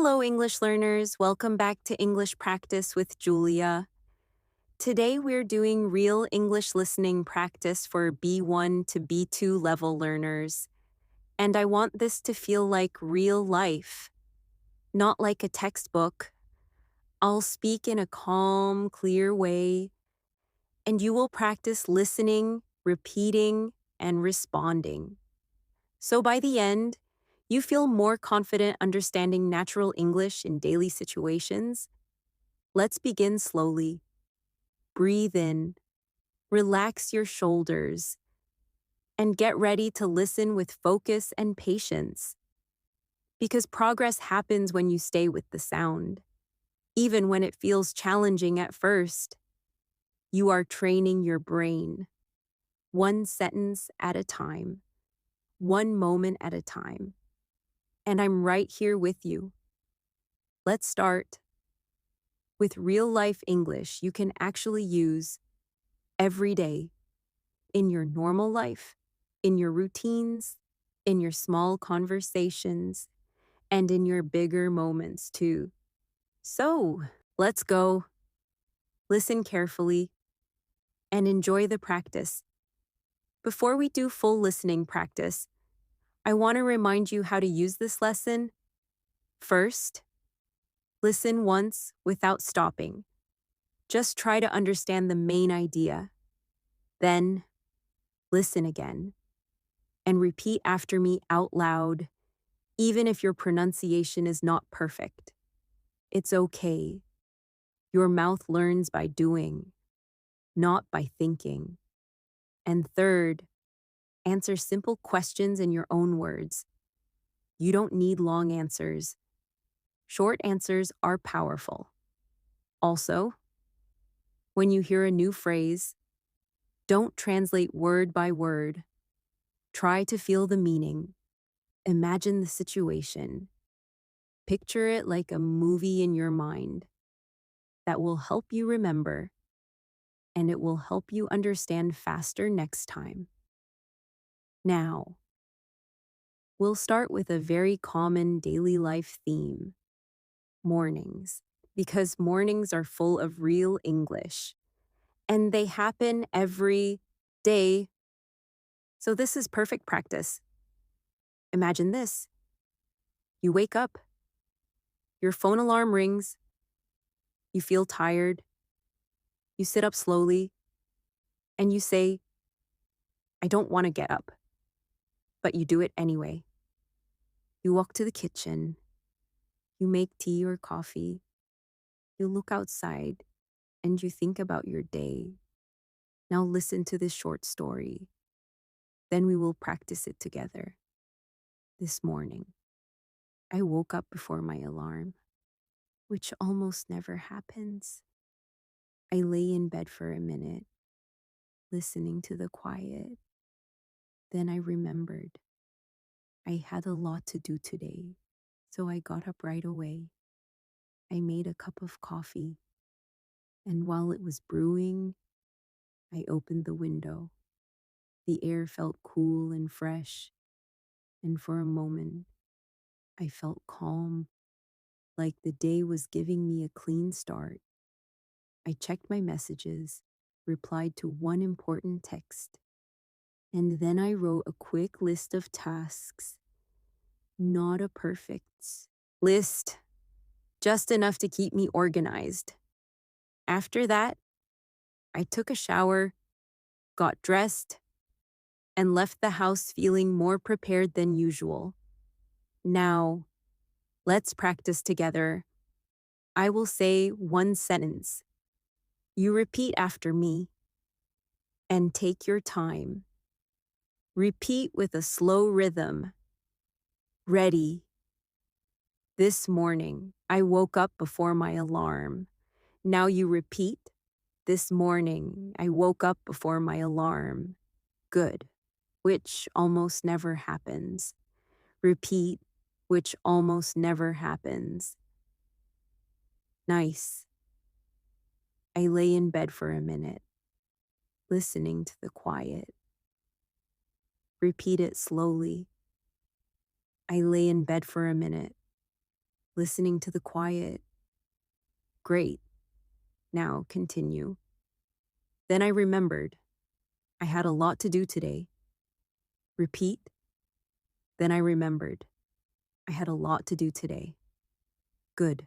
Hello, English learners. Welcome back to English Practice with Julia. Today we're doing real English listening practice for B1 to B2 level learners. And I want this to feel like real life, not like a textbook. I'll speak in a calm, clear way, and you will practice listening, repeating, and responding. So by the end, you feel more confident understanding natural English in daily situations. Let's begin slowly. Breathe in, relax your shoulders, and get ready to listen with focus and patience. Because progress happens when you stay with the sound. Even when it feels challenging at first, you are training your brain, one sentence at a time, one moment at a time. And I'm right here with you. Let's start. With real-life English you can actually use every day, in your normal life, in your routines, in your small conversations, and in your bigger moments too. So, let's go. Listen carefully and enjoy the practice. Before we do full listening practice, I want to remind you how to use this lesson. First, listen once without stopping. Just try to understand the main idea. Then, listen again and repeat after me out loud, even if your pronunciation is not perfect. It's okay. Your mouth learns by doing, not by thinking. And third, answer simple questions in your own words. You don't need long answers. Short answers are powerful. Also, when you hear a new phrase, don't translate word by word. Try to feel the meaning. Imagine the situation. Picture it like a movie in your mind. That will help you remember, and it will help you understand faster next time. Now, we'll start with a very common daily life theme, mornings, because mornings are full of real English, and they happen every day. So this is perfect practice. Imagine this. You wake up, your phone alarm rings, you feel tired, you sit up slowly, and you say, I don't want to get up, but you do it anyway. You walk to the kitchen, you make tea or coffee, you look outside, and you think about your day. Now listen to this short story. Then we will practice it together. This morning, I woke up before my alarm, which almost never happens. I lay in bed for a minute, listening to the quiet. Then I remembered I had a lot to do today, so I got up right away. I made a cup of coffee, and while it was brewing, I opened the window. The air felt cool and fresh, and for a moment, I felt calm, like the day was giving me a clean start. I checked my messages, replied to one important text, and then I wrote a quick list of tasks. Not a perfect list, just enough to keep me organized. After that, I took a shower, got dressed, and left the house feeling more prepared than usual. Now, let's practice together. I will say one sentence. You repeat after me. And take your time. Repeat with a slow rhythm. Ready. This morning, I woke up before my alarm. Now you repeat. This morning, I woke up before my alarm. Good. Which almost never happens. Repeat, which almost never happens. Nice. I lay in bed for a minute, listening to the quiet. Repeat it slowly. I lay in bed for a minute, listening to the quiet. Great. Now continue. Then I remembered. I had a lot to do today. Repeat. Then I remembered. I had a lot to do today. Good.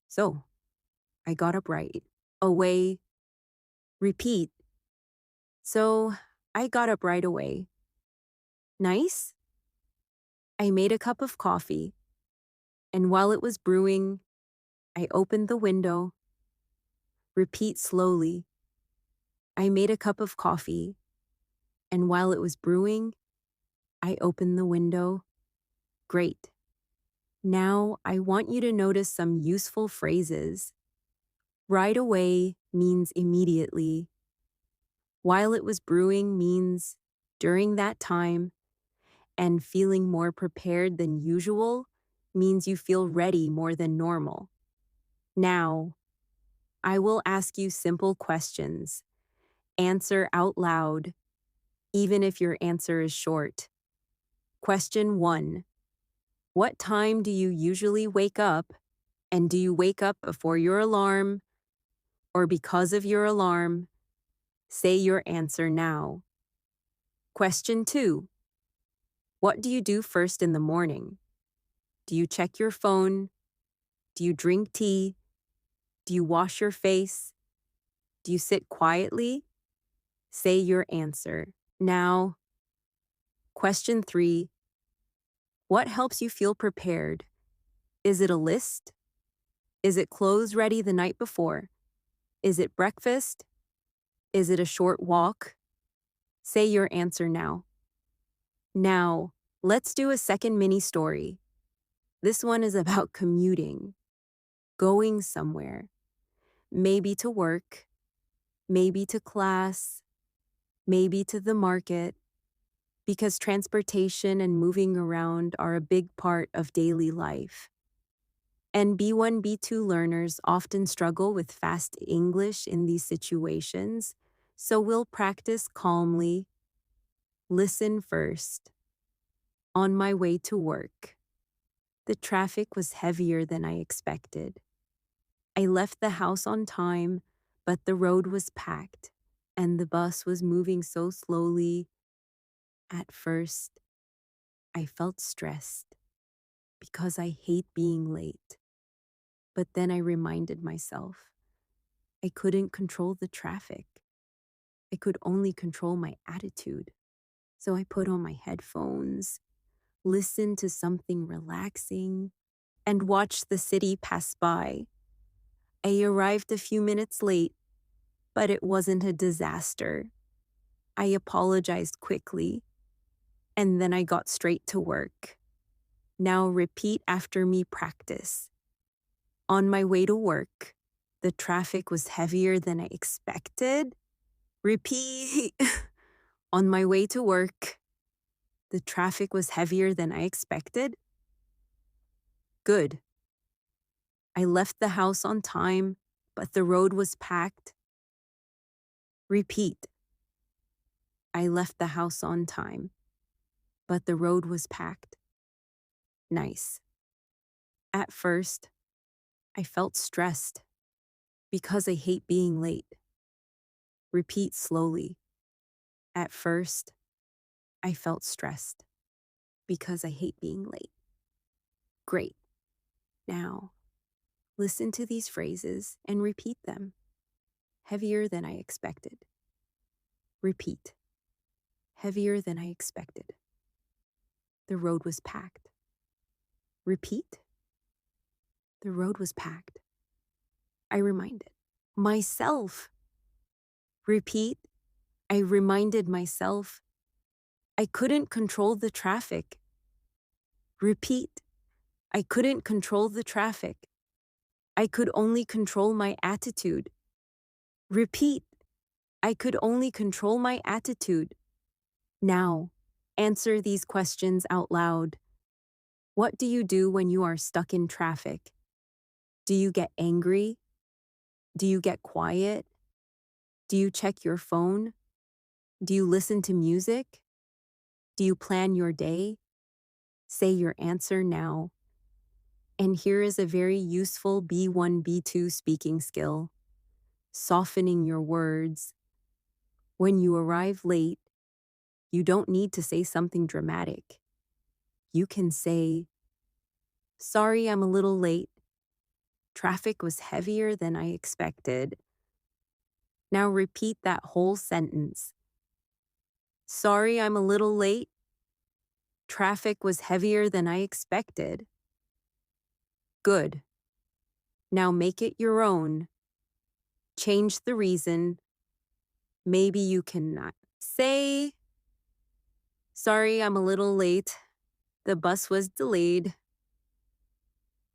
So, I got up right away. Repeat. So, I got up right away. Nice. I made a cup of coffee, and while it was brewing, I opened the window. Repeat slowly. I made a cup of coffee, and while it was brewing, I opened the window. Great. Now I want you to notice some useful phrases. Right away means immediately. While it was brewing means during that time, and feeling more prepared than usual means you feel ready more than normal. Now, I will ask you simple questions. Answer out loud, even if your answer is short. Question 1. What time do you usually wake up? And do you wake up before your alarm or because of your alarm? Say your answer now. Question 2. What do you do first in the morning? Do you check your phone? Do you drink tea? Do you wash your face? Do you sit quietly? Say your answer. Now, question 3. What helps you feel prepared? Is it a list? Is it clothes ready the night before? Is it breakfast? Is it a short walk? Say your answer now. Now, let's do a second mini story. This one is about commuting, going somewhere, maybe to work, maybe to class, maybe to the market, because transportation and moving around are a big part of daily life. And B1, B2 learners often struggle with fast English in these situations, so we'll practice calmly. Listen first. On my way to work. The traffic was heavier than I expected. I left the house on time, but the road was packed, and the bus was moving so slowly. At first, I felt stressed because I hate being late. But then I reminded myself, I couldn't control the traffic. I could only control my attitude. So I put on my headphones, listened to something relaxing, and watched the city pass by. I arrived a few minutes late, but it wasn't a disaster. I apologized quickly, and then I got straight to work. Now repeat after me, practice. On my way to work, the traffic was heavier than I expected. Repeat. On my way to work, the traffic was heavier than I expected. Good. I left the house on time, but the road was packed. Repeat. I left the house on time, but the road was packed. Nice. At first, I felt stressed because I hate being late. Repeat slowly. At first, I felt stressed because I hate being late. Great. Now, listen to these phrases and repeat them. Heavier than I expected. Repeat. Heavier than I expected. The road was packed. Repeat. The road was packed. I reminded myself. Repeat. I reminded myself. I couldn't control the traffic. Repeat. I couldn't control the traffic. I could only control my attitude. Repeat. I could only control my attitude. Now, answer these questions out loud. What do you do when you are stuck in traffic? Do you get angry? Do you get quiet? Do you check your phone? Do you listen to music? Do you plan your day? Say your answer now. And here is a very useful B1, B2 speaking skill: softening your words. When you arrive late, you don't need to say something dramatic. You can say, "Sorry, I'm a little late. Traffic was heavier than I expected." Now repeat that whole sentence. "Sorry, I'm a little late. Traffic was heavier than I expected." Good. Now make it your own. Change the reason. Maybe you cannot say, "Sorry, I'm a little late. The bus was delayed."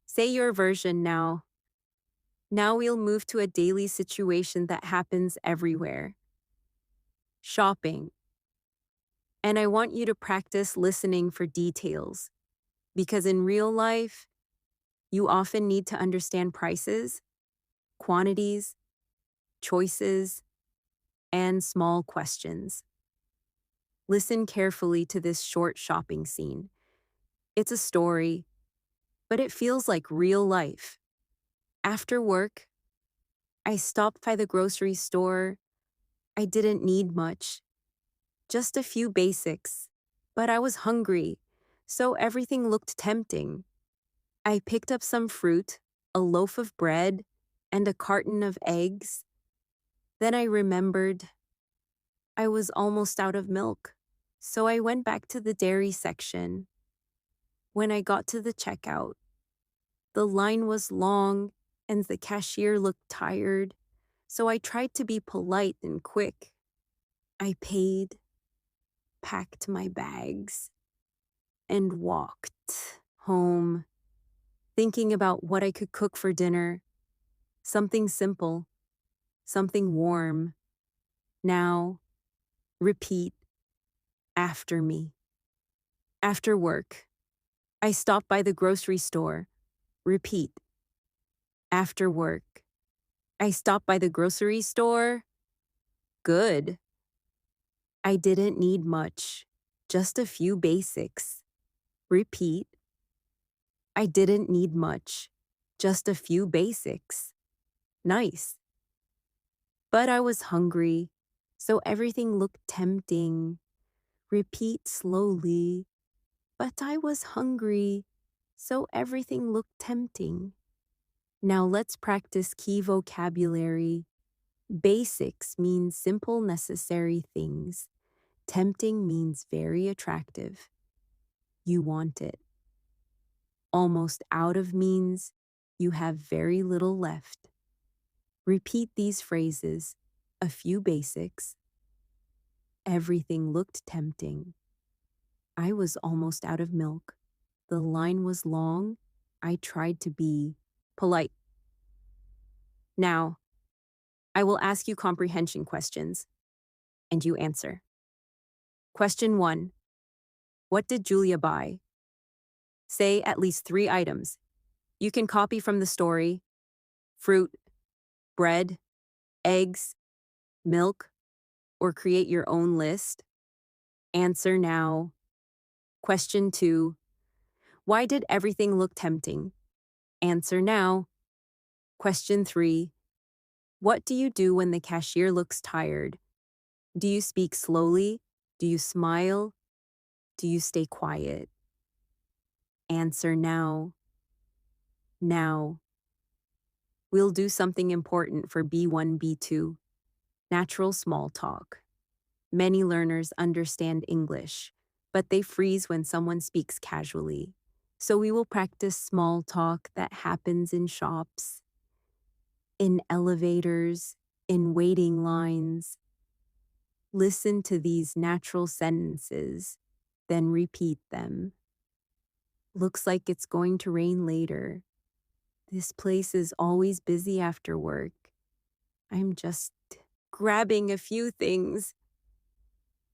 Say your version now. Now we'll move to a daily situation that happens everywhere: shopping. And I want you to practice listening for details, because in real life, you often need to understand prices, quantities, choices, and small questions. Listen carefully to this short shopping scene. It's a story, but it feels like real life. After work, I stopped by the grocery store. I didn't need much, just a few basics, but I was hungry, so everything looked tempting. I picked up some fruit, a loaf of bread, and a carton of eggs. Then I remembered I was almost out of milk, so I went back to the dairy section. When I got to the checkout, the line was long and the cashier looked tired, so I tried to be polite and quick. I paid, packed my bags, and walked home, thinking about what I could cook for dinner. Something simple, something warm. Now, repeat after me. After work, I stopped by the grocery store. Repeat. After work, I stopped by the grocery store. Good. I didn't need much, just a few basics. Repeat. I didn't need much, just a few basics. Nice. But I was hungry, so everything looked tempting. Repeat slowly. But I was hungry, so everything looked tempting. Now let's practice key vocabulary. Basics means simple, necessary things. Tempting means very attractive. You want it. Almost out of means you have very little left. Repeat these phrases: a few basics. Everything looked tempting. I was almost out of milk. The line was long. I tried to be polite. Now, I will ask you comprehension questions, and you answer. Question 1. What did Julia buy? Say at least 3 items. You can copy from the story: fruit, bread, eggs, milk, or create your own list. Answer now. Question 2. Why did everything look tempting? Answer now. Question 3. What do you do when the cashier looks tired? Do you speak slowly? Do you smile? Do you stay quiet? Answer now. Now. We'll do something important for B1, B2. Natural small talk. Many learners understand English, but they freeze when someone speaks casually. So we will practice small talk that happens in shops, in elevators, in waiting lines. Listen to these natural sentences, then repeat them. Looks like it's going to rain later. This place is always busy after work. I'm just grabbing a few things.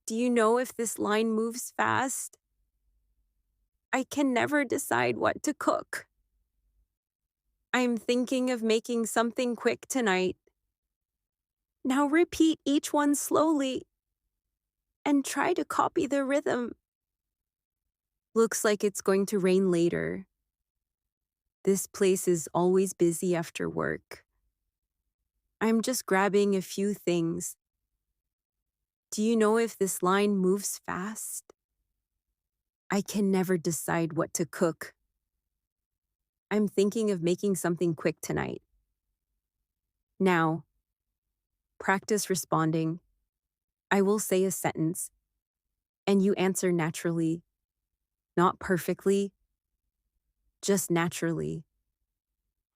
Do you know if this line moves fast? I can never decide what to cook. I'm thinking of making something quick tonight. Now repeat each one slowly and try to copy the rhythm. Looks like it's going to rain later. This place is always busy after work. I'm just grabbing a few things. Do you know if this line moves fast? I can never decide what to cook. I'm thinking of making something quick tonight. Now, practice responding. I will say a sentence, and you answer naturally, not perfectly, just naturally.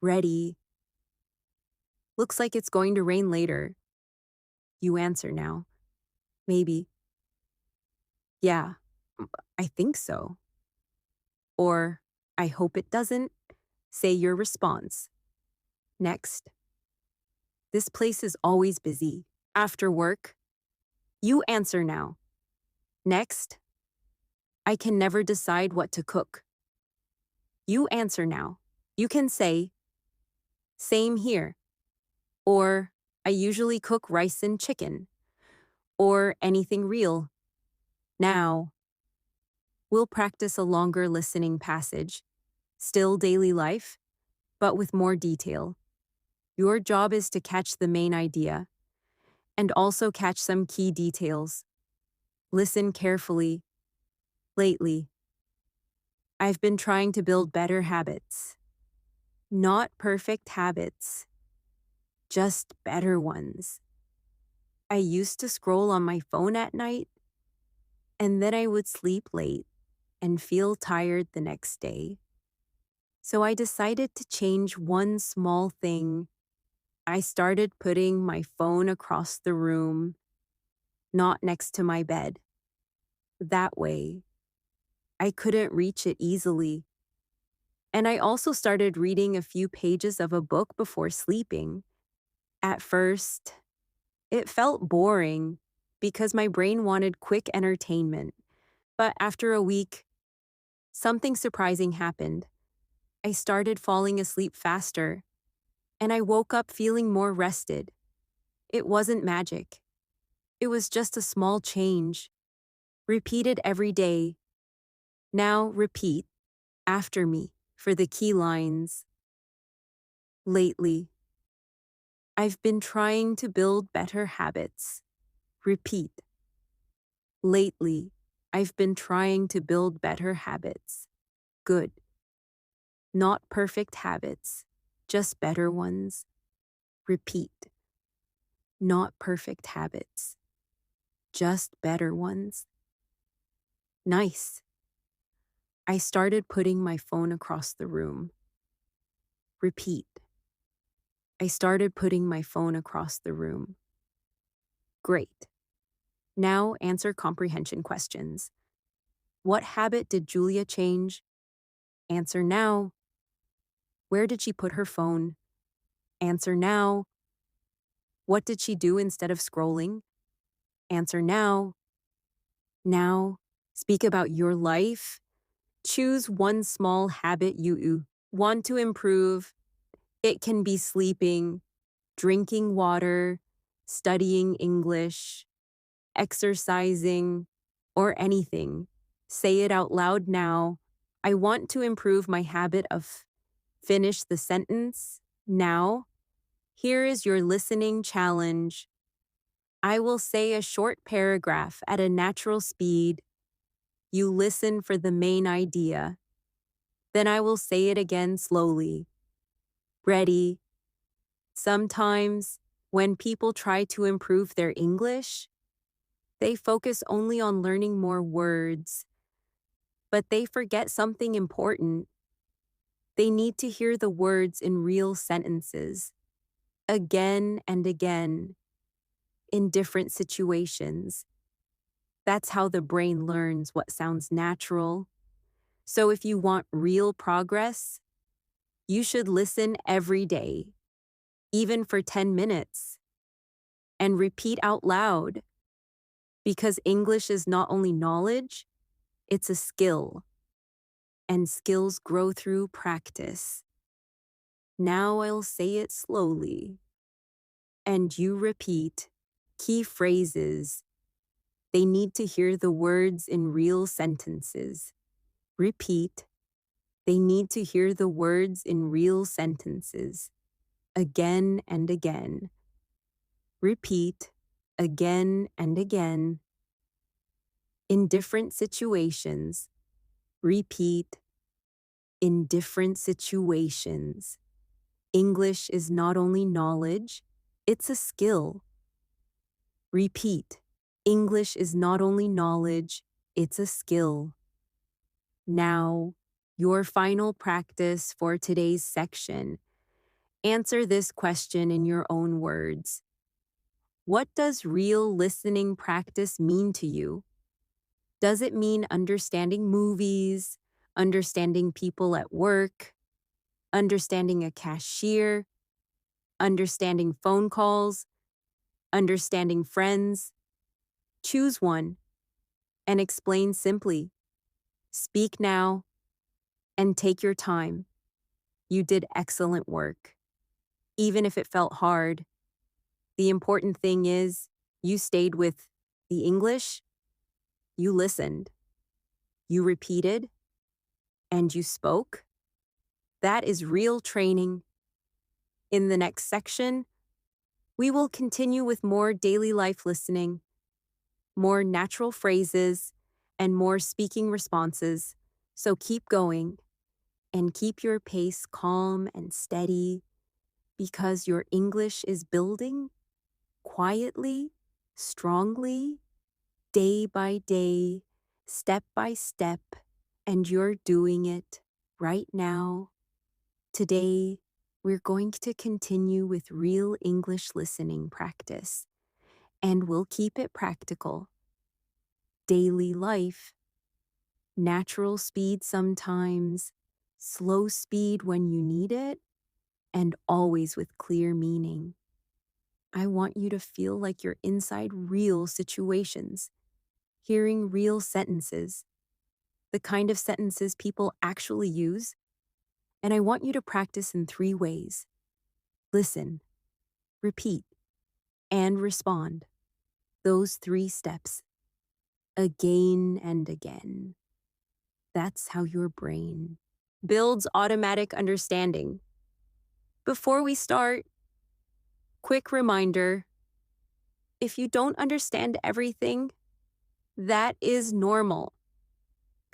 Ready. Looks like it's going to rain later. You answer now. Maybe. Yeah, I think so. Or, I hope it doesn't. Say your response. Next. This place is always busy. After work. You answer now. Next. I can never decide what to cook. You answer now. You can say, same here. Or, I usually cook rice and chicken. Or anything real. Now. We'll practice a longer listening passage. Still daily life, but with more detail. Your job is to catch the main idea and also catch some key details. Listen carefully. Lately, I've been trying to build better habits. Not perfect habits, just better ones. I used to scroll on my phone at night, and then I would sleep late and feel tired the next day. So I decided to change one small thing. I started putting my phone across the room, not next to my bed. That way, I couldn't reach it easily. And I also started reading a few pages of a book before sleeping. At first, it felt boring because my brain wanted quick entertainment. But after a week, something surprising happened. I started falling asleep faster, and I woke up feeling more rested. It wasn't magic. It was just a small change. Repeated every day. Now repeat after me for the key lines. Lately, I've been trying to build better habits. Repeat. Lately, I've been trying to build better habits. Good. Not perfect habits, just better ones. Repeat. Not perfect habits, just better ones. Nice. I started putting my phone across the room. Repeat. I started putting my phone across the room. Great. Now answer comprehension questions. What habit did Julia change? Answer now. Where did she put her phone? Answer now. What did she do instead of scrolling? Answer now. Now, speak about your life. Choose one small habit you want to improve. It can be sleeping, drinking water, studying English, exercising, or anything. Say it out loud now. I want to improve my habit of finish the sentence now. Here is your listening challenge. I will say a short paragraph at a natural speed. You listen for the main idea. Then I will say it again slowly. Ready? Sometimes, when people try to improve their English, they focus only on learning more words, but they forget something important. They need to hear the words in real sentences, again and again, in different situations. That's how the brain learns what sounds natural. So if you want real progress, you should listen every day, even for 10 minutes, and repeat out loud. Because English is not only knowledge, it's a skill. And skills grow through practice. Now I'll say it slowly. And you repeat key phrases. They need to hear the words in real sentences. Repeat. They need to hear the words in real sentences, again and again. Repeat, again and again. In different situations. Repeat, in different situations. English is not only knowledge, it's a skill. Repeat, English is not only knowledge, it's a skill. Now, your final practice for today's section. Answer this question in your own words. What does real listening practice mean to you? Does it mean understanding movies, understanding people at work, understanding a cashier, understanding phone calls, understanding friends? Choose one and explain simply. Speak now and take your time. You did excellent work. Even if it felt hard, the important thing is you stayed with the English, you listened, you repeated, and you spoke. That is real training. In the next section, we will continue with more daily life listening, more natural phrases, and more speaking responses. So keep going and keep your pace calm and steady because your English is building quietly, strongly, day by day, step by step, and you're doing it right now. Today, we're going to continue with real English listening practice, and we'll keep it practical. Daily life, natural speed sometimes, slow speed when you need it, and always with clear meaning. I want you to feel like you're inside real situations, hearing real sentences, the kind of sentences people actually use. And I want you to practice in 3 ways. Listen, repeat, and respond. Those 3 steps. Again and again. That's how your brain builds automatic understanding. Before we start, quick reminder, if you don't understand everything, that is normal.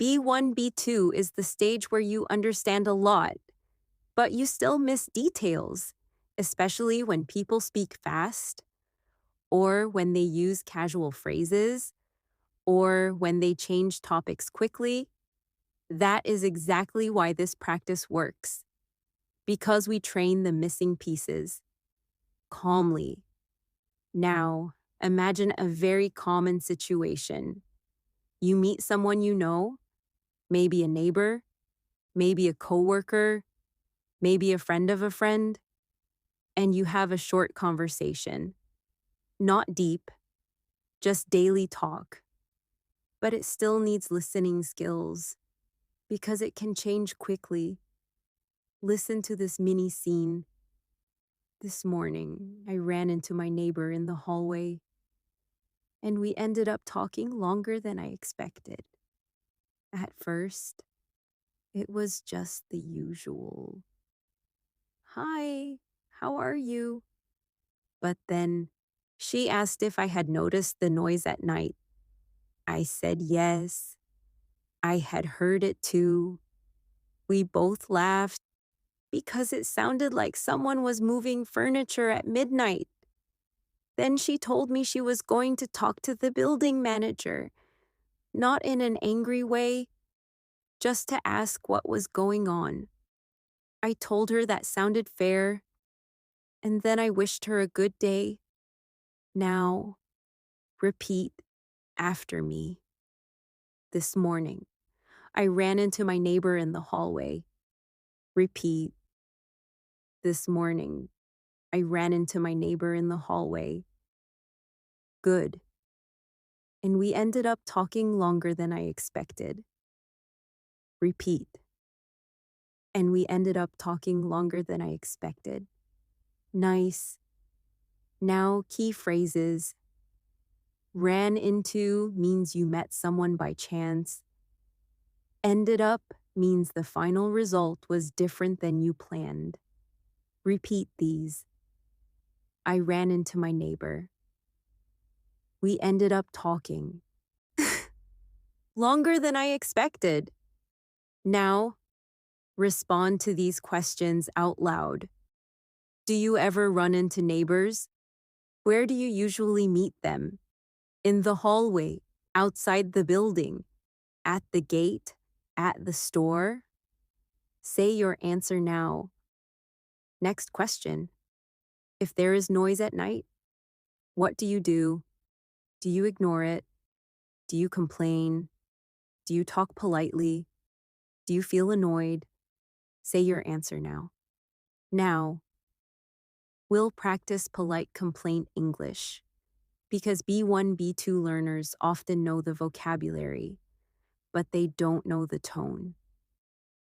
B1, B2 is the stage where you understand a lot, but you still miss details, especially when people speak fast, or when they use casual phrases, or when they change topics quickly. That is exactly why this practice works, because we train the missing pieces calmly. Now, imagine a very common situation. You meet someone you know, maybe a neighbor, maybe a coworker, maybe a friend of a friend, and you have a short conversation. Not deep, just daily talk. But it still needs listening skills because it can change quickly. Listen to this mini scene. This morning, I ran into my neighbor in the hallway, and we ended up talking longer than I expected. At first, it was just the usual. Hi, how are you? But then she asked if I had noticed the noise at night. I said yes. I had heard it too. We both laughed because it sounded like someone was moving furniture at midnight. Then she told me she was going to talk to the building manager, not in an angry way, just to ask what was going on. I told her that sounded fair, and then I wished her a good day. Now, repeat after me. This morning, I ran into my neighbor in the hallway. Repeat. This morning, I ran into my neighbor in the hallway. Good. And we ended up talking longer than I expected. Repeat. And we ended up talking longer than I expected. Nice. Now, key phrases. Ran into means you met someone by chance. Ended up means the final result was different than you planned. Repeat these. I ran into my neighbor. We ended up talking. Longer than I expected. Now, respond to these questions out loud. Do you ever run into neighbors? Where do you usually meet them? In the hallway, outside the building, at the gate, at the store? Say your answer now. Next question. If there is noise at night, what do you do? Do you ignore it? Do you complain? Do you talk politely? Do you feel annoyed? Say your answer now. Now, we'll practice polite complaint English because B1, B2 learners often know the vocabulary, but they don't know the tone.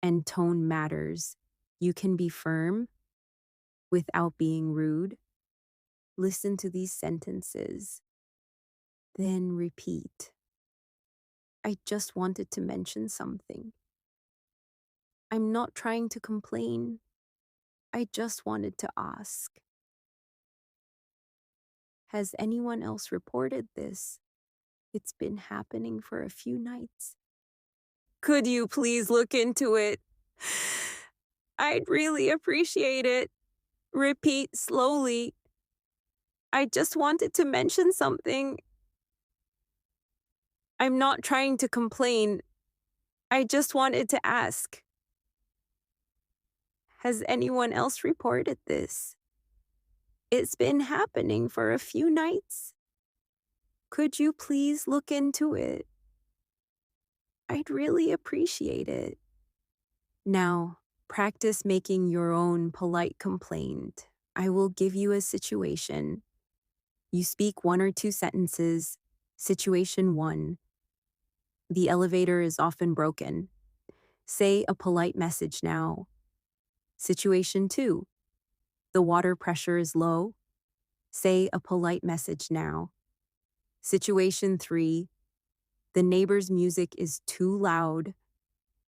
And tone matters. You can be firm without being rude. Listen to these sentences, then repeat. I just wanted to mention something. I'm not trying to complain. I just wanted to ask. Has anyone else reported this? It's been happening for a few nights. Could you please look into it? I'd really appreciate it. Repeat slowly. I just wanted to mention something. I'm not trying to complain. I just wanted to ask. Has anyone else reported this? It's been happening for a few nights. Could you please look into it? I'd really appreciate it. Now, practice making your own polite complaint. I will give you a situation. You speak 1 or 2 sentences. Situation 1. The elevator is often broken. Say a polite message now. Situation 2. The water pressure is low. Say a polite message now. Situation 3. The neighbor's music is too loud.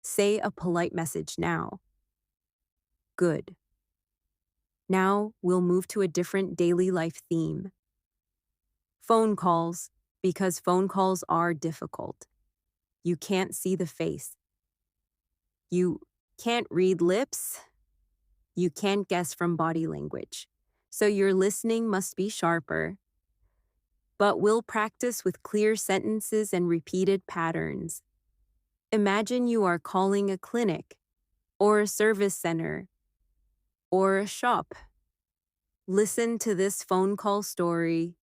Say a polite message now. Good. Now we'll move to a different daily life theme. Phone calls, because phone calls are difficult. You can't see the face. You can't read lips. You can't guess from body language. So your listening must be sharper. But we'll practice with clear sentences and repeated patterns. Imagine you are calling a clinic, or a service center, or a shop. Listen to this phone call story.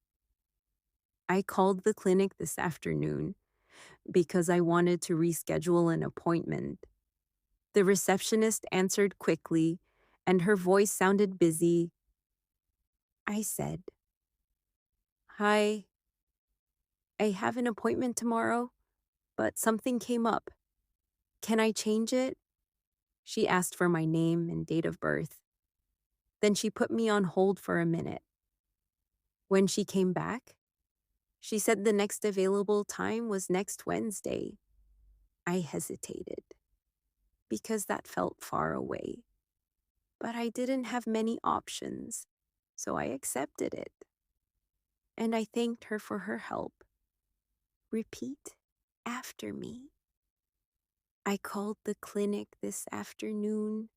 I called the clinic this afternoon because I wanted to reschedule an appointment. The receptionist answered quickly, and her voice sounded busy. I said, "Hi, I have an appointment tomorrow, but something came up. Can I change it?" She asked for my name and date of birth. Then she put me on hold for a minute. When she came back, she said the next available time was next Wednesday. I hesitated because that felt far away. But I didn't have many options, so I accepted it. And I thanked her for her help. Repeat after me. I called the clinic this afternoon.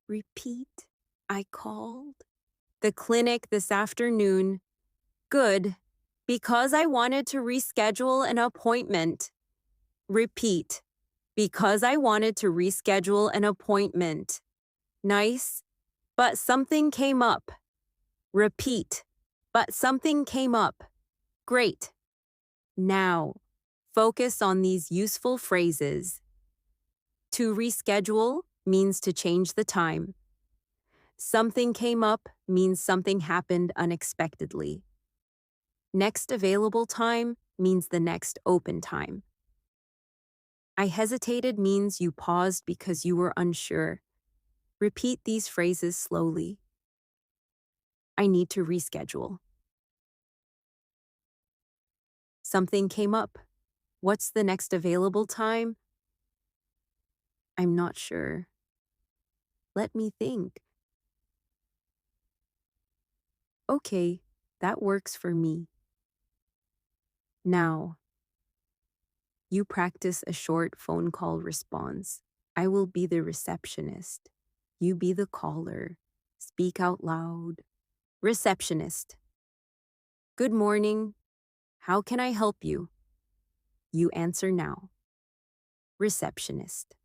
Repeat. I called the clinic this afternoon. Good, because I wanted to reschedule an appointment. Repeat. Because I wanted to reschedule an appointment. Nice, but something came up. Repeat. But something came up. Great. Now, focus on these useful phrases. To reschedule means to change the time. Something came up means something happened unexpectedly. Next available time means the next open time. I hesitated means you paused because you were unsure. Repeat these phrases slowly. I need to reschedule. Something came up. What's the next available time? I'm not sure. Let me think. Okay, that works for me. Now, you practice a short phone call response. I will be the receptionist. You be the caller. Speak out loud. Receptionist. Good morning. How can I help you? You answer now. Receptionist.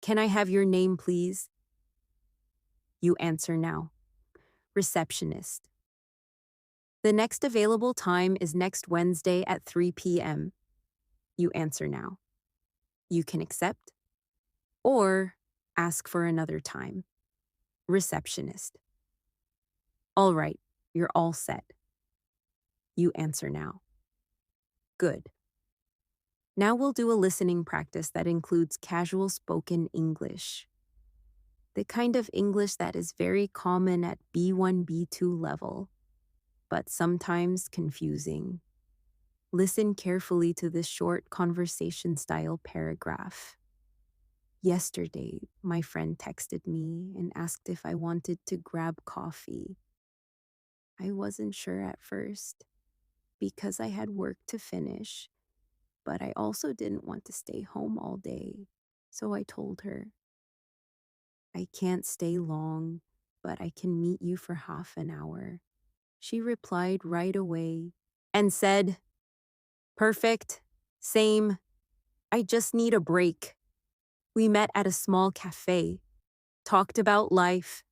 Can I have your name, please? You answer now. Receptionist. The next available time is next Wednesday at 3 p.m. You answer now. You can accept or ask for another time. Receptionist. All right, you're all set. You answer now. Good. Now we'll do a listening practice that includes casual spoken English. The kind of English that is very common at B1, B2 level, but sometimes confusing. Listen carefully to this short conversation-style paragraph. Yesterday, my friend texted me and asked if I wanted to grab coffee. I wasn't sure at first because I had work to finish, but I also didn't want to stay home all day, so I told her, I can't stay long, but I can meet you for half an hour. She replied right away and said, Perfect, same, I just need a break. We met at a small cafe, talked about life,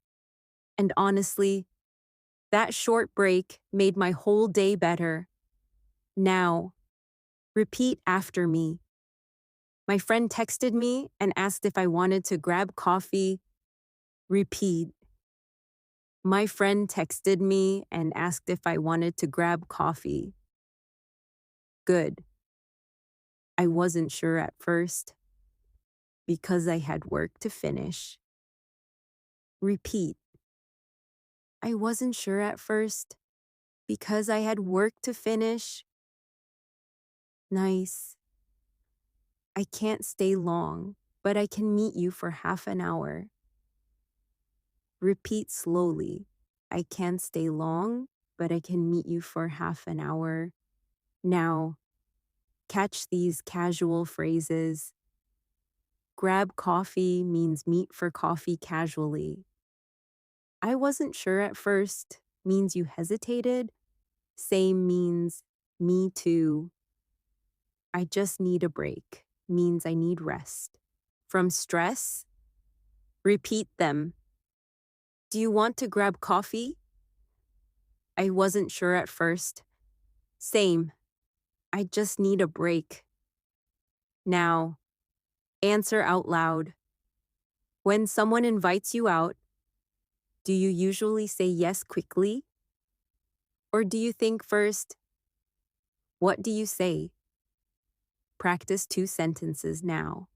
and honestly, that short break made my whole day better. Now, repeat after me. My friend texted me and asked if I wanted to grab coffee. Repeat. My friend texted me and asked if I wanted to grab coffee. Good. I wasn't sure at first because I had work to finish. Repeat. I wasn't sure at first because I had work to finish. Nice. I can't stay long, but I can meet you for half an hour. Repeat slowly. I can't stay long, but I can meet you for half an hour. Now, catch these casual phrases. Grab coffee means meet for coffee casually. I wasn't sure at first means you hesitated. Same means me too. I just need a break means I need rest. From stress, repeat them. Do you want to grab coffee? I wasn't sure at first. Same. I just need a break. Now, answer out loud. When someone invites you out, do you usually say yes quickly? Or do you think first? What do you say? Practice 2 sentences now.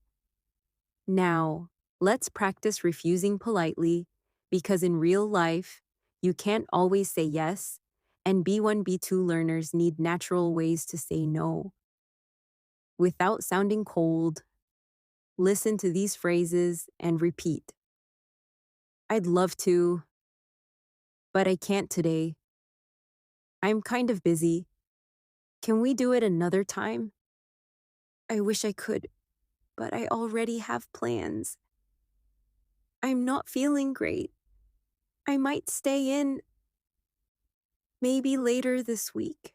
Now, let's practice refusing politely because in real life, you can't always say yes, and B1, B2 learners need natural ways to say no. Without sounding cold, listen to these phrases and repeat. I'd love to, but I can't today. I'm kind of busy. Can we do it another time? I wish I could, but I already have plans. I'm not feeling great. I might stay in maybe later this week.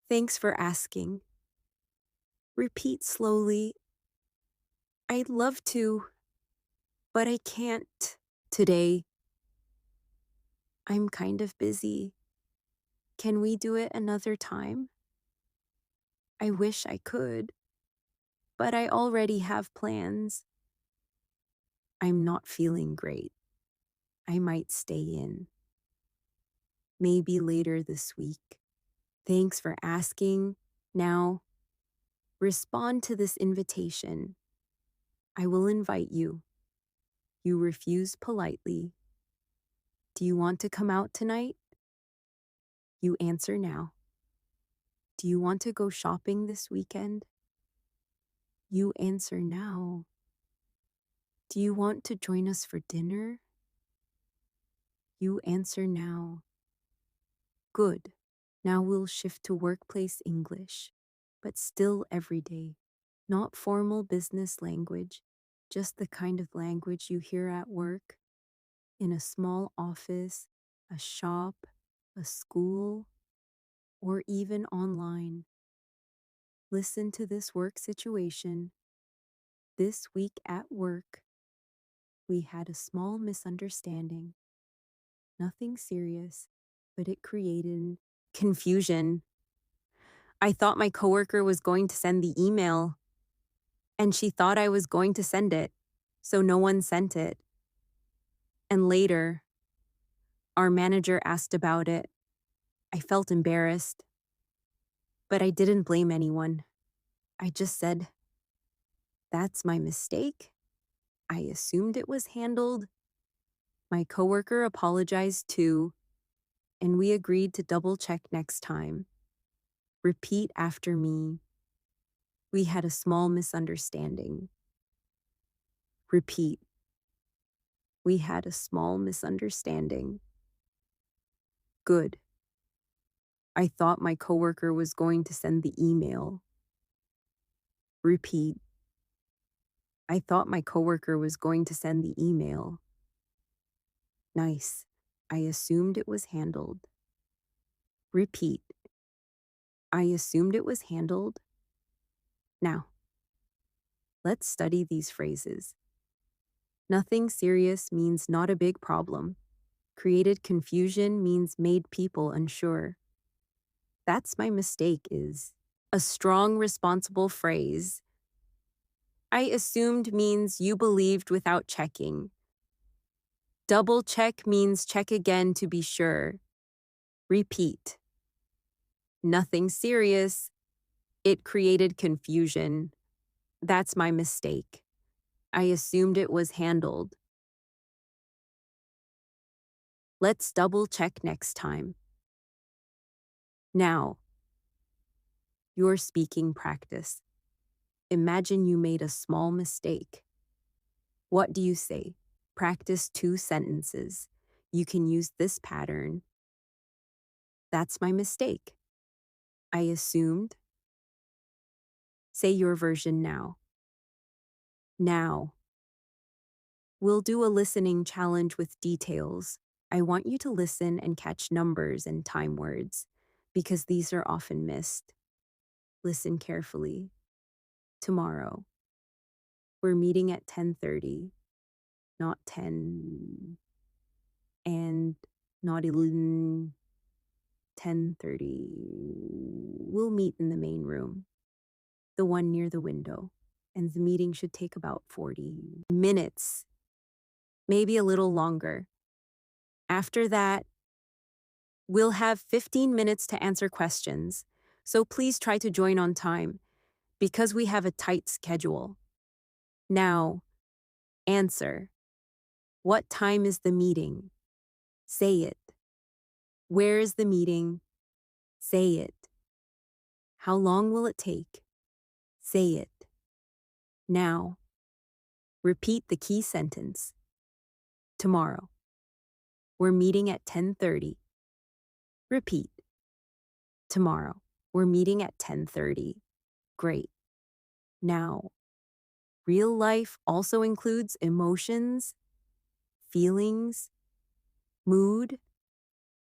Thanks for asking. Repeat slowly. I'd love to, but I can't today. I'm kind of busy. Can we do it another time? I wish I could, but I already have plans. I'm not feeling great. I might stay in. Maybe later this week. Thanks for asking. Now, respond to this invitation. I will invite you. You refuse politely. Do you want to come out tonight? You answer now. Do you want to go shopping this weekend? You answer now. Do you want to join us for dinner? You answer now. Good. Now we'll shift to workplace English, but still everyday. Not formal business language, just the kind of language you hear at work, in a small office, a shop, a school, or even online. Listen to this work situation. This week at work, we had a small misunderstanding. Nothing serious, but it created confusion. I thought my coworker was going to send the email, and she thought I was going to send it, so no one sent it. And later, our manager asked about it. I felt embarrassed, but I didn't blame anyone. I just said, "That's my mistake. I assumed it was handled." My coworker apologized too, and we agreed to double check next time. Repeat after me. We had a small misunderstanding. Repeat. We had a small misunderstanding. Good. I thought my coworker was going to send the email. Repeat. I thought my coworker was going to send the email. Nice. I assumed it was handled. Repeat. I assumed it was handled. Now, let's study these phrases. Nothing serious means not a big problem. Created confusion means made people unsure. That's my mistake is a strong, responsible phrase. I assumed means you believed without checking. Double check means check again to be sure. Repeat. Nothing serious. It created confusion. That's my mistake. I assumed it was handled. Let's double check next time. Now, your speaking practice. Imagine you made a small mistake. What do you say? Practice 2 sentences. You can use this pattern. That's my mistake. I assumed. Say your version now. Now. We'll do a listening challenge with details. I want you to listen and catch numbers and time words, because these are often missed. Listen carefully. Tomorrow. We're meeting at 10:30, not 10, and not 11, 10:30. We'll meet in the main room, the one near the window, and the meeting should take about 40 minutes, maybe a little longer. After that, we'll have 15 minutes to answer questions, so please try to join on time, because we have a tight schedule. Now, answer. What time is the meeting? Say it. Where is the meeting? Say it. How long will it take? Say it. Now, repeat the key sentence. Tomorrow. We're meeting at 10:30. Repeat. Tomorrow. We're meeting at 10:30. Great. Now, real life also includes emotions, feelings, mood,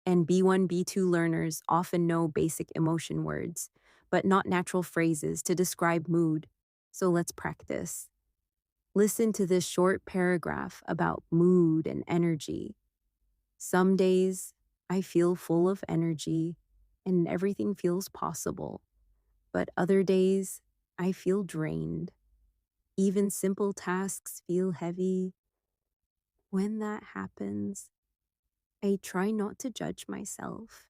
and B1, B2 learners often know basic emotion words, but not natural phrases to describe mood. So let's practice. Listen to this short paragraph about mood and energy. Some days, I feel full of energy and everything feels possible. But other days, I feel drained. Even simple tasks feel heavy. When that happens, I try not to judge myself.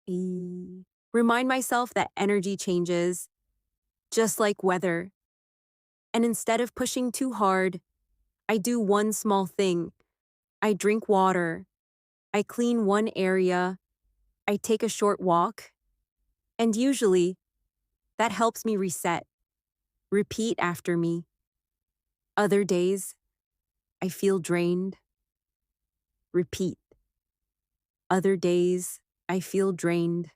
I remind myself that energy changes, just like weather. And instead of pushing too hard, I do one small thing. I drink water. I clean one area. I take a short walk. And usually, that helps me reset. Repeat after me. Other days, I feel drained. Repeat. Other days, I feel drained.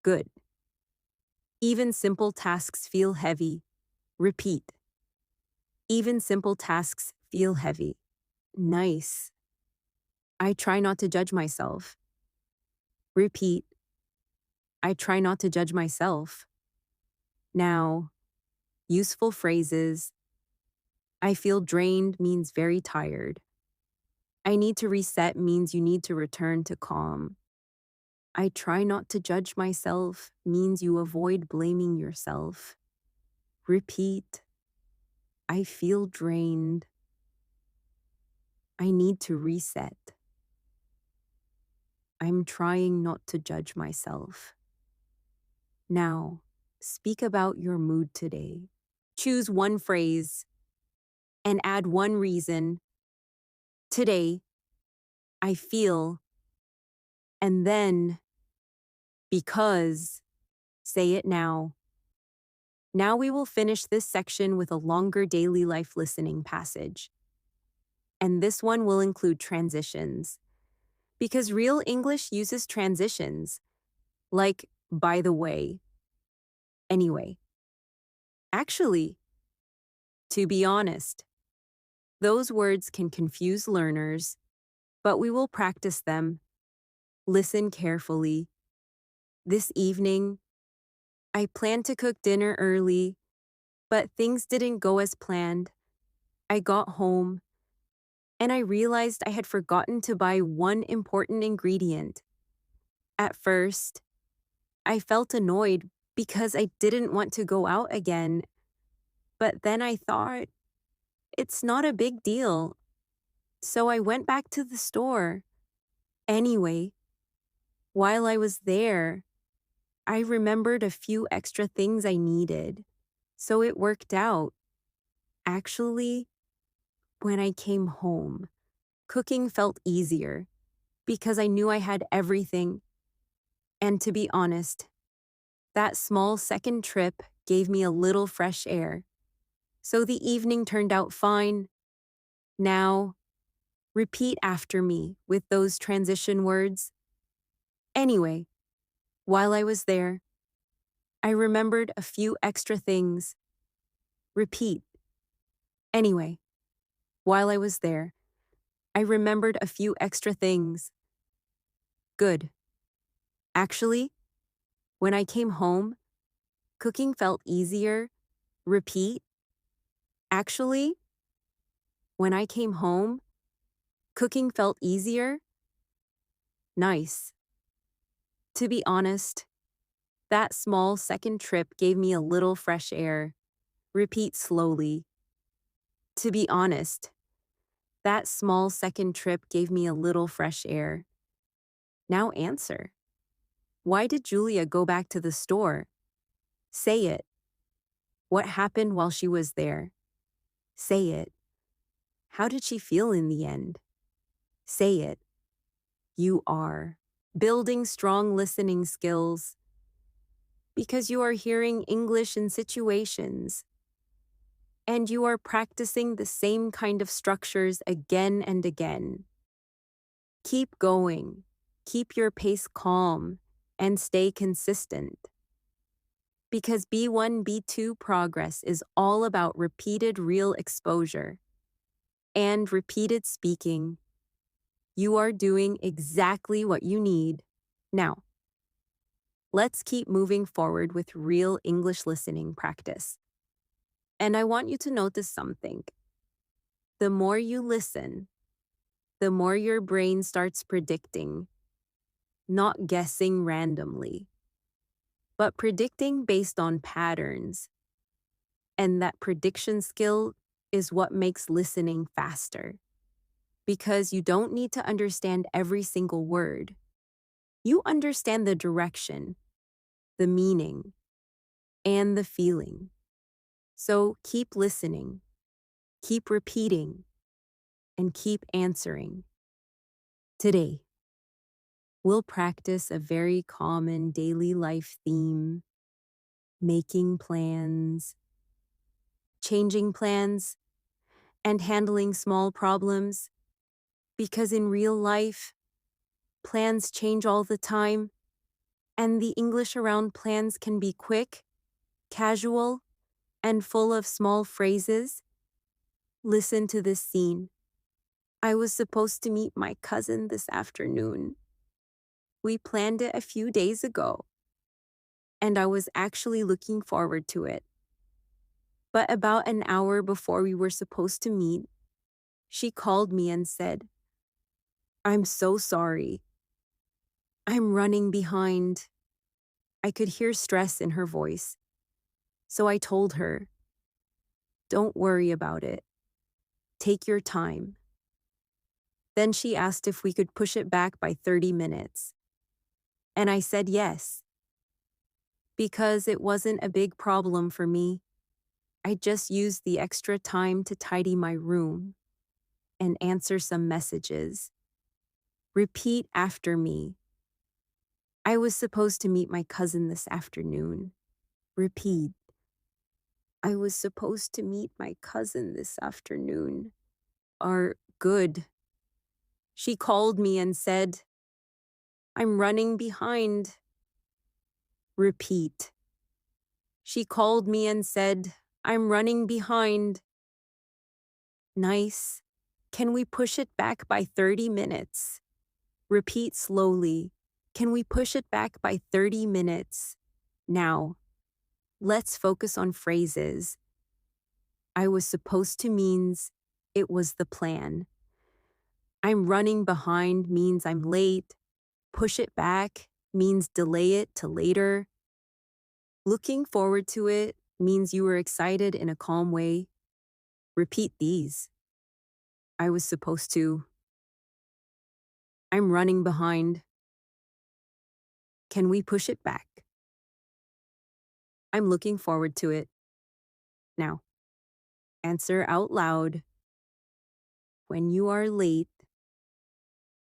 Good. Even simple tasks feel heavy. Repeat. Even simple tasks feel heavy. Nice. I try not to judge myself. Repeat. I try not to judge myself. Now, useful phrases. I feel drained means very tired. I need to reset means you need to return to calm. I try not to judge myself means you avoid blaming yourself. Repeat. I feel drained. I need to reset. I'm trying not to judge myself. Now, speak about your mood today. Choose one phrase and add one reason. Today, I feel, and then, because, say it now. Now we will finish this section with a longer daily life listening passage. And this one will include transitions, because real English uses transitions, like by the way, anyway. Actually, to be honest, those words can confuse learners, but we will practice them. Listen carefully. This evening, I planned to cook dinner early, but things didn't go as planned. I got home, and I realized I had forgotten to buy one important ingredient. At first, I felt annoyed because I didn't want to go out again. But then I thought, it's not a big deal. So I went back to the store. Anyway, while I was there, I remembered a few extra things I needed. So it worked out. Actually, when I came home, cooking felt easier because I knew I had everything. And to be honest, that small second trip gave me a little fresh air. So the evening turned out fine. Now, repeat after me with those transition words. Anyway, while I was there, I remembered a few extra things. Repeat. Anyway, while I was there, I remembered a few extra things. Good. Actually, when I came home, cooking felt easier. Repeat. Actually, when I came home, cooking felt easier. Nice. To be honest, that small second trip gave me a little fresh air. Repeat slowly. To be honest, that small second trip gave me a little fresh air. Now answer. Why did Julia go back to the store? Say it. What happened while she was there? Say it. How did she feel in the end? Say it. You are building strong listening skills because you are hearing English in situations and you are practicing the same kind of structures again and again. Keep going. Keep your pace calm and stay consistent. Because B1, B2 progress is all about repeated real exposure and repeated speaking. You are doing exactly what you need. Now, let's keep moving forward with real English listening practice. And I want you to notice something. The more you listen, the more your brain starts predicting, not guessing randomly, but predicting based on patterns. And that prediction skill is what makes listening faster. Because you don't need to understand every single word. You understand the direction, the meaning, and the feeling. So keep listening, keep repeating, and keep answering. Today, we'll practice a very common daily life theme, making plans. changing plans, and handling small problems. Because in real life, plans change all the time, and the English around plans can be quick, casual, and full of small phrases. Listen to this scene. I was supposed to meet my cousin this afternoon. We planned it a few days ago, and I was actually looking forward to it. But about an hour before we were supposed to meet, she called me and said, "I'm so sorry. I'm running behind." I could hear stress in her voice, so I told her, "Don't worry about it. Take your time." Then she asked if we could push it back by 30 minutes. And I said yes, because it wasn't a big problem for me. I just used the extra time to tidy my room and answer some messages. Repeat after me. I was supposed to meet my cousin this afternoon. Repeat. I was supposed to meet my cousin this afternoon. Are good. She called me and said, "I'm running behind." Repeat. She called me and said, "I'm running behind." Nice. Can we push it back by 30 minutes? Repeat slowly. Can we push it back by 30 minutes? Now, let's focus on phrases. I was supposed to means it was the plan. I'm running behind means I'm late. Push it back means delay it to later. Looking forward to it means you were excited in a calm way. Repeat these. I was supposed to. I'm running behind. Can we push it back? I'm looking forward to it. Now, answer out loud. When you are late,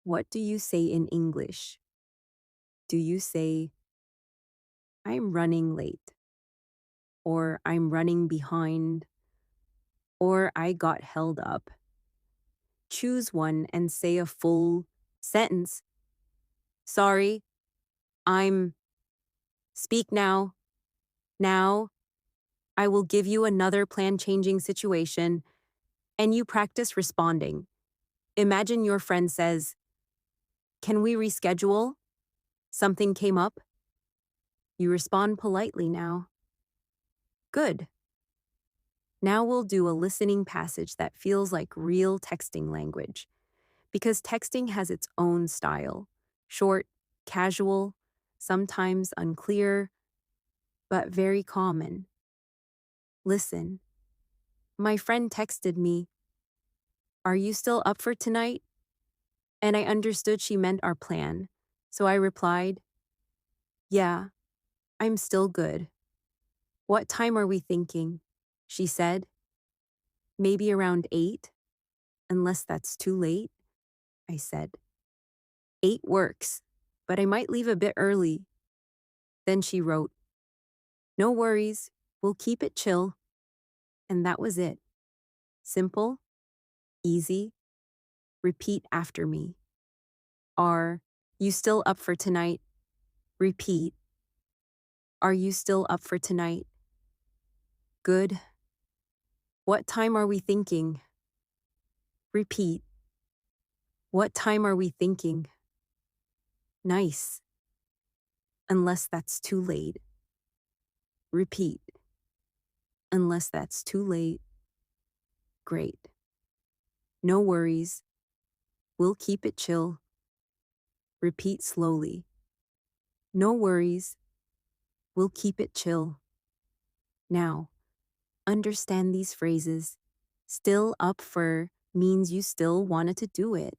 what do you say in English? Do you say, "I'm running late," or "I'm running behind," or "I got held up"? Choose one and say a full sentence. Sorry, I'm. Speak now. Now, I will give you another plan-changing situation, and you practice responding. Imagine your friend says, "Can we reschedule? Something came up." You respond politely now. Good. Now we'll do a listening passage that feels like real texting language, because texting has its own style. Short, casual, sometimes unclear, but very common. Listen. My friend texted me, "Are you still up for tonight?" And I understood she meant our plan, so I replied, "Yeah, I'm still good." "What time are we thinking?" she said. "Maybe around 8, unless that's too late," I said. "8 works, but I might leave a bit early." Then she wrote, "No worries, we'll keep it chill." And that was it. Simple, easy. Repeat after me. Are you still up for tonight? Repeat. Are you still up for tonight? Good. What time are we thinking? Repeat. What time are we thinking? Nice. Unless that's too late. Repeat. Unless that's too late. Great. No worries. We'll keep it chill. Repeat slowly. No worries. We'll keep it chill. Now, understand these phrases. Still up for means you still wanted to do it.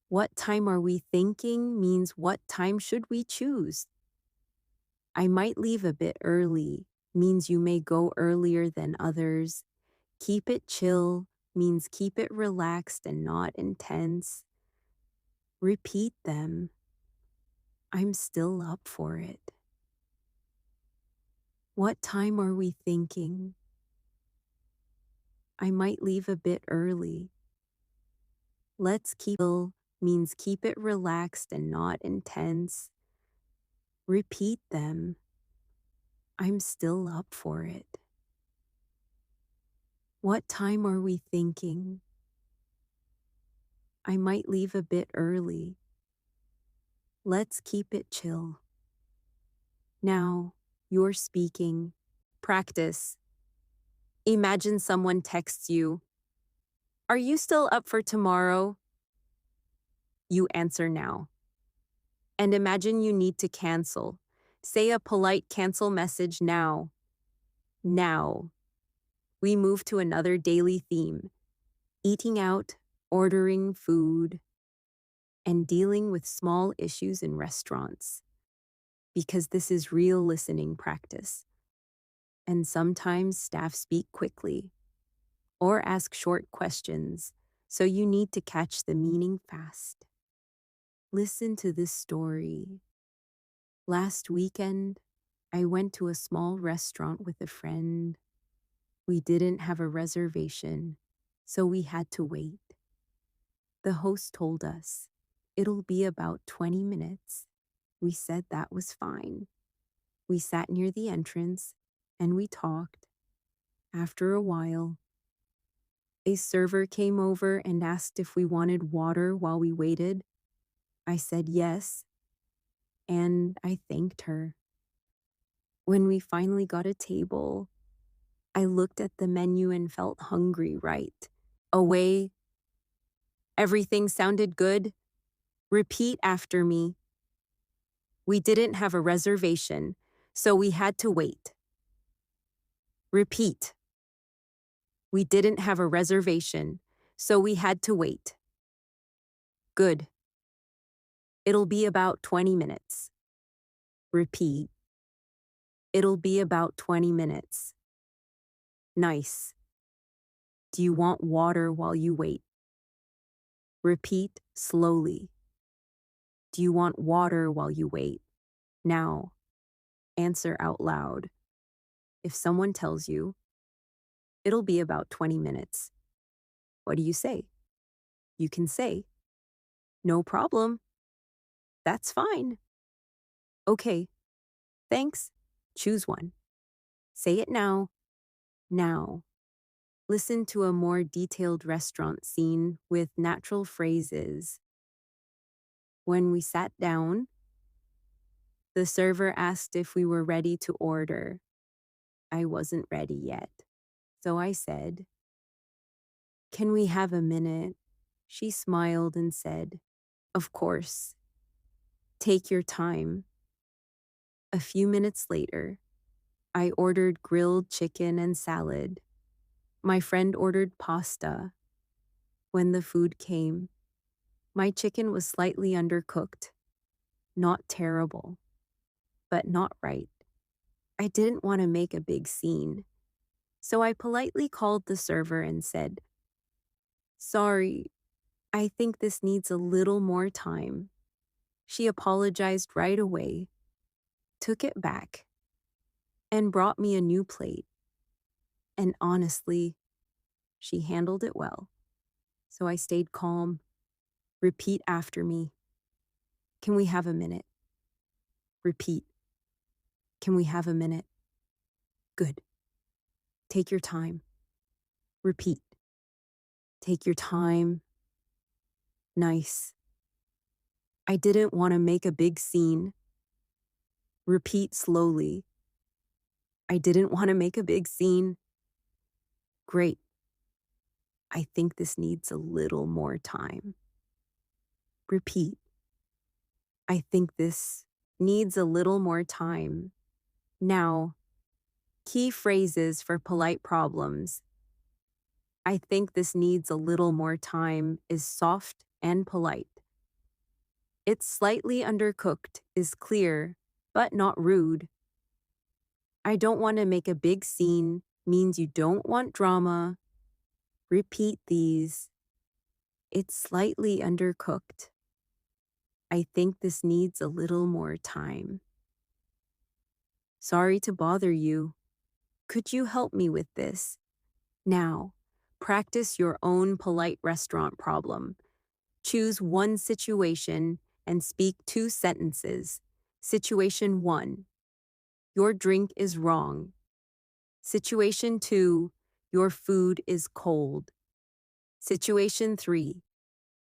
What time are we thinking means what time should we choose. I might leave a bit early means you may go earlier than others. Keep it chill means keep it relaxed and not intense. Repeat them. I'm still up for it. What time are we thinking? I might leave a bit early. Let's keep it means keep it relaxed and not intense. Repeat them. I'm still up for it. What time are we thinking? I might leave a bit early. Let's keep it chill. Now, you're speaking. Practice. Imagine someone texts you, "Are you still up for tomorrow?" You answer now. And imagine you need to cancel. Say a polite cancel message now. Now. We move to another daily theme: eating out, ordering food, and dealing with small issues in restaurants. Because this is real listening practice. And sometimes staff speak quickly or ask short questions, so you need to catch the meaning fast. Listen to this story. Last weekend, I went to a small restaurant with a friend. We didn't have a reservation, so we had to wait. The host told us, "It'll be about 20 minutes. We said that was fine. We sat near the entrance and we talked. After a while, a server came over and asked if we wanted water while we waited. I said yes, and I thanked her. When we finally got a table, I looked at the menu and felt hungry right away. Everything sounded good. Repeat after me. We didn't have a reservation, so we had to wait. Repeat. We didn't have a reservation, so we had to wait. Good. It'll be about 20 minutes. Repeat. It'll be about 20 minutes. Nice. Do you want water while you wait? Repeat slowly. Do you want water while you wait? Now, answer out loud. If someone tells you, "It'll be about 20 minutes," what do you say? You can say, "No problem. That's fine." Okay, thanks. Choose one. Say it now. Now. Listen to a more detailed restaurant scene with natural phrases. When we sat down, the server asked if we were ready to order. I wasn't ready yet, so I said, "Can we have a minute?" She smiled and said, "Of course. Take your time." A few minutes later, I ordered grilled chicken and salad. My friend ordered pasta. When the food came, my chicken was slightly undercooked. Not terrible, but not right. I didn't want to make a big scene, so I politely called the server and said, "Sorry, I think this needs a little more time." She apologized right away, took it back, and brought me a new plate. And honestly, she handled it well. So I stayed calm. Repeat after me. Can we have a minute? Repeat. Can we have a minute? Good. Take your time. Repeat. Take your time. Nice. I didn't want to make a big scene. Repeat slowly. I didn't want to make a big scene. Great. I think this needs a little more time. Repeat. I think this needs a little more time. Now, key phrases for polite problems. I think this needs a little more time is soft and polite. It's slightly undercooked is clear, but not rude. I don't want to make a big scene means you don't want drama. Repeat these. It's slightly undercooked. I think this needs a little more time. Sorry to bother you. Could you help me with this? Now, Practice your own polite restaurant problem. Choose one situation and speak two sentences. Situation 1. Your drink is wrong. Situation 2. Your food is cold. Situation 3.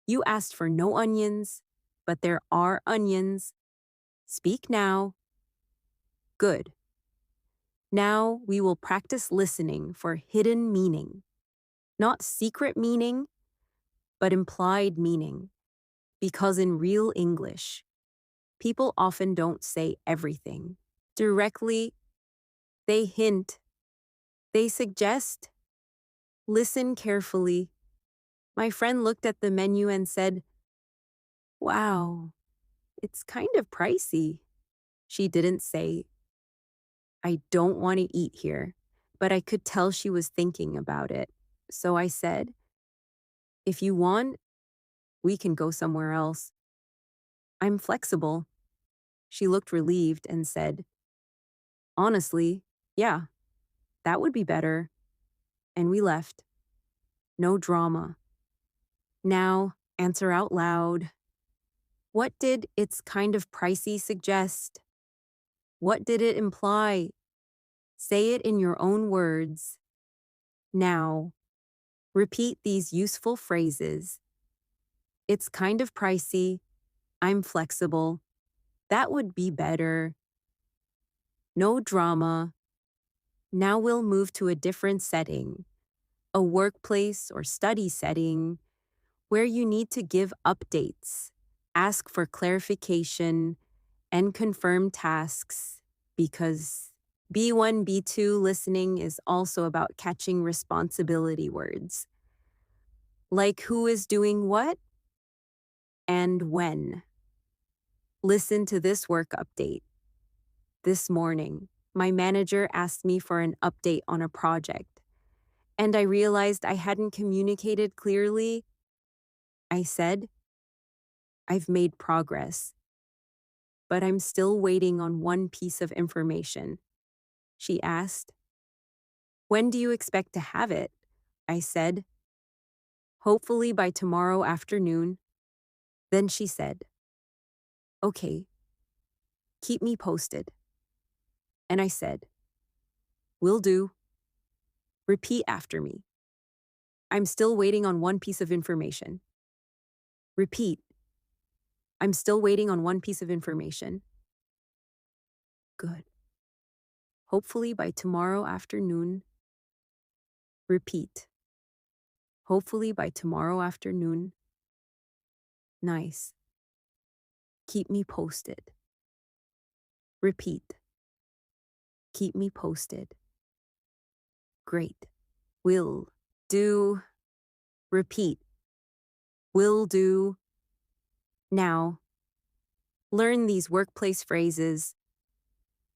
You asked for no onions, but there are onions. Speak now. Good. Now we will practice listening for hidden meaning. Not secret meaning, but implied meaning. Because in real English, people often don't say everything directly. They hint, they suggest. Listen carefully. My friend looked at the menu and said, "Wow, it's kind of pricey." She didn't say, "I don't want to eat here," but I could tell she was thinking about it. So I said, "If you want, we can go somewhere else. I'm flexible." She looked relieved and said, "Honestly, yeah, that would be better." And we left. No drama. Now, answer out loud. What did "it's kind of pricey" suggest? What did it imply? Say it in your own words. Now, repeat these useful phrases. It's kind of pricey. I'm flexible. That would be better. No drama. Now we'll move to a different setting, a workplace or study setting, where you need to give updates, ask for clarification, and confirm tasks, because B1, B2 listening is also about catching responsibility words, like who is doing what and when. Listen to this work update. This morning, my manager asked me for an update on a project, and I realized I hadn't communicated clearly. I said, "I've made progress, but I'm still waiting on one piece of information." She asked, "When do you expect to have it?" I said, "Hopefully by tomorrow afternoon." Then she said, "Okay, keep me posted." And I said, "Will do." Repeat after me. I'm still waiting on one piece of information. Repeat. I'm still waiting on one piece of information. Good. Hopefully by tomorrow afternoon. Repeat. Hopefully by tomorrow afternoon. Nice. Keep me posted. Repeat. Keep me posted. Great. Will do. Repeat. Will do. Now, learn these workplace phrases.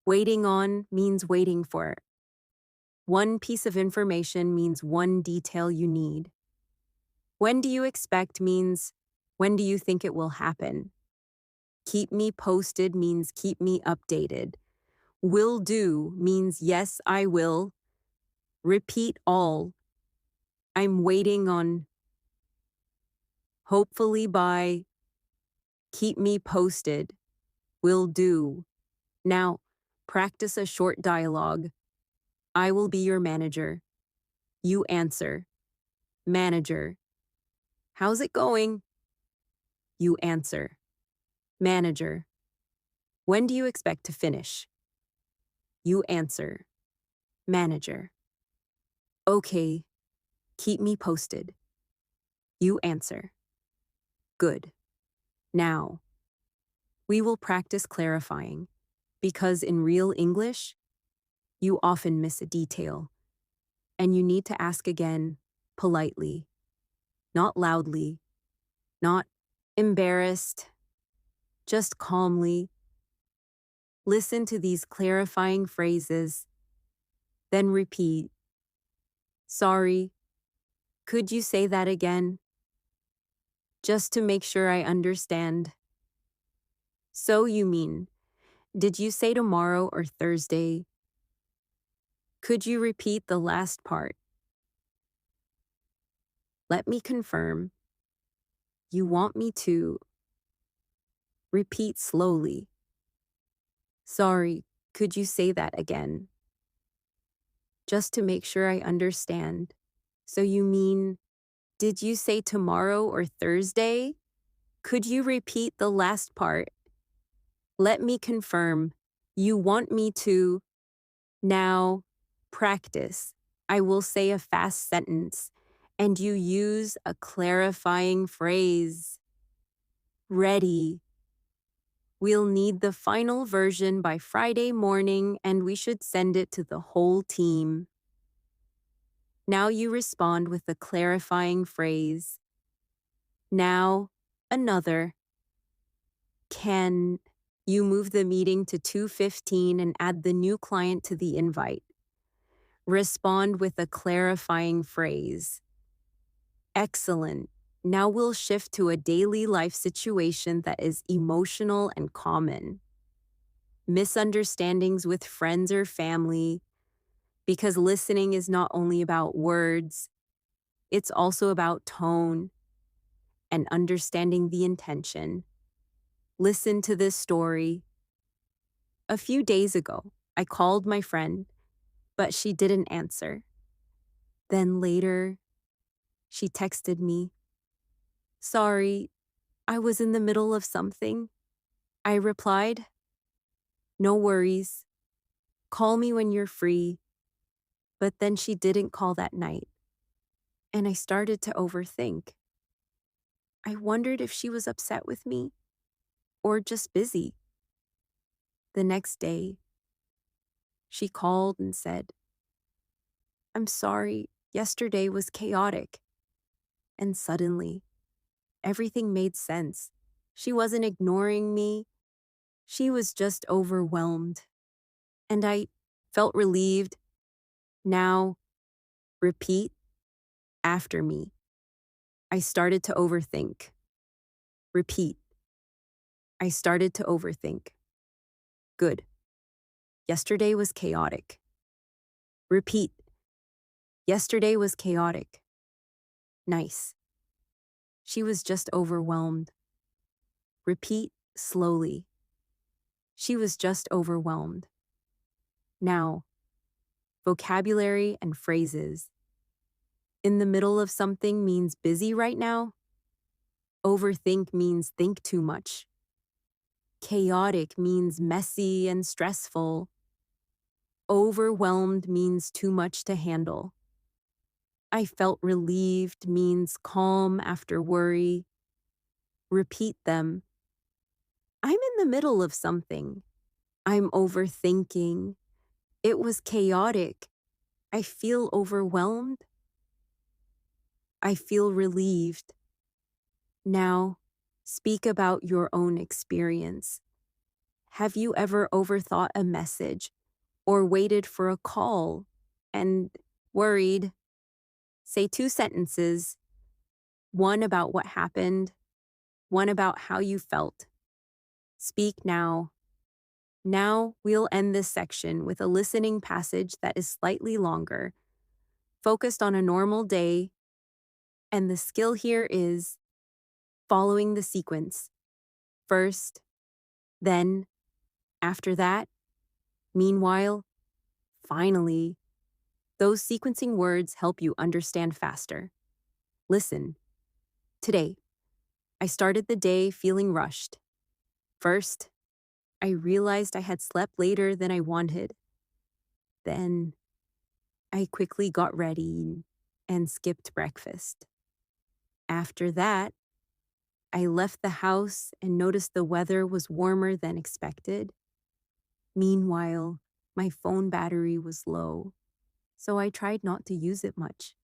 Waiting on means waiting for. One piece of information means one detail you need. When do you expect means when do you think it will happen? Keep me posted means keep me updated. Will do means yes, I will. Repeat all. I'm waiting on. Hopefully by. Keep me posted. Will do. Now, practice a short dialogue. I will be your manager. You answer. Manager. How's it going? You answer. Manager. When do you expect to finish? You answer. Manager. Okay. Keep me posted. You answer. Good. Now, we will practice clarifying, because in real English, you often miss a detail, and you need to ask again, politely, not loudly, not embarrassed, just calmly. Listen to these clarifying phrases, then repeat. Sorry, could you say that again? Just to make sure I understand. So you mean, did you say tomorrow or Thursday? Could you repeat the last part? Let me confirm. You want me to repeat slowly. Sorry, could you say that again? Just to make sure I understand. So you mean, did you say tomorrow or Thursday? Could you repeat the last part? Let me confirm. You want me to now practice. I will say a fast sentence, and you use a clarifying phrase. Ready. We'll need the final version by Friday morning, and we should send it to the whole team. Now you respond with a clarifying phrase. Now, another. Can you move the meeting to 2:15 and add the new client to the invite? Respond with a clarifying phrase. Excellent. Now we'll shift to a daily life situation that is emotional and common. Misunderstandings with friends or family, because listening is not only about words, it's also about tone and understanding the intention. Listen to this story. A few days ago, I called my friend, but she didn't answer. Then later, she texted me, "Sorry, I was in the middle of something." I replied, "No worries. Call me when you're free." But then she didn't call that night, and I started to overthink. I wondered if she was upset with me or just busy. The next day, she called and said, "I'm sorry, yesterday was chaotic." And suddenly, everything made sense. She wasn't ignoring me, she was just overwhelmed. And I felt relieved. Now, repeat after me. I started to overthink. Repeat. I started to overthink. Good. Yesterday was chaotic. Repeat. Yesterday was chaotic. Nice. She was just overwhelmed. Repeat slowly. She was just overwhelmed. Now, vocabulary and phrases. In the middle of something means busy right now. Overthink means think too much. Chaotic means messy and stressful. Overwhelmed means too much to handle. I felt relieved means calm after worry. Repeat them. I'm in the middle of something. I'm overthinking. It was chaotic. I feel overwhelmed. I feel relieved. Now, speak about your own experience. Have you ever overthought a message or waited for a call and worried? Say 2 sentences, one about what happened, one about how you felt. Speak now. Now we'll end this section with a listening passage that is slightly longer, focused on a normal day, and the skill here is following the sequence. First, then, after that, meanwhile, finally. Those sequencing words help you understand faster. Listen. Today, I started the day feeling rushed. First, I realized I had slept later than I wanted. Then, I quickly got ready and skipped breakfast. After that, I left the house and noticed the weather was warmer than expected. Meanwhile, my phone battery was low, so I tried not to use it much.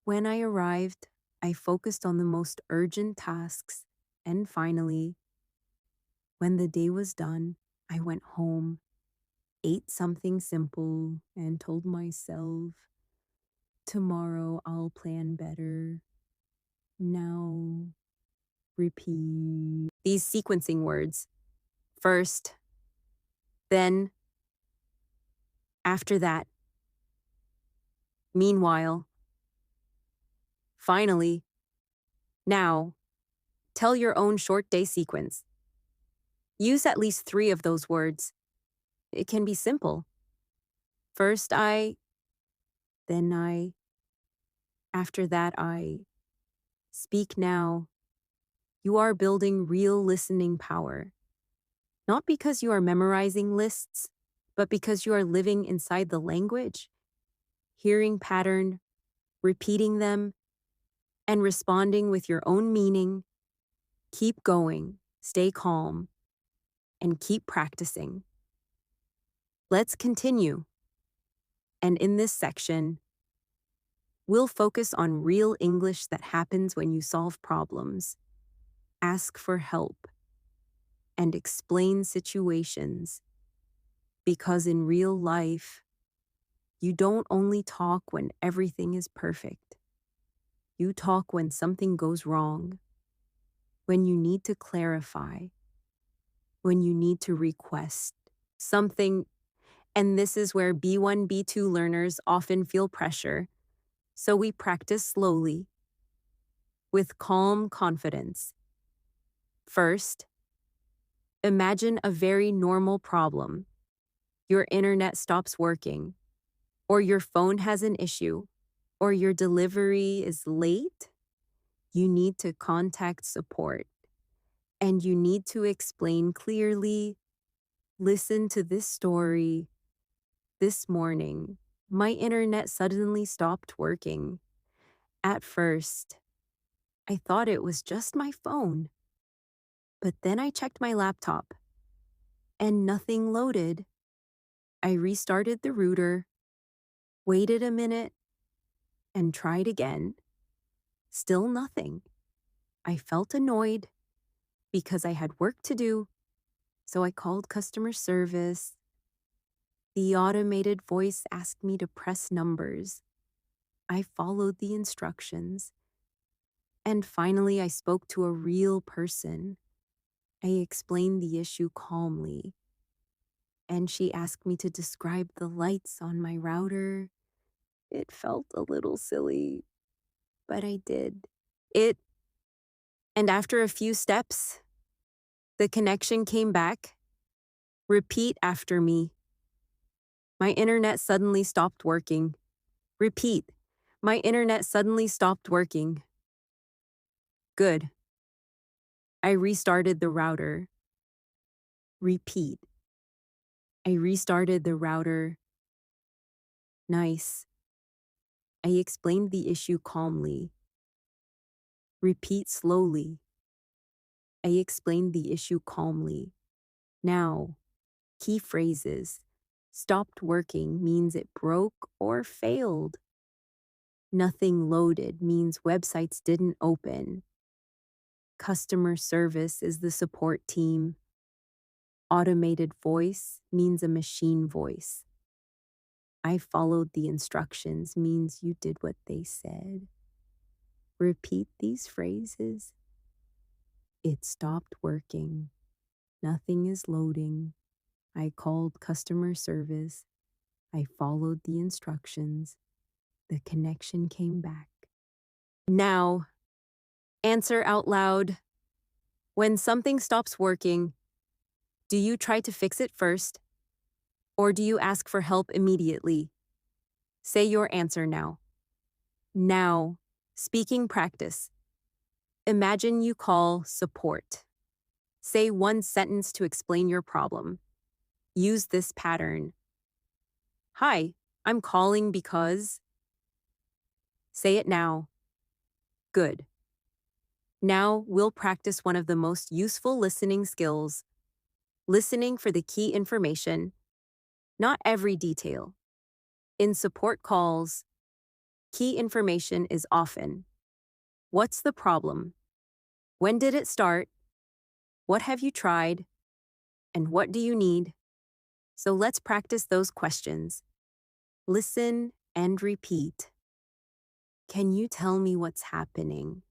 When I arrived, I focused on the most urgent tasks, and finally, when the day was done, I went home, ate something simple, and told myself, tomorrow I'll plan better. Now, repeat. These sequencing words. First, then, after that. Meanwhile, Finally, now, tell your own short day sequence. Use at least 3 of those words. It can be simple. First then after that I. Speak now. You are building real listening power. Not because you are memorizing lists, but because you are living inside the language, hearing pattern, repeating them, and responding with your own meaning. Keep going, stay calm, and keep practicing. Let's continue. And in this section, we'll focus on real English that happens when you solve problems, ask for help, and explain situations. Because in real life, you don't only talk when everything is perfect. You talk when something goes wrong, when you need to clarify, when you need to request something. And this is where B1, B2 learners often feel pressure. So we practice slowly, with calm confidence. First, imagine a very normal problem. Your internet stops working, or your phone has an issue, or your delivery is late. You need to contact support, and you need to explain clearly. Listen to this story. This morning, my internet suddenly stopped working. At first, I thought it was just my phone. But then I checked my laptop, and nothing loaded. I restarted the router, waited a minute, and tried again. Still nothing. I felt annoyed because I had work to do, so I called customer service. The automated voice asked me to press numbers. I followed the instructions. And finally, I spoke to a real person. I explained the issue calmly, and she asked me to describe the lights on my router. It felt a little silly, but I did it. And after a few steps, the connection came back. Repeat after me. My internet suddenly stopped working. Repeat. My internet suddenly stopped working. Good. I restarted the router. Repeat. I restarted the router. Nice. I explained the issue calmly. Repeat slowly. I explained the issue calmly. Now, key phrases. Stopped working means it broke or failed. Nothing loaded means websites didn't open. Customer service is the support team. Automated voice means a machine voice. I followed the instructions means you did what they said. Repeat these phrases. It stopped working. Nothing is loading. I called customer service. I followed the instructions. The connection came back. Now, answer out loud. When something stops working, do you try to fix it first? Or do you ask for help immediately? Say your answer now. Now, speaking practice. Imagine you call support. Say one sentence to explain your problem. Use this pattern. Hi, I'm calling because. Say it now. Good. Now we'll practice one of the most useful listening skills. Listening for the key information, not every detail. In support calls, key information is often: what's the problem? When did it start? What have you tried? And what do you need? So let's practice those questions. Listen and repeat. Can you tell me what's happening?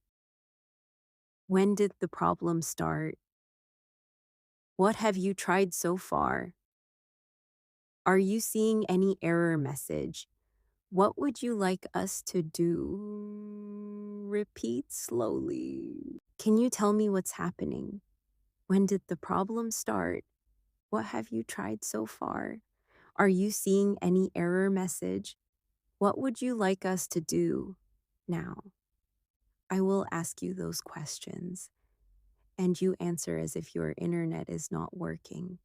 When did the problem start? What have you tried so far? Are you seeing any error message? What would you like us to do? Repeat slowly. Can you tell me what's happening? When did the problem start? What have you tried so far? Are you seeing any error message? What would you like us to do now? I will ask you those questions, and you answer as if your internet is not working.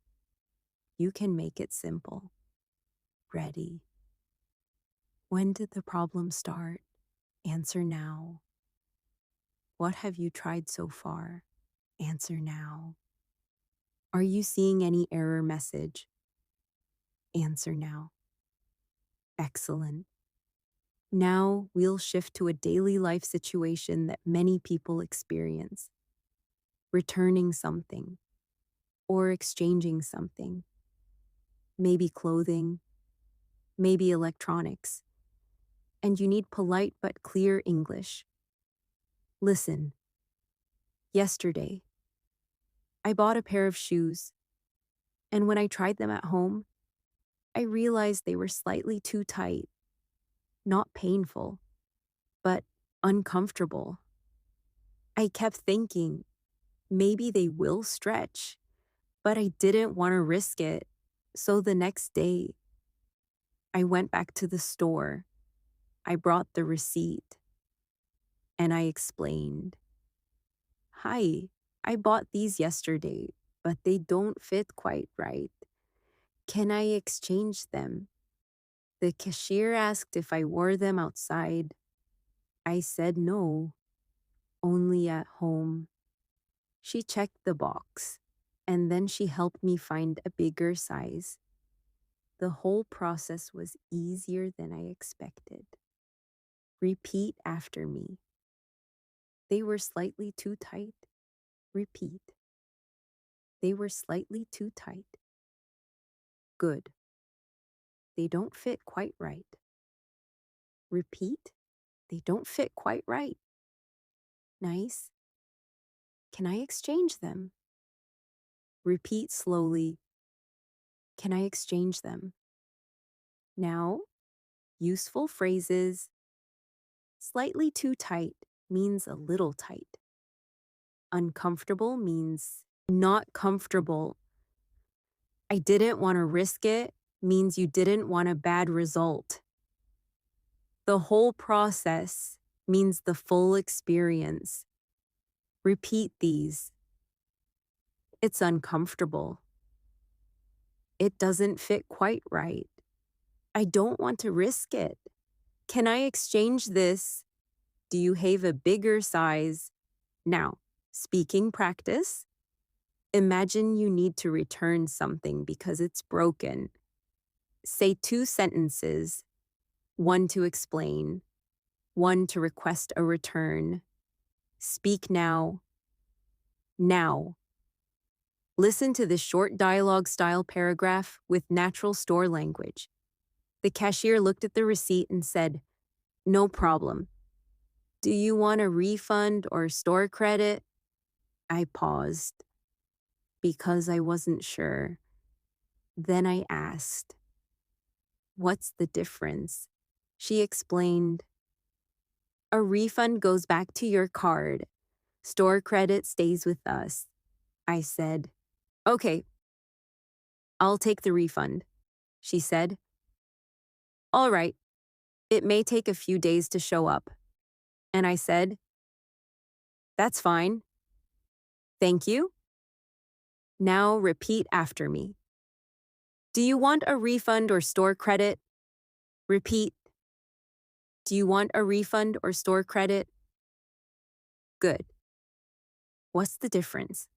You can make it simple. Ready? When did the problem start? Answer now. What have you tried so far? Answer now. Are you seeing any error message? Answer now. Excellent. Now we'll shift to a daily life situation that many people experience. Returning something or exchanging something. Maybe clothing, maybe electronics. And you need polite but clear English. Listen. Yesterday, I bought a pair of shoes, and when I tried them at home, I realized they were slightly too tight. Not painful, but uncomfortable. I kept thinking, maybe they will stretch, but I didn't want to risk it. So the next day, I went back to the store. I brought the receipt, and I explained, "Hi, I bought these yesterday, but they don't fit quite right. Can I exchange them?" The cashier asked if I wore them outside. I said no, only at home. She checked the box, and then she helped me find a bigger size. The whole process was easier than I expected. Repeat after me. They were slightly too tight. Repeat. They were slightly too tight. Good. They don't fit quite right. Repeat. They don't fit quite right. Nice. Can I exchange them? Repeat slowly. Can I exchange them? Now, useful phrases. Slightly too tight means a little tight. Uncomfortable means not comfortable. I didn't want to risk it means you didn't want a bad result. The whole process means the full experience. Repeat these. It's uncomfortable. It doesn't fit quite right. I don't want to risk it. Can I exchange this? Do you have a bigger size? Now, speaking practice. Imagine you need to return something because it's broken. Say 2 sentences, one to explain, one to request a return. Speak now. Now. Listen to this short dialogue-style paragraph with natural store language. The cashier looked at the receipt and said, "No problem. Do you want a refund or store credit?" I paused because I wasn't sure. Then I asked, "What's the difference?" She explained, "A refund goes back to your card. Store credit stays with us." I said, "Okay, I'll take the refund," she said. "All right, it may take a few days to show up." And I said, "That's fine. Thank you." Now repeat after me. Do you want a refund or store credit? Repeat. Do you want a refund or store credit? Good. What's the difference?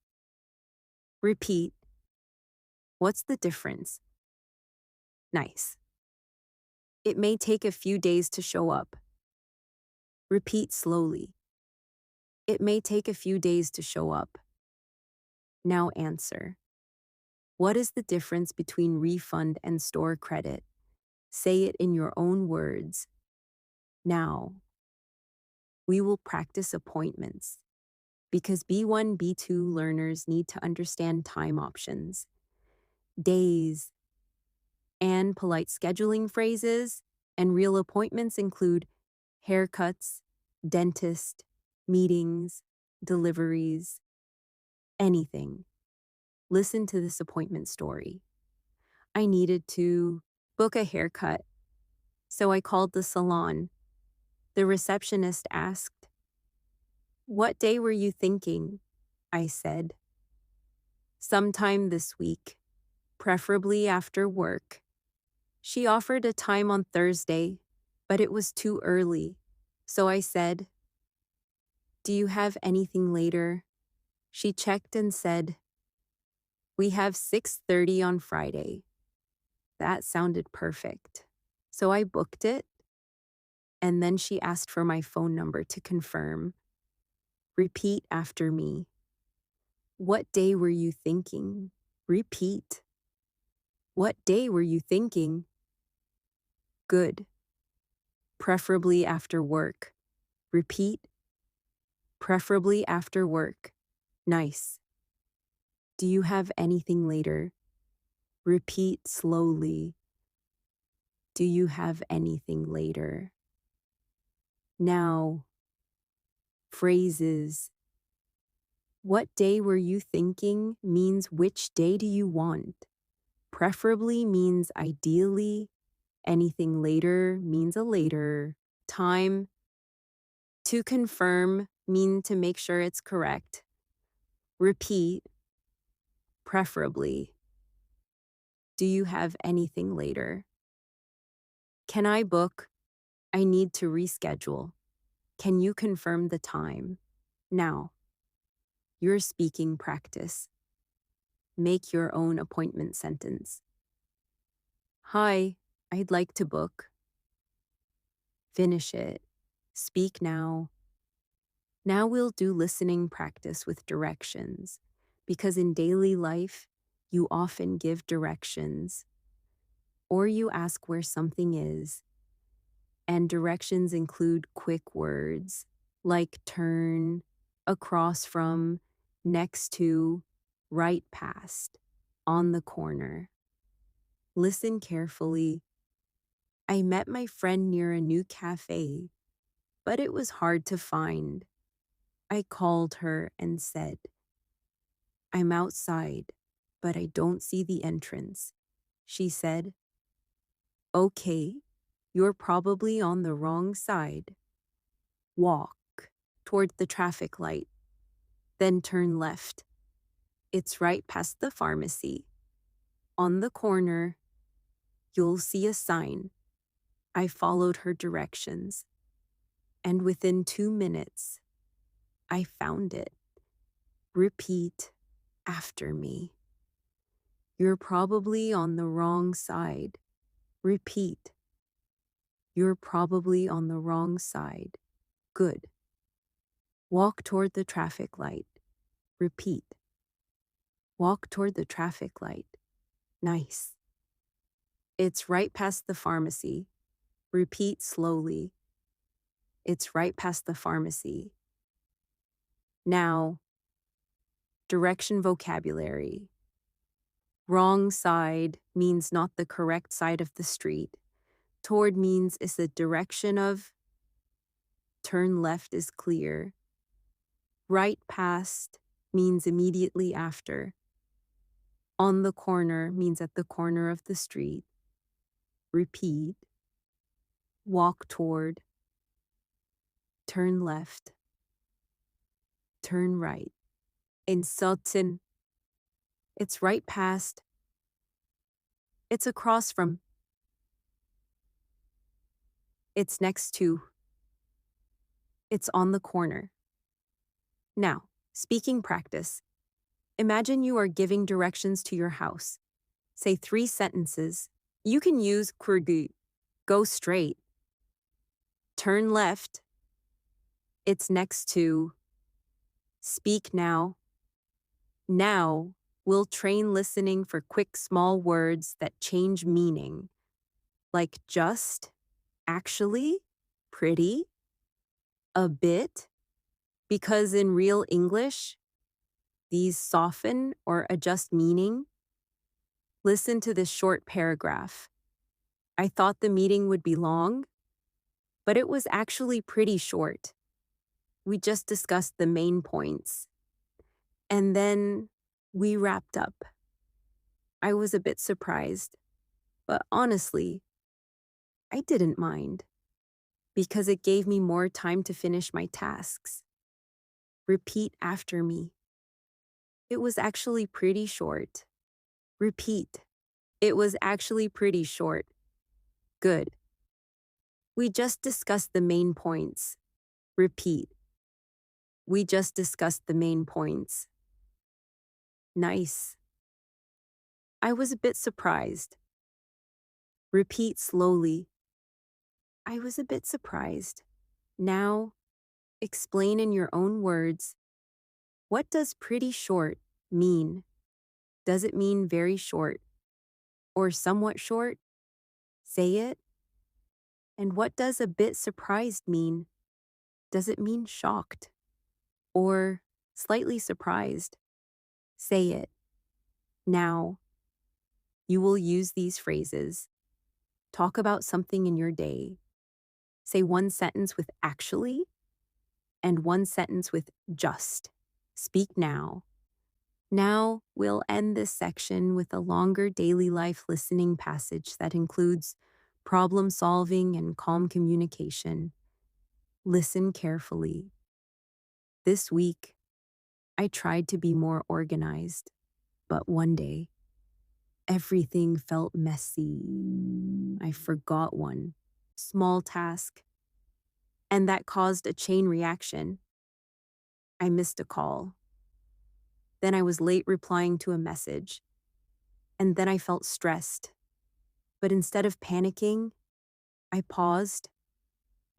Repeat. What's the difference? Nice. It may take a few days to show up. Repeat slowly. It may take a few days to show up. Now answer. What is the difference between refund and store credit? Say it in your own words. Now, we will practice appointments because B1, B2 learners need to understand time options, days, and polite scheduling phrases, and real appointments include haircuts, dentist, meetings, deliveries, anything. Listen to this appointment story. I needed to book a haircut, so I called the salon. The receptionist asked, "What day were you thinking?" I said, "Sometime this week, preferably after work." She offered a time on Thursday, but it was too early, so I said, "Do you have anything later?" She checked and said, "We have 6:30 on Friday." That sounded perfect. So I booked it, and then she asked for my phone number to confirm. Repeat after me. What day were you thinking? Repeat. What day were you thinking? Good. Preferably after work. Repeat. Preferably after work. Nice. Do you have anything later? Repeat slowly. Do you have anything later? Now, phrases. What day were you thinking means which day do you want? Preferably means ideally. Anything later means a later time. To confirm mean to make sure it's correct. Repeat. Preferably. Do you have anything later? Can I book? I need to reschedule. Can you confirm the time? Now, your speaking practice. Make your own appointment sentence. Hi, I'd like to book. Finish it. Speak now. Now we'll do listening practice with directions, because in daily life, you often give directions, or you ask where something is, and directions include quick words like turn, across from, next to, right past, on the corner. Listen carefully. I met my friend near a new cafe, but it was hard to find. I called her and said, "I'm outside, but I don't see the entrance." She said, "Okay, you're probably on the wrong side. Walk toward the traffic light, then turn left. It's right past the pharmacy. On the corner, you'll see a sign." I followed her directions, and within 2 minutes, I found it. Repeat after me. You're probably on the wrong side. Repeat. You're probably on the wrong side. Good. Walk toward the traffic light. Repeat. Walk toward the traffic light. Nice. It's right past the pharmacy. Repeat slowly. It's right past the pharmacy. Now, direction vocabulary. Wrong side means not the correct side of the street. Toward means is the direction of. Turn left is clear. Right past means immediately after. On the corner means at the corner of the street. Repeat. Walk toward. Turn left. Turn right. Insulten. It's right past. It's across from. It's next to. It's on the corner. Now, speaking practice. Imagine you are giving directions to your house. Say 3 sentences. You can use kurgu. Go straight. Turn left. It's next to. Speak now. Now, we'll train listening for quick small words that change meaning, like just, actually, pretty, a bit, because in real English, these soften or adjust meaning. Listen to this short paragraph. I thought the meeting would be long, but it was actually pretty short. We just discussed the main points. And then we wrapped up. I was a bit surprised, but honestly, I didn't mind because it gave me more time to finish my tasks. Repeat after me. It was actually pretty short. Repeat. It was actually pretty short. Good. We just discussed the main points. Repeat. We just discussed the main points. Nice. I was a bit surprised. Repeat slowly. I was a bit surprised. Now, explain in your own words. What does pretty short mean? Does it mean very short? Or somewhat short? Say it. And what does a bit surprised mean? Does it mean shocked? Or slightly surprised? Say it. Now, you will use these phrases. Talk about something in your day. Say one sentence with actually and one sentence with just. Speak now. Now, we'll end this section with a longer daily life listening passage that includes problem solving and calm communication. Listen carefully. This week, I tried to be more organized, but one day, everything felt messy. I forgot one small task, and that caused a chain reaction. I missed a call. Then I was late replying to a message, and then I felt stressed. But instead of panicking, I paused.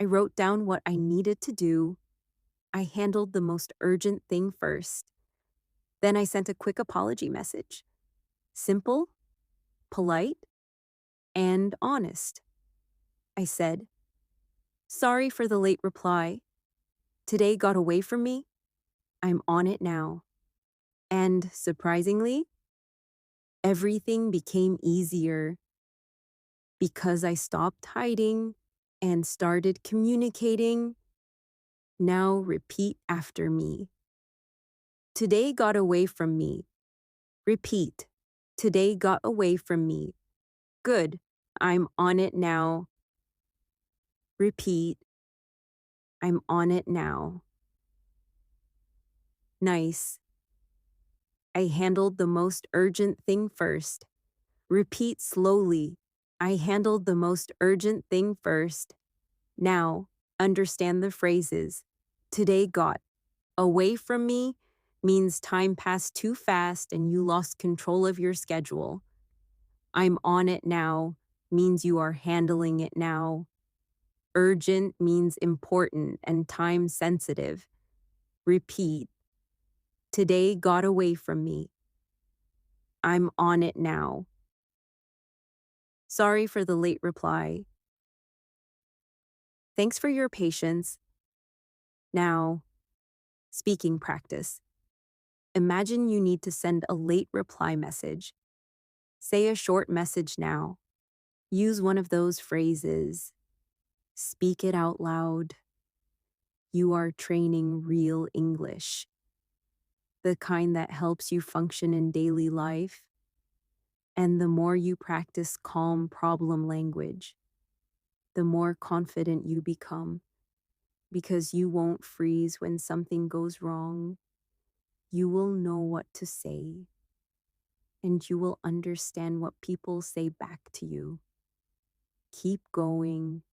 I wrote down what I needed to do. I handled the most urgent thing first. Then I sent a quick apology message. Simple, polite, and honest. I said, "Sorry for the late reply. Today got away from me. I'm on it now." And surprisingly, everything became easier because I stopped hiding and started communicating. Now repeat after me. Today got away from me. Repeat. Today got away from me. Good. I'm on it now. Repeat. I'm on it now. Nice. I handled the most urgent thing first. Repeat slowly. I handled the most urgent thing first. Now, understand the phrases. Today got away from me means time passed too fast and you lost control of your schedule. I'm on it now means you are handling it now. Urgent means important and time sensitive. Repeat. Today got away from me. I'm on it now. Sorry for the late reply. Thanks for your patience. Now, speaking practice. Imagine you need to send a late reply message. Say a short message now. Use one of those phrases. Speak it out loud. You are training real English, the kind that helps you function in daily life. And the more you practice calm problem language, the more confident you become, because you won't freeze when something goes wrong. You will know what to say, and you will understand what people say back to you. Keep going.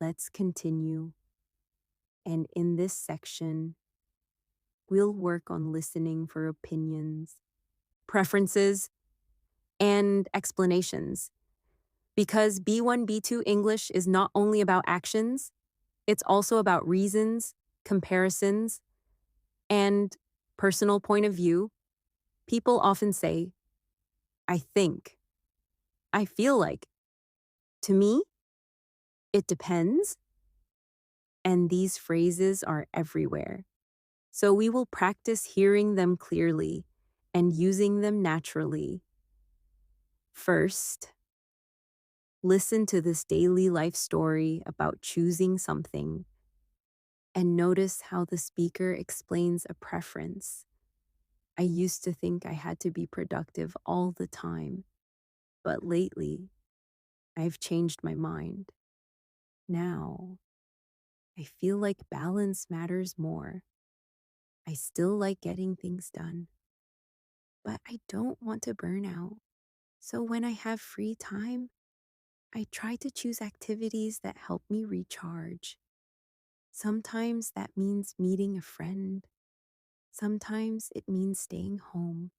Let's continue. And in this section, we'll work on listening for opinions, preferences, and explanations. Because B1, B2 English is not only about actions, it's also about reasons, comparisons, and personal point of view. People often say, I think, I feel like. To me, it depends. And these phrases are everywhere. So we will practice hearing them clearly and using them naturally. First, listen to this daily life story about choosing something. and notice how the speaker explains a preference. I used to think I had to be productive all the time, but lately, I've changed my mind. Now, I feel like balance matters more. I still like getting things done, but I don't want to burn out. So when I have free time, I try to choose activities that help me recharge. Sometimes that means meeting a friend. Sometimes it means staying home,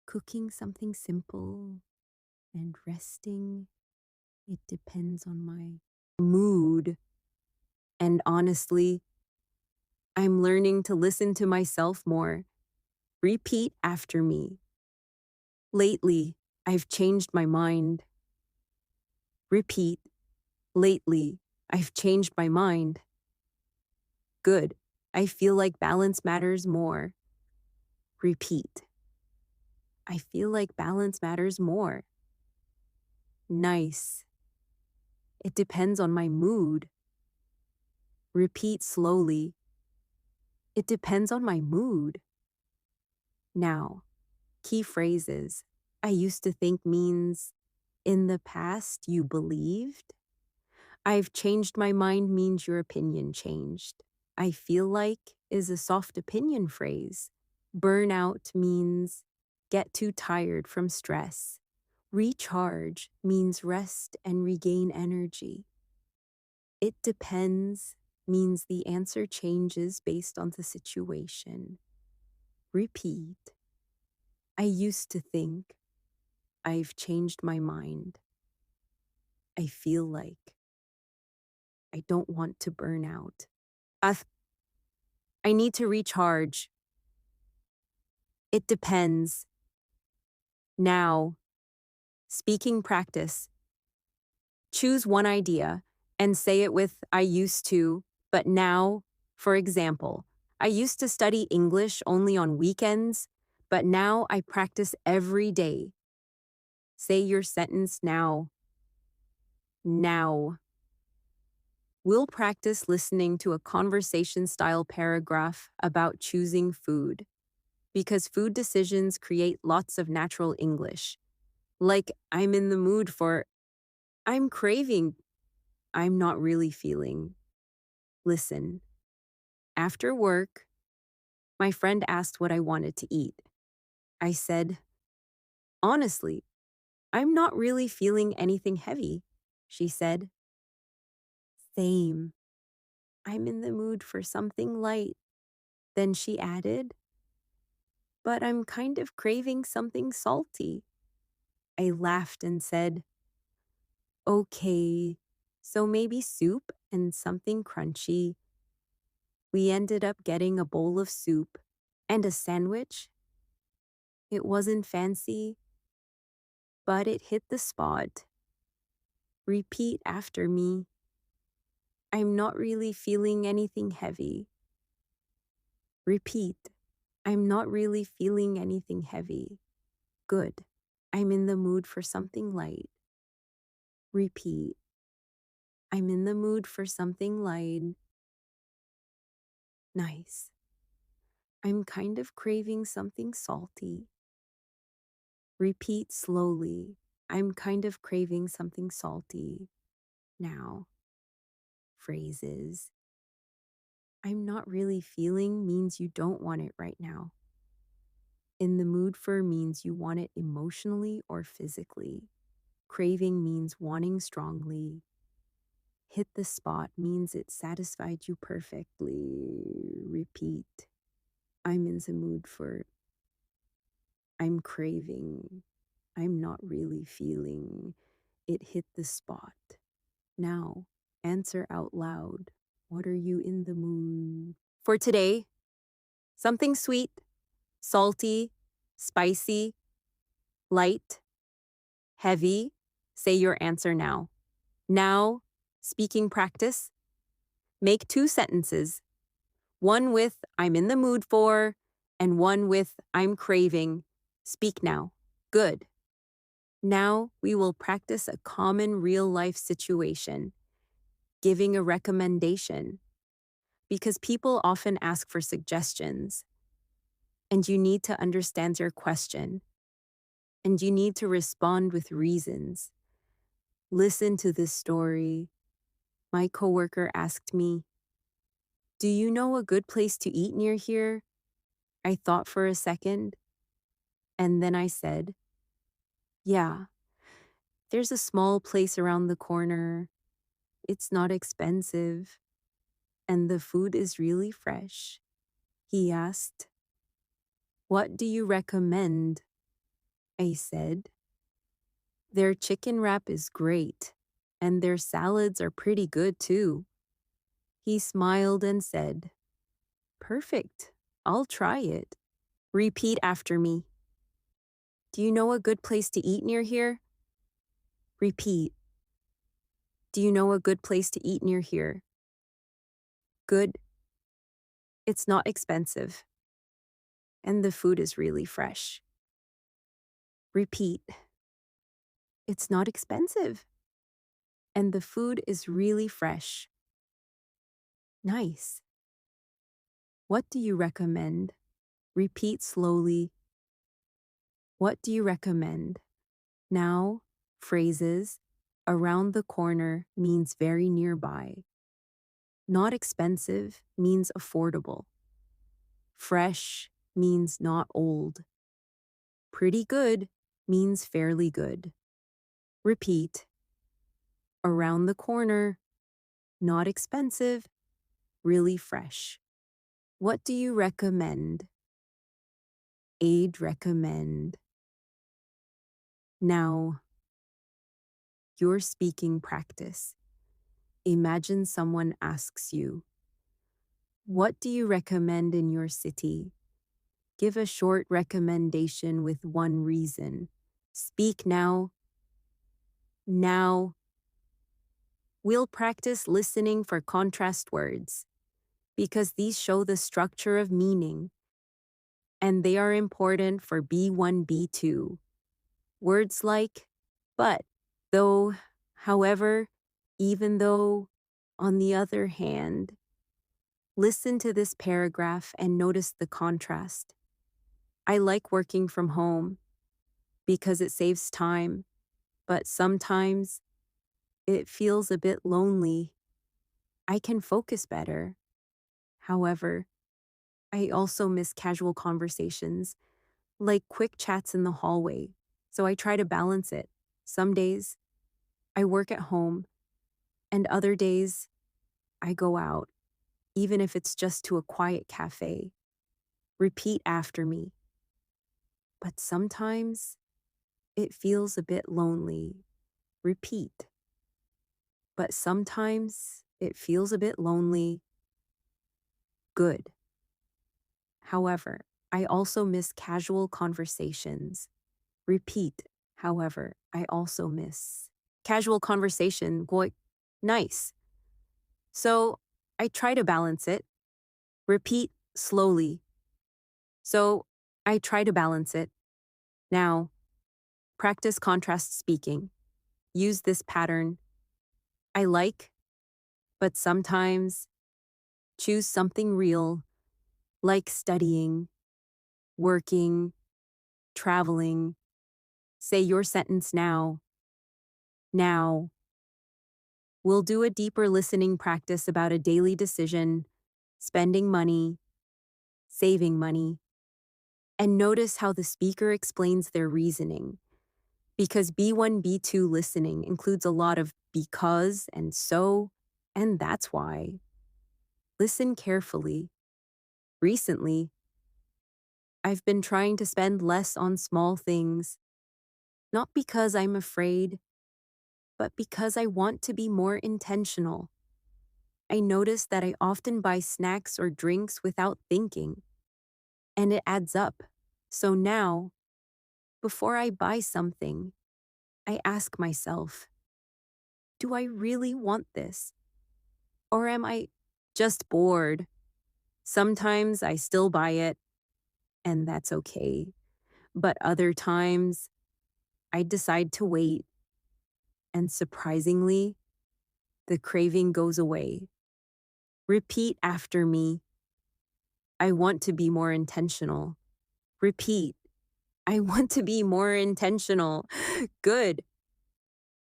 cooking something simple, and resting. It depends on my mood. And honestly, I'm learning to listen to myself more. Repeat after me. Lately, I've changed my mind. Repeat. Lately, I've changed my mind. Good. I feel like balance matters more. Repeat. I feel like balance matters more. Nice. It depends on my mood. Repeat slowly. It depends on my mood. Now, key phrases. I used to think means in the past you believed. I've changed my mind means your opinion changed. I feel like is a soft opinion phrase. Burnout means get too tired from stress. Recharge means rest and regain energy. It depends means the answer changes based on the situation. Repeat. I used to think. I've changed my mind. I feel like. I don't want to burn out. I need to recharge. It depends. Now. Speaking practice. Choose one idea and say it with I used to, but now. For example, I used to study English only on weekends, but now I practice every day. Say your sentence now. Now. We'll practice listening to a conversation-style paragraph about choosing food, because food decisions create lots of natural English. Like, I'm in the mood for, I'm craving, I'm not really feeling. Listen. After work, my friend asked what I wanted to eat. I said, honestly, I'm not really feeling anything heavy. She said, same. I'm in the mood for something light. Then she added, but I'm kind of craving something salty. I laughed and said, okay, so maybe soup and something crunchy. We ended up getting a bowl of soup and a sandwich. It wasn't fancy, but it hit the spot. Repeat after me. I'm not really feeling anything heavy. Repeat. I'm not really feeling anything heavy. Good. I'm in the mood for something light. Repeat. I'm in the mood for something light. Nice. I'm kind of craving something salty. Repeat slowly. I'm kind of craving something salty. Now. Phrases. I'm not really feeling means you don't want it right now. In the mood for means you want it emotionally or physically. Craving means wanting strongly. Hit the spot means it satisfied you perfectly. Repeat. I'm in the mood for. I'm craving. I'm not really feeling. It hit the spot. Now, answer out loud. What are you in the mood for today? Something sweet, salty, spicy, light, heavy. Say your answer now. Now, speaking practice. Make 2 sentences. One with I'm in the mood for, and one with I'm craving. Speak now. Good. Now we will practice a common real-life situation. Giving a recommendation. because people often ask for suggestions, and you need to understand their question, and you need to respond with reasons. Listen to this story. My coworker asked me, "Do you know a good place to eat near here?" I thought for a second, and then I said, "Yeah, there's a small place around the corner. It's not expensive, and the food is really fresh." He asked, "What do you recommend?" I said, "Their chicken wrap is great, and their salads are pretty good too." He smiled and said, "Perfect. I'll try it." Repeat after me. Do you know a good place to eat near here? Repeat. Do you know a good place to eat near here? Good. It's not expensive, and the food is really fresh. Repeat. It's not expensive, and the food is really fresh. Nice. What do you recommend? Repeat slowly. What do you recommend? Now, phrases around the corner means very nearby. Not expensive means affordable. Fresh means not old. Pretty good means fairly good. Repeat. Around the corner, not expensive, really fresh. What do you recommend? I'd recommend. Now, your speaking practice. Imagine someone asks you, "What do you recommend in your city?" Give a short recommendation with one reason. Speak now. Now. We'll practice listening for contrast words because these show the structure of meaning and they are important for B1, B2. Words like but, though, however, even though, on the other hand. Listen to this paragraph and notice the contrast. I like working from home because it saves time, but sometimes it feels a bit lonely. I can focus better. However, I also miss casual conversations, like quick chats in the hallway, so I try to balance it. Some days, I work at home, and other days, I go out, even if it's just to a quiet cafe. Repeat after me. But sometimes, it feels a bit lonely. Repeat. But sometimes, it feels a bit lonely. Good. However, I also miss casual conversations. Repeat. However, I also miss casual conversation. Nice. So I try to balance it. Repeat slowly. So I try to balance it. Now, practice contrast speaking. Use this pattern. I like, but sometimes choose something real, like studying, working, traveling. Say your sentence now. Now. We'll do a deeper listening practice about a daily decision, spending money, saving money, and notice how the speaker explains their reasoning. Because B1, B2 listening includes a lot of because and so, and that's why. Listen carefully. Recently, I've been trying to spend less on small things, not because I'm afraid, but because I want to be more intentional. I notice that I often buy snacks or drinks without thinking, and it adds up. So now, before I buy something, I ask myself, do I really want this? Or am I just bored? Sometimes I still buy it, and that's okay. But other times, I decide to wait, and surprisingly, the craving goes away. Repeat after me. I want to be more intentional. Repeat. I want to be more intentional. Good.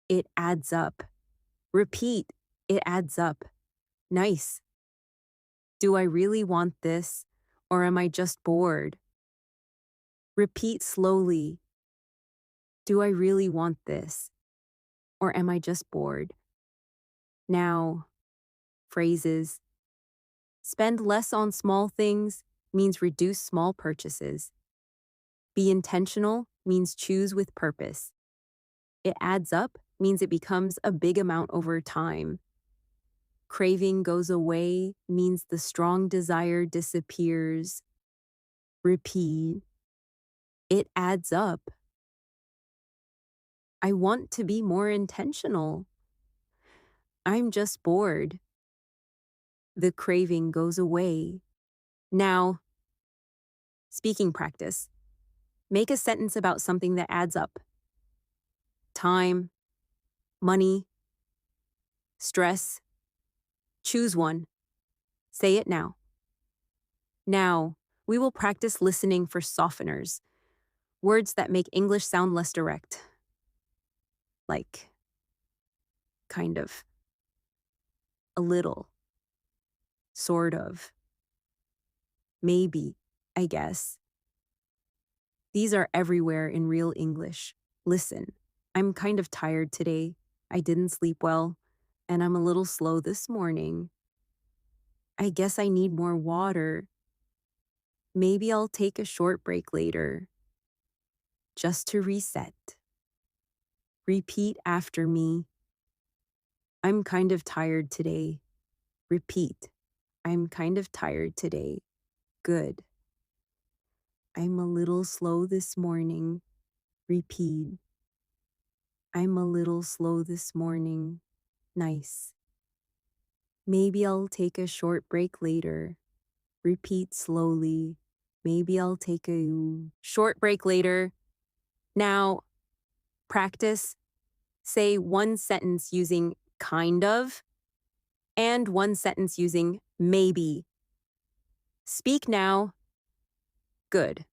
It adds up. Repeat. It adds up. Nice. Do I really want this, or am I just bored? Repeat slowly. Do I really want this, or am I just bored? Now, phrases. Spend less on small things means reduce small purchases. Be intentional means choose with purpose. It adds up means it becomes a big amount over time. Craving goes away means the strong desire disappears. Repeat. It adds up. I want to be more intentional. I'm just bored. The craving goes away. Now, speaking practice. Make a sentence about something that adds up. Time, money, stress. Choose one. Say it now. Now, we will practice listening for softeners, words that make English sound less direct. Like, kind of, a little, sort of, maybe, I guess. These are everywhere in real English. Listen, I'm kind of tired today. I didn't sleep well, and I'm a little slow this morning. I guess I need more water. Maybe I'll take a short break later. Just to reset. Repeat after me. I'm kind of tired today. Repeat. I'm kind of tired today. Good. I'm a little slow this morning. Repeat. I'm a little slow this morning. Nice. Maybe I'll take a short break later. Repeat slowly. Maybe I'll take a short break later. Now, practice. Say one sentence using kind of and one sentence using maybe. Speak now. Good.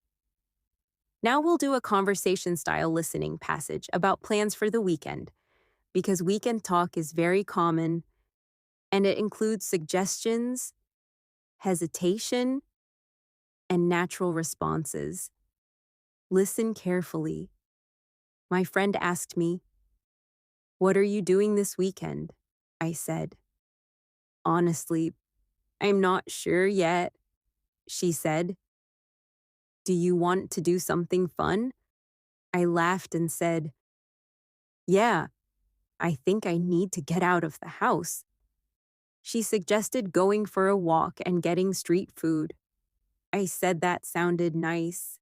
Now we'll do a conversation-style listening passage about plans for the weekend, because weekend talk is very common, and it includes suggestions, hesitation, and natural responses. Listen carefully. My friend asked me, "What are you doing this weekend?" I said. "Honestly, I'm not sure yet," she said. "Do you want to do something fun?" I laughed and said, "Yeah, I think I need to get out of the house." She suggested going for a walk and getting street food. I said that sounded nice.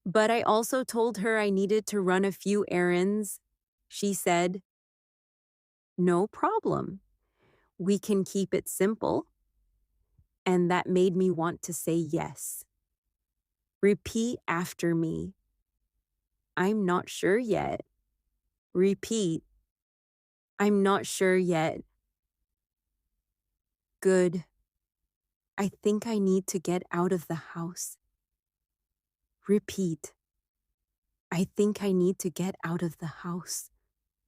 But I also told her I needed to run a few errands. She said, "No problem. We can keep it simple." And that made me want to say yes. Repeat after me. I'm not sure yet. Repeat. I'm not sure yet. Good. I think I need to get out of the house. Repeat. I think I need to get out of the house.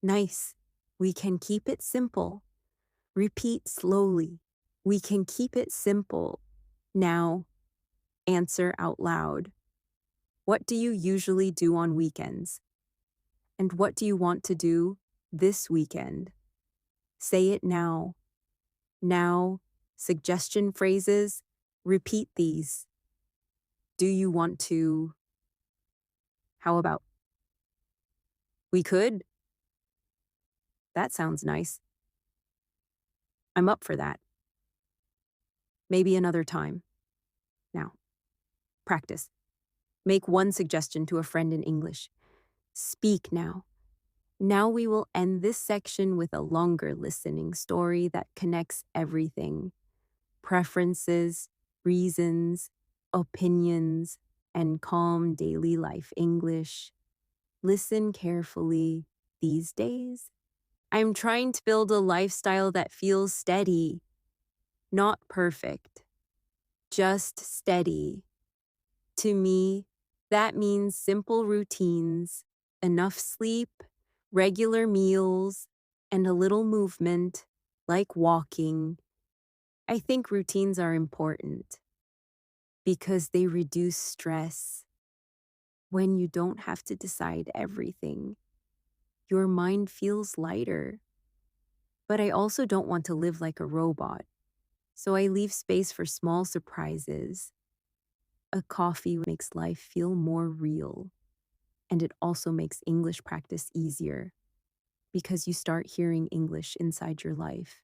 Nice. We can keep it simple. Repeat slowly. We can keep it simple. Now, answer out loud. What do you usually do on weekends? And what do you want to do this weekend? Say it now. Now, suggestion phrases. Repeat these. Do you want to? How about? We could? That sounds nice. I'm up for that. Maybe another time. Now, practice. Make one suggestion to a friend in English. Speak now. Now we will end this section with a longer listening story that connects everything. Preferences, reasons, opinions, and calm daily life English. Listen carefully these days. I'm trying to build a lifestyle that feels steady, Not perfect, just steady. To me, that means simple routines, enough sleep, regular meals, and a little movement, like walking. I think routines are important because they reduce stress. When you don't have to decide everything, your mind feels lighter. But I also don't want to live like a robot, so I leave space for small surprises. A coffee makes life feel more real, and it also makes English practice easier because you start hearing English inside your life,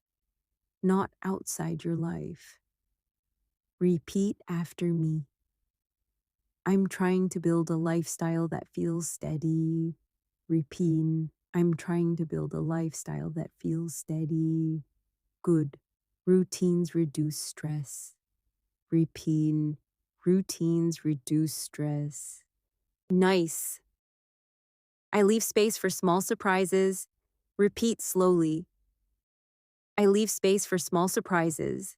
not outside your life. Repeat after me. I'm trying to build a lifestyle that feels steady. Repeat. I'm trying to build a lifestyle that feels steady. Good. Routines reduce stress. Repeat. Routines reduce stress. Nice. I leave space for small surprises. Repeat slowly. I leave space for small surprises.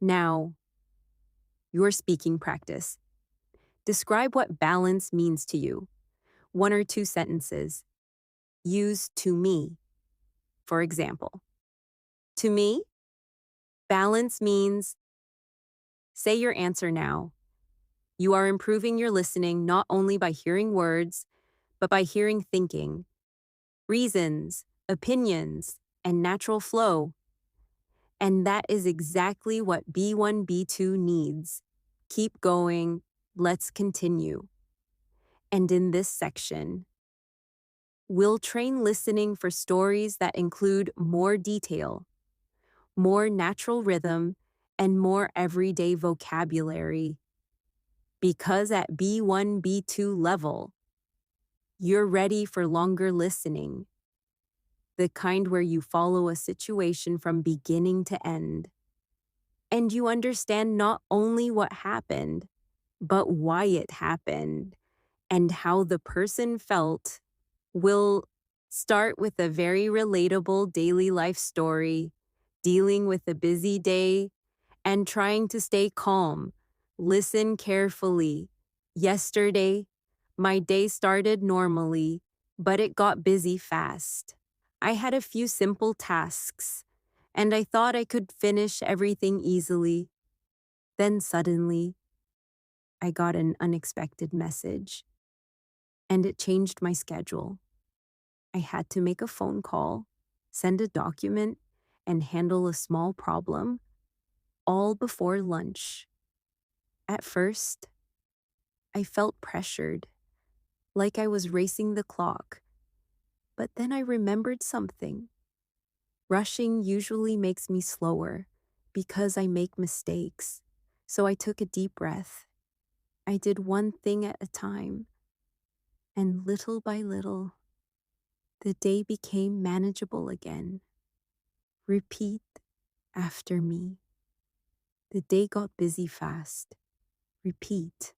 Now, your speaking practice. Describe what balance means to you. 1 or 2 sentences. Use to me. For example, to me, balance means say your answer now. You are improving your listening not only by hearing words, but by hearing thinking, reasons, opinions, and natural flow. And that is exactly what B1, B2 needs. Keep going. Let's continue. And in this section, we'll train listening for stories that include more detail, more natural rhythm, and more everyday vocabulary. Because at B1, B2 level, you're ready for longer listening, the kind where you follow a situation from beginning to end. And you understand not only what happened, but why it happened and how the person felt. We'll start with a very relatable daily life story, dealing with a busy day and trying to stay calm. Listen carefully. Yesterday, my day started normally, but it got busy fast. I had a few simple tasks, and I thought I could finish everything easily. Then suddenly, I got an unexpected message, and it changed my schedule. I had to make a phone call, send a document, and handle a small problem, all before lunch. At first, I felt pressured, like I was racing the clock. But then I remembered something. Rushing usually makes me slower because I make mistakes. So I took a deep breath. I did one thing at a time. And little by little, the day became manageable again. Repeat after me. The day got busy fast. Repeat.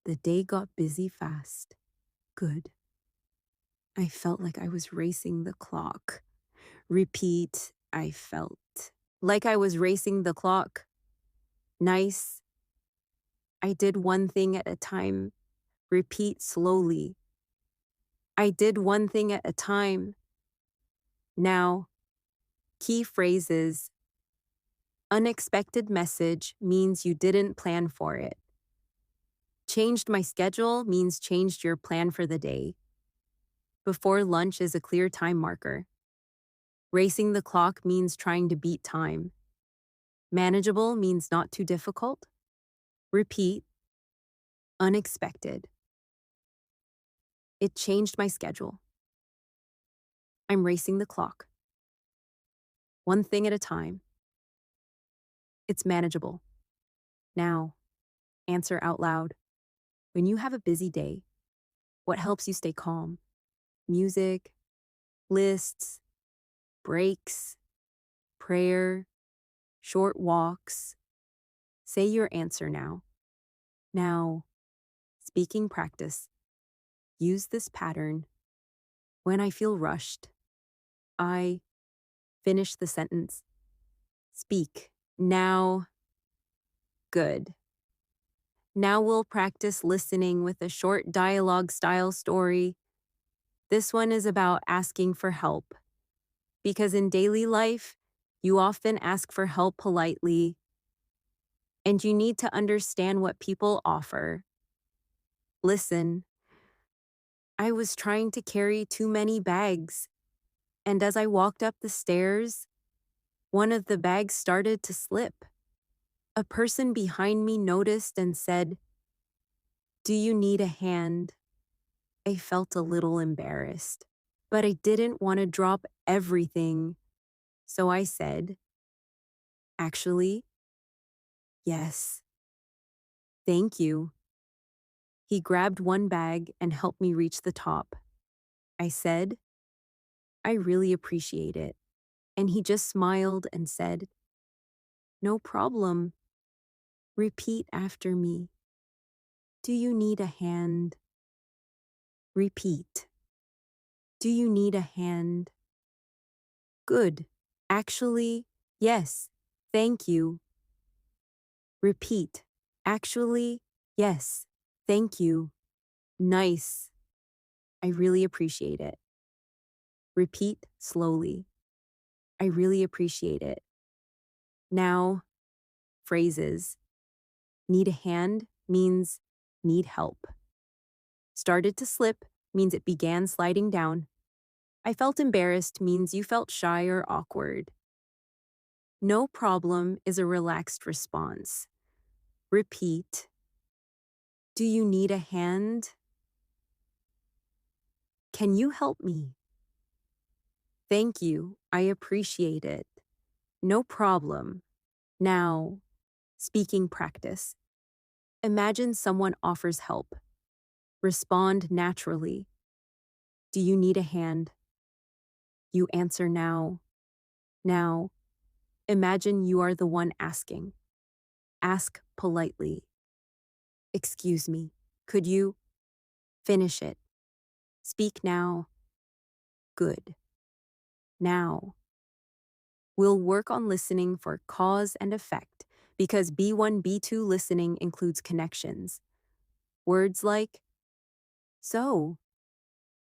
The day got busy fast. Good. I felt like I was racing the clock. Repeat. I felt like I was racing the clock. Nice. I did one thing at a time. Repeat slowly. I did one thing at a time. Now, key phrases. Unexpected message means you didn't plan for it. Changed my schedule means changed your plan for the day. Before lunch is a clear time marker. Racing the clock means trying to beat time. Manageable means not too difficult. Repeat. Unexpected. It changed my schedule. I'm racing the clock. One thing at a time. It's manageable. Now, answer out loud. When you have a busy day, what helps you stay calm? Music, lists, breaks, prayer, short walks. Say your answer now. Now, speaking practice. Use this pattern. When I feel rushed, I finish the sentence. Speak. Now. Good. Now we'll practice listening with a short dialogue style story. This one is about asking for help. Because in daily life, you often ask for help politely, and you need to understand what people offer. Listen, I was trying to carry too many bags, and as I walked up the stairs, one of the bags started to slip. A person behind me noticed and said, "Do you need a hand?" I felt a little embarrassed, but I didn't want to drop everything, so I said, "Actually, yes. Thank you." He grabbed one bag and helped me reach the top. I said, "I really appreciate it." And he just smiled and said, "No problem. Repeat after me. Do you need a hand?" Repeat. Do you need a hand? Good. Actually, yes. Thank you. Repeat. Actually, yes. Thank you. Nice. I really appreciate it. Repeat slowly. I really appreciate it. Now, phrases. Need a hand means need help. Started to slip means it began sliding down. I felt embarrassed means you felt shy or awkward. No problem is a relaxed response. Repeat. Do you need a hand? Can you help me? Thank you. I appreciate it. No problem. Now, speaking practice. Imagine someone offers help. Respond naturally. Do you need a hand? You answer now. Now, imagine you are the one asking. Ask politely. Excuse me, could you finish it? Speak now. Good. Now. We'll work on listening for cause and effect because B1, B2 listening includes connections. Words like so,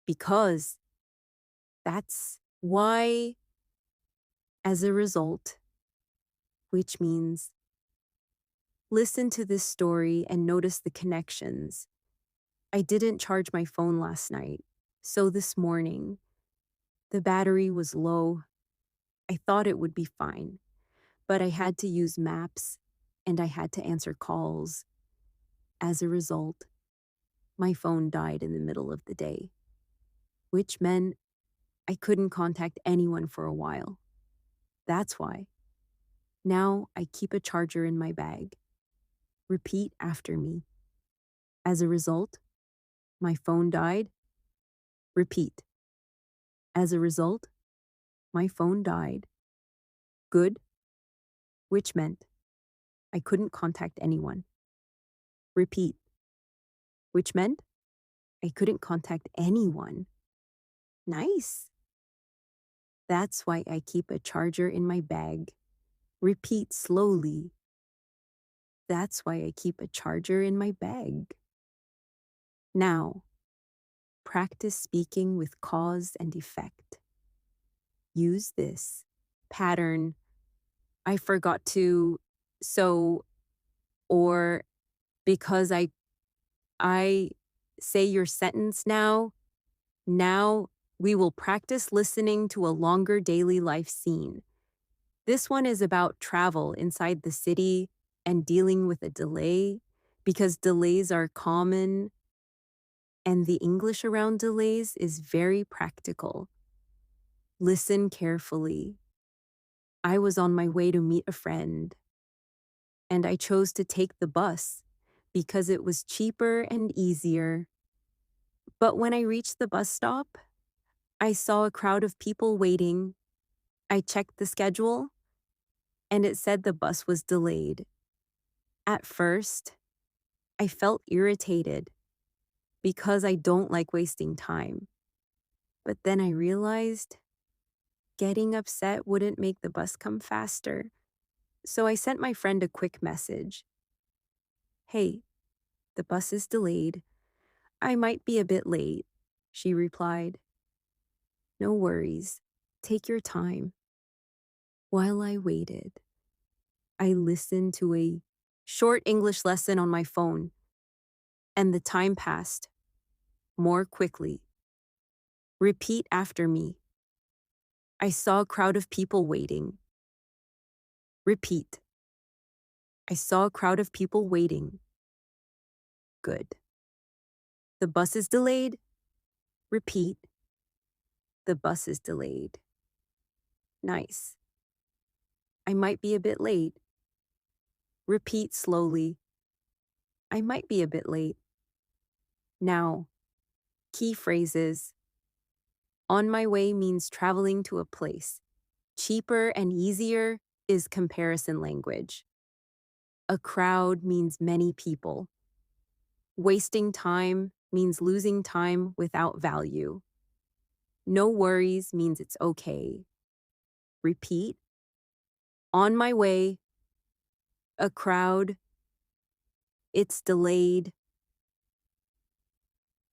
because, that's, why, as a result, which means listen to this story and notice the connections. I didn't charge my phone last night, so this morning, the battery was low. I thought it would be fine, but I had to use maps and I had to answer calls. As a result, my phone died in the middle of the day, which meant I couldn't contact anyone for a while. That's why. Now I keep a charger in my bag. Repeat after me. As a result, my phone died. Repeat. As a result, my phone died. Good, which meant I couldn't contact anyone. Repeat, which meant I couldn't contact anyone. Nice. That's why I keep a charger in my bag. Repeat slowly. That's why I keep a charger in my bag. Now, practice speaking with cause and effect. Use this pattern. I forgot to, so, or because I say your sentence now. Now we will practice listening to a longer daily life scene. This one is about travel inside the city and dealing with a delay because delays are common and the English around delays is very practical. Listen carefully. I was on my way to meet a friend, and I chose to take the bus because it was cheaper and easier. But when I reached the bus stop, I saw a crowd of people waiting. I checked the schedule, and it said the bus was delayed. At first, I felt irritated because I don't like wasting time. But then I realized getting upset wouldn't make the bus come faster. So I sent my friend a quick message. Hey, the bus is delayed. I might be a bit late. She replied, No worries. Take your time. While I waited, I listened to a short English lesson on my phone, and the time passed more quickly. Repeat after me. I saw a crowd of people waiting. Repeat. I saw a crowd of people waiting. Good. The bus is delayed. Repeat. The bus is delayed. Nice. I might be a bit late. Repeat slowly. I might be a bit late. Now, key phrases. On my way means traveling to a place. Cheaper and easier is comparison language. A crowd means many people. Wasting time means losing time without value. No worries means it's okay. Repeat. On my way. A crowd. It's delayed.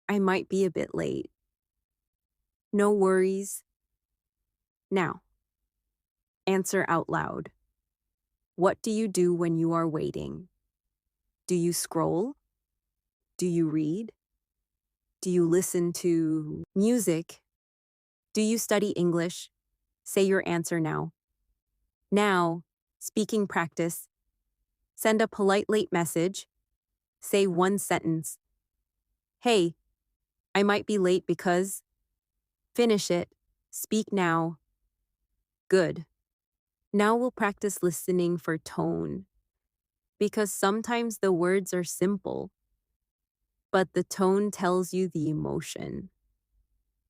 I might be a bit late. No worries. Now, answer out loud. What do you do when you are waiting? Do you scroll? Do you read? Do you listen to music? Do you study English? Say your answer now. Now, speaking practice. Send a polite late message. Say one sentence. Hey, I might be late because. Finish it. Speak now. Good. Now we'll practice listening for tone. Because sometimes the words are simple, but the tone tells you the emotion.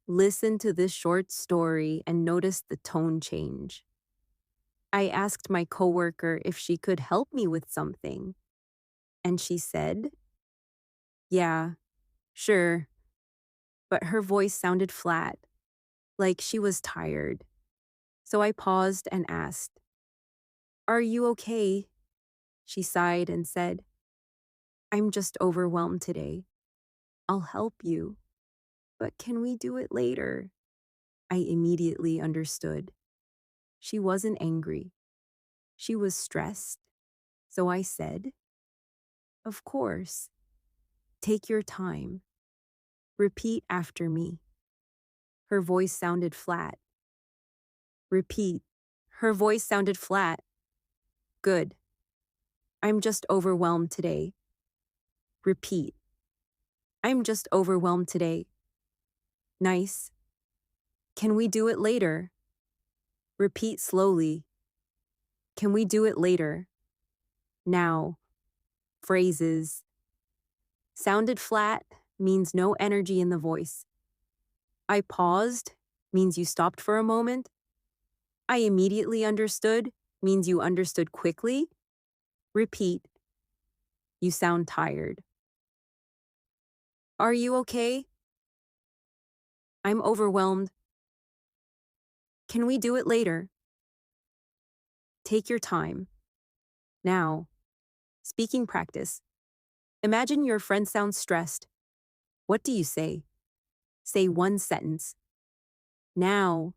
Listen to this short story and notice the tone change. I asked my coworker if she could help me with something, and she said, Yeah, sure, but her voice sounded flat, like she was tired. So I paused and asked, Are you okay? She sighed and said, I'm just overwhelmed today. I'll help you, but can we do it later? I immediately understood. She wasn't angry. She was stressed. So I said, Of course. Take your time. Repeat after me. Her voice sounded flat. Repeat. Her voice sounded flat. Good. I'm just overwhelmed today. Repeat. I'm just overwhelmed today. Nice. Can we do it later? Repeat slowly. Can we do it later? Now. Phrases. Sounded flat means no energy in the voice. I paused means you stopped for a moment. I immediately understood means you understood quickly. Repeat. You sound tired. Are you okay? I'm overwhelmed. Can we do it later? Take your time. Now, speaking practice. Imagine your friend sounds stressed. What do you say? Say one sentence. Now,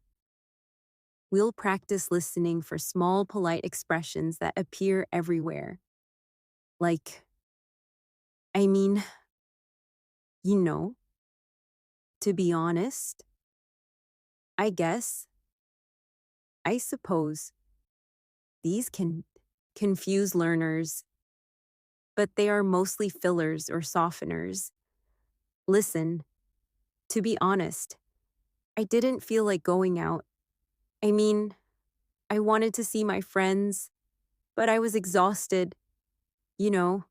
we'll practice listening for small, polite expressions that appear everywhere. Like, I mean, you know, to be honest, I guess, I suppose. These can confuse learners, but they are mostly fillers or softeners. Listen, to be honest, I didn't feel like going out. I mean, I wanted to see my friends, but I was exhausted. You know,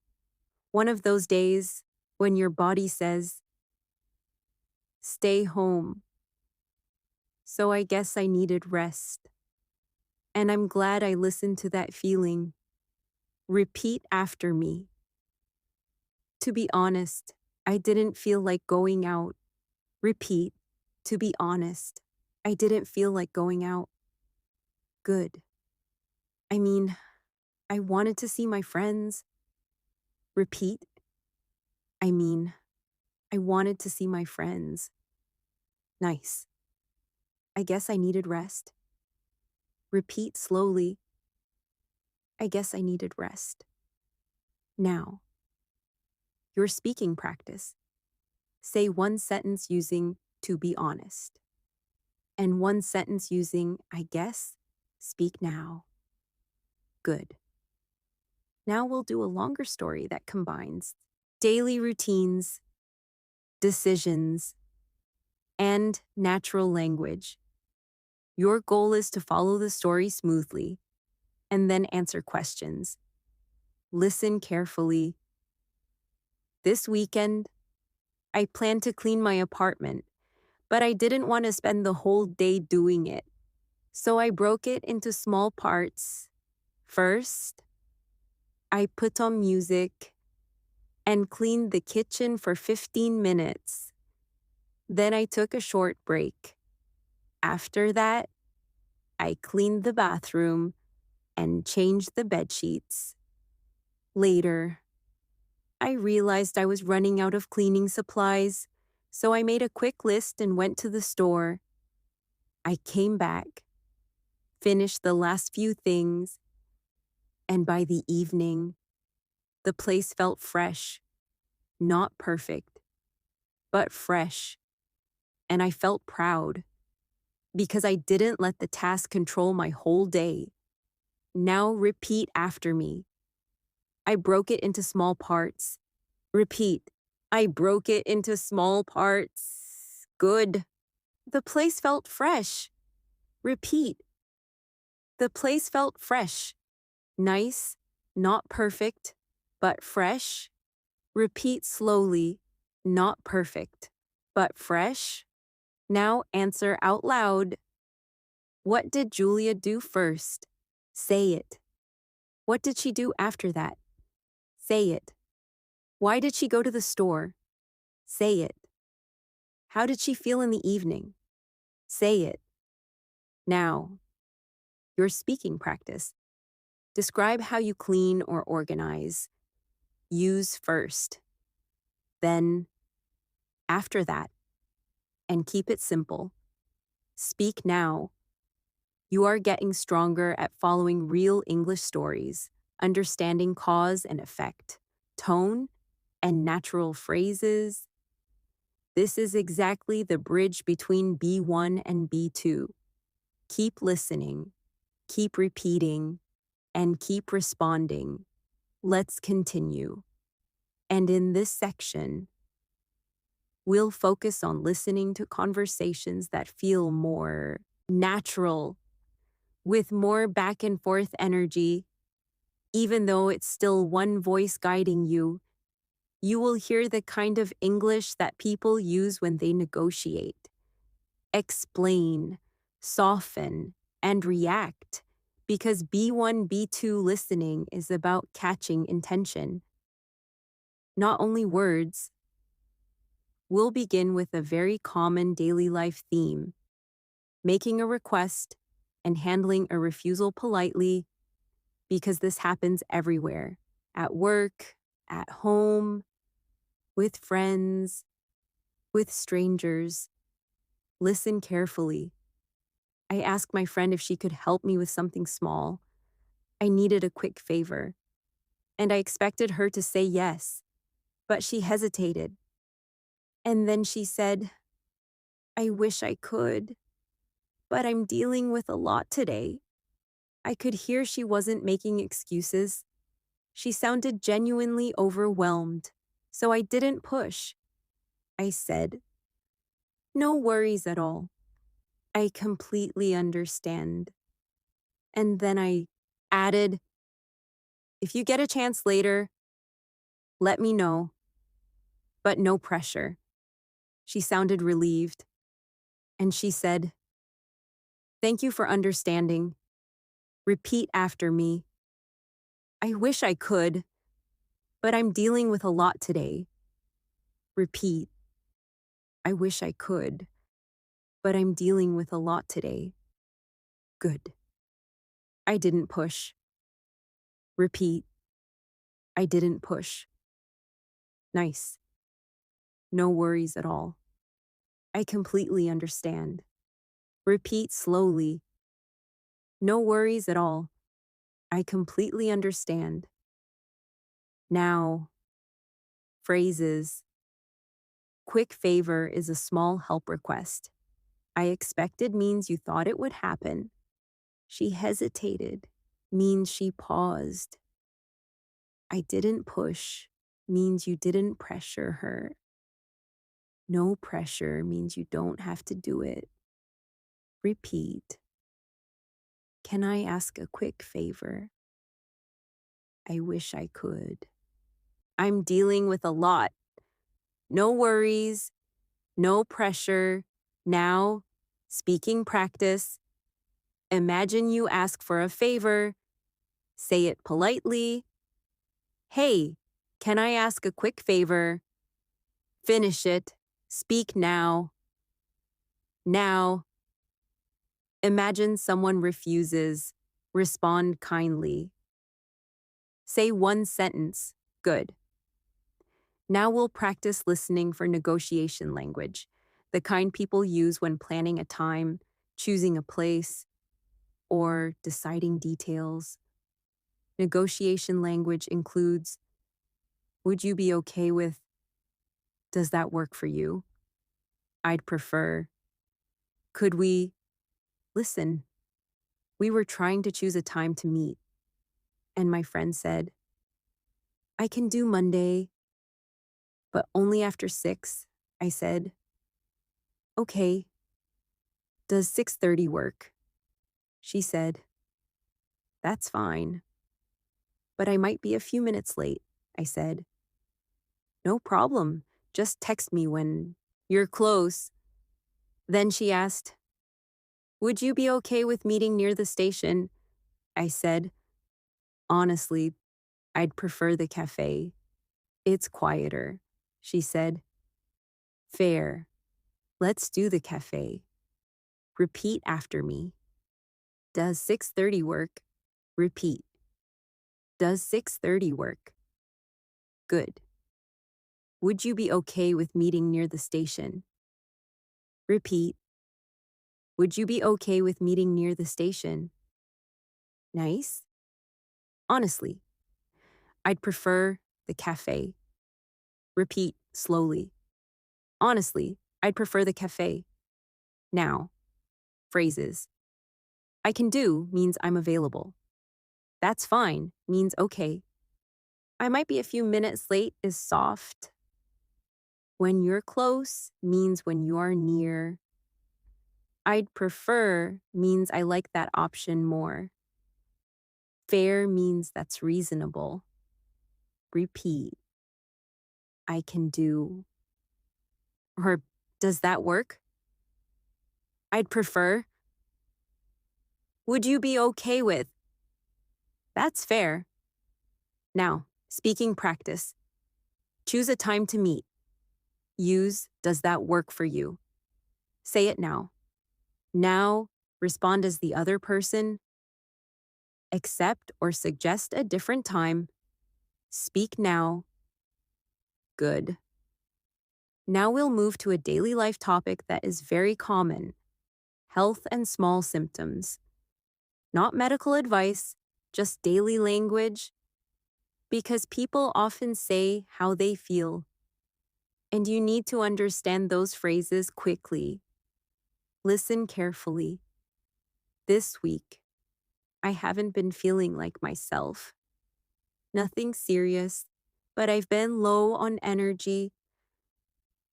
one of those days when your body says, stay home. So I guess I needed rest. And I'm glad I listened to that feeling. Repeat after me. To be honest, I didn't feel like going out. Repeat. To be honest, I didn't feel like going out. Good. I mean, I wanted to see my friends. Repeat. I mean, I wanted to see my friends. Nice. I guess I needed rest. Repeat slowly. I guess I needed rest. Now, your speaking practice. Say one sentence using to be honest, and one sentence using I guess. Speak now. Good. Now we'll do a longer story that combines daily routines, decisions, and natural language. Your goal is to follow the story smoothly and then answer questions. Listen carefully. This weekend, I plan to clean my apartment, but I didn't want to spend the whole day doing it. So I broke it into small parts. First, I put on music and cleaned the kitchen for 15 minutes. Then I took a short break. After that, I cleaned the bathroom and changed the bed sheets. Later, I realized I was running out of cleaning supplies, so I made a quick list and went to the store. I came back, finished the last few things, and by the evening, the place felt fresh, not perfect, but fresh. And I felt proud because I didn't let the task control my whole day. Now repeat after me. I broke it into small parts. Repeat. I broke it into small parts. Good. The place felt fresh. Repeat. The place felt fresh. Nice, not perfect, but fresh. Repeat slowly. Not perfect, but fresh. Now answer out loud. What did Julia do first? Say it. What did she do after that? Say it. Why did she go to the store? Say it. How did she feel in the evening? Say it. Now, your speaking practice. Describe how you clean or organize. Use first. Then, after that. And keep it simple. Speak now. You are getting stronger at following real English stories, understanding cause and effect, tone, and natural phrases. This is exactly the bridge between B1 and B2. Keep listening, keep repeating, and keep responding. Let's continue. And in this section, we'll focus on listening to conversations that feel more natural, with more back and forth energy. Even though it's still one voice guiding you, you will hear the kind of English that people use when they negotiate, explain, soften, and react, because B1, B2 listening is about catching intention, not only words. We'll begin with a very common daily life theme, making a request and handling a refusal politely, because this happens everywhere, at work, at home, with friends, with strangers. Listen carefully. I asked my friend if she could help me with something small. I needed a quick favor, and I expected her to say yes, but she hesitated. And then she said, I wish I could, but I'm dealing with a lot today. I could hear she wasn't making excuses. She sounded genuinely overwhelmed, so I didn't push. I said, no worries at all. I completely understand. And then I added, if you get a chance later, let me know. But no pressure. She sounded relieved. And she said, thank you for understanding. Repeat after me. I wish I could, but I'm dealing with a lot today. Repeat. I wish I could, but I'm dealing with a lot today. Good. I didn't push. Repeat. I didn't push. Nice. No worries at all. I completely understand. Repeat slowly. No worries at all. I completely understand. Now, phrases. Quick favor is a small help request. I expected means you thought it would happen. She hesitated means she paused. I didn't push means you didn't pressure her. No pressure means you don't have to do it. Repeat. Can I ask a quick favor? I wish I could. I'm dealing with a lot. No worries, no pressure. Now, speaking practice. Imagine you ask for a favor. Say it politely. Hey, can I ask a quick favor? Finish it. Speak now. Now. Imagine someone refuses. Respond kindly. Say one sentence. Good. Now we'll practice listening for negotiation language, the kind people use when planning a time, choosing a place, or deciding details. Negotiation language includes, would you be okay with, does that work for you? I'd prefer. Could we? Listen. We were trying to choose a time to meet, and my friend said, I can do Monday, but only after 6. I said, okay. Does 6:30 work? She said, that's fine. But I might be a few minutes late, I said. No problem. Just text me when you're close. Then she asked, would you be okay with meeting near the station? I said, honestly, I'd prefer the cafe. It's quieter. She said, fair. Let's do the cafe. Repeat after me. Does 6:30 work? Repeat. Does 6:30 work? Good. Would you be okay with meeting near the station? Repeat. Would you be okay with meeting near the station? Nice. Honestly, I'd prefer the cafe. Repeat slowly. Honestly, I'd prefer the cafe. Now, phrases. I can do means I'm available. That's fine means okay. I might be a few minutes late is soft. When you're close means when you are near. I'd prefer means I like that option more. Fair means that's reasonable. Repeat. I can do. Or does that work? I'd prefer. Would you be okay with? That's fair. Now, speaking practice. Choose a time to meet. Use does that work for you? Say it now. Now, respond as the other person. Accept or suggest a different time. Speak now. Good. Now we'll move to a daily life topic that is very common. Health and small symptoms. Not medical advice, just daily language. Because people often say how they feel. And you need to understand those phrases quickly. Listen carefully. This week, I haven't been feeling like myself. Nothing serious, but I've been low on energy.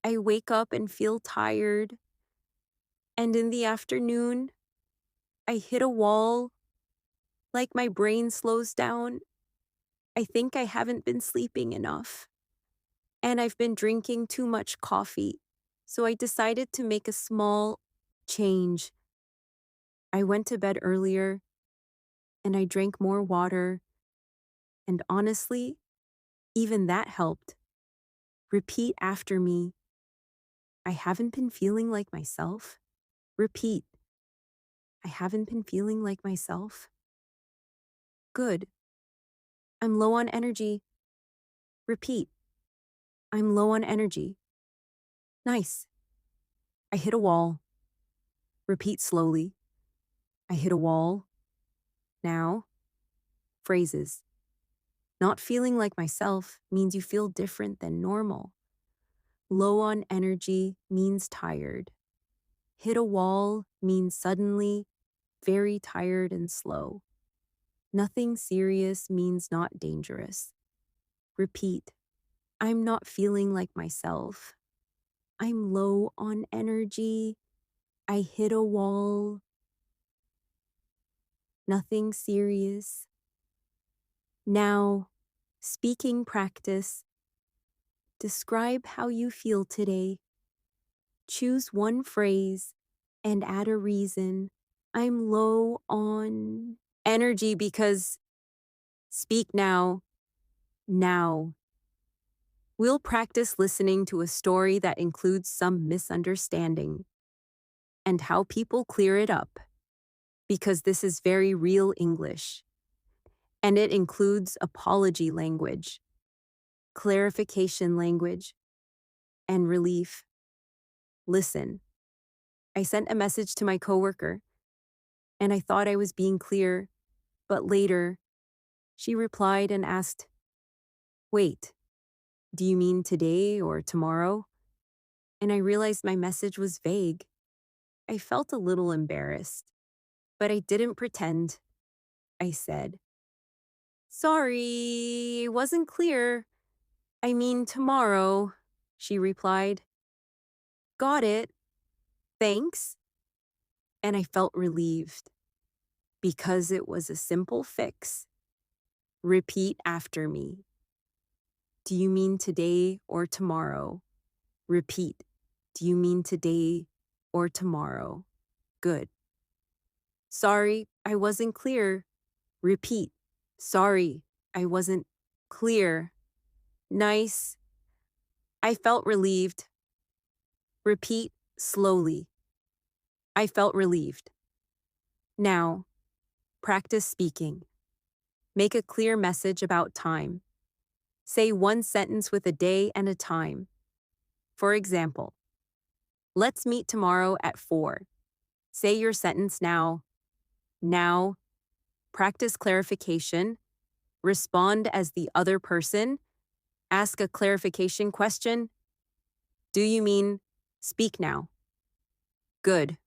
I wake up and feel tired. And in the afternoon, I hit a wall, like my brain slows down. I think I haven't been sleeping enough. And I've been drinking too much coffee, so I decided to make a small change. I went to bed earlier, and I drank more water, and honestly, even that helped. Repeat after me. I haven't been feeling like myself. Repeat. I haven't been feeling like myself. Good. I'm low on energy. Repeat. I'm low on energy. Nice. I hit a wall. Repeat slowly. I hit a wall. Now. Phrases. Not feeling like myself means you feel different than normal. Low on energy means tired. Hit a wall means suddenly very tired and slow. Nothing serious means not dangerous. Repeat. I'm not feeling like myself. I'm low on energy. I hit a wall. Nothing serious. Now, speaking practice. Describe how you feel today. Choose one phrase and add a reason. I'm low on energy because speak now. Now. We'll practice listening to a story that includes some misunderstanding and how people clear it up, because this is very real English. And it includes apology language, clarification language, and relief. Listen. I sent a message to my coworker, and I thought I was being clear, but later, she replied and asked, "Wait, do you mean today or tomorrow?" And I realized my message was vague. I felt a little embarrassed, but I didn't pretend. I said, "Sorry, it wasn't clear. I mean tomorrow," she replied. "Got it. Thanks." And I felt relieved because it was a simple fix. Repeat after me. Do you mean today or tomorrow? Repeat. Do you mean today or tomorrow? Good. Sorry, I wasn't clear. Repeat. Sorry, I wasn't clear. Nice. I felt relieved. Repeat slowly. I felt relieved. Now, practice speaking. Make a clear message about time. Say one sentence with a day and a time. For example, let's meet tomorrow at 4. Say your sentence now. Now. Practice clarification. Respond as the other person. Ask a clarification question. Do you mean speak now? Good.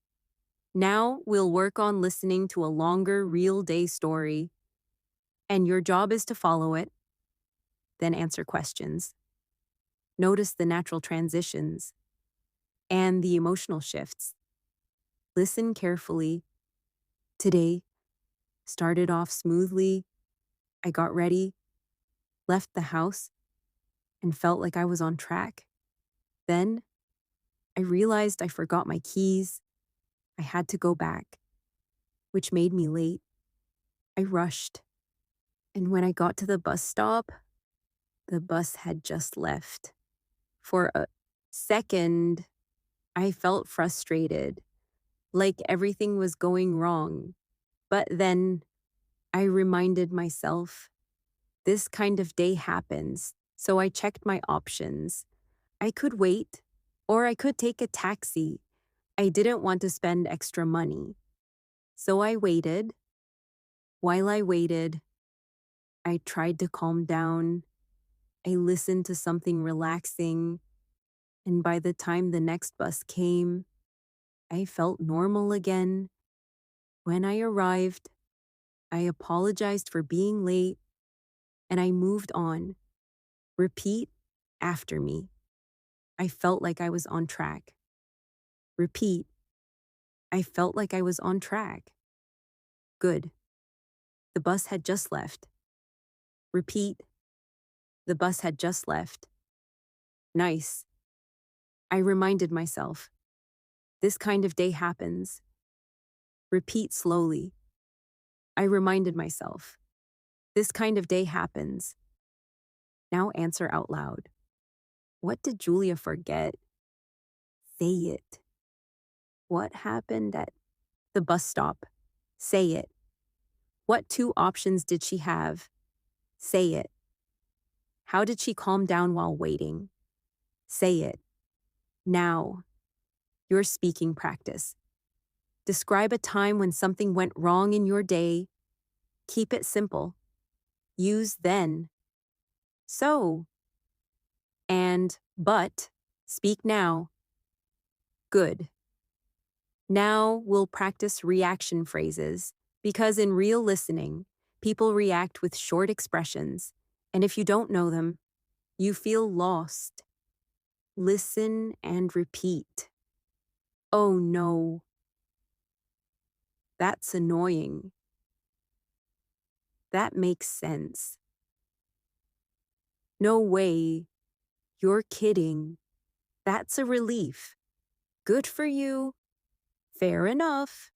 Now we'll work on listening to a longer real day story. And your job is to follow it, then answer questions. Notice the natural transitions and the emotional shifts. Listen carefully. Today started off smoothly. I got ready, left the house, and felt like I was on track. Then I realized I forgot my keys. I had to go back, which made me late. I rushed, and when I got to the bus stop, the bus had just left. For a second, I felt frustrated, like everything was going wrong. But then I reminded myself, this kind of day happens, so I checked my options. I could wait, or I could take a taxi. I didn't want to spend extra money. So I waited. While I waited, I tried to calm down. I listened to something relaxing, and by the time the next bus came, I felt normal again. When I arrived, I apologized for being late, and I moved on. Repeat after me. I felt like I was on track. Repeat. I felt like I was on track. Good. The bus had just left. Repeat. The bus had just left. Nice. I reminded myself. This kind of day happens. Repeat slowly. I reminded myself. This kind of day happens. Now answer out loud. What did Julia forget? Say it. What happened at the bus stop? Say it. What 2 options did she have? Say it. How did she calm down while waiting? Say it. Now, your speaking practice. Describe a time when something went wrong in your day. Keep it simple. Use then, so, and, but. Speak now. Good. Now we'll practice reaction phrases, because in real listening, people react with short expressions, and if you don't know them, you feel lost. Listen and repeat. Oh no. That's annoying. That makes sense. No way. You're kidding. That's a relief. Good for you. Fair enough.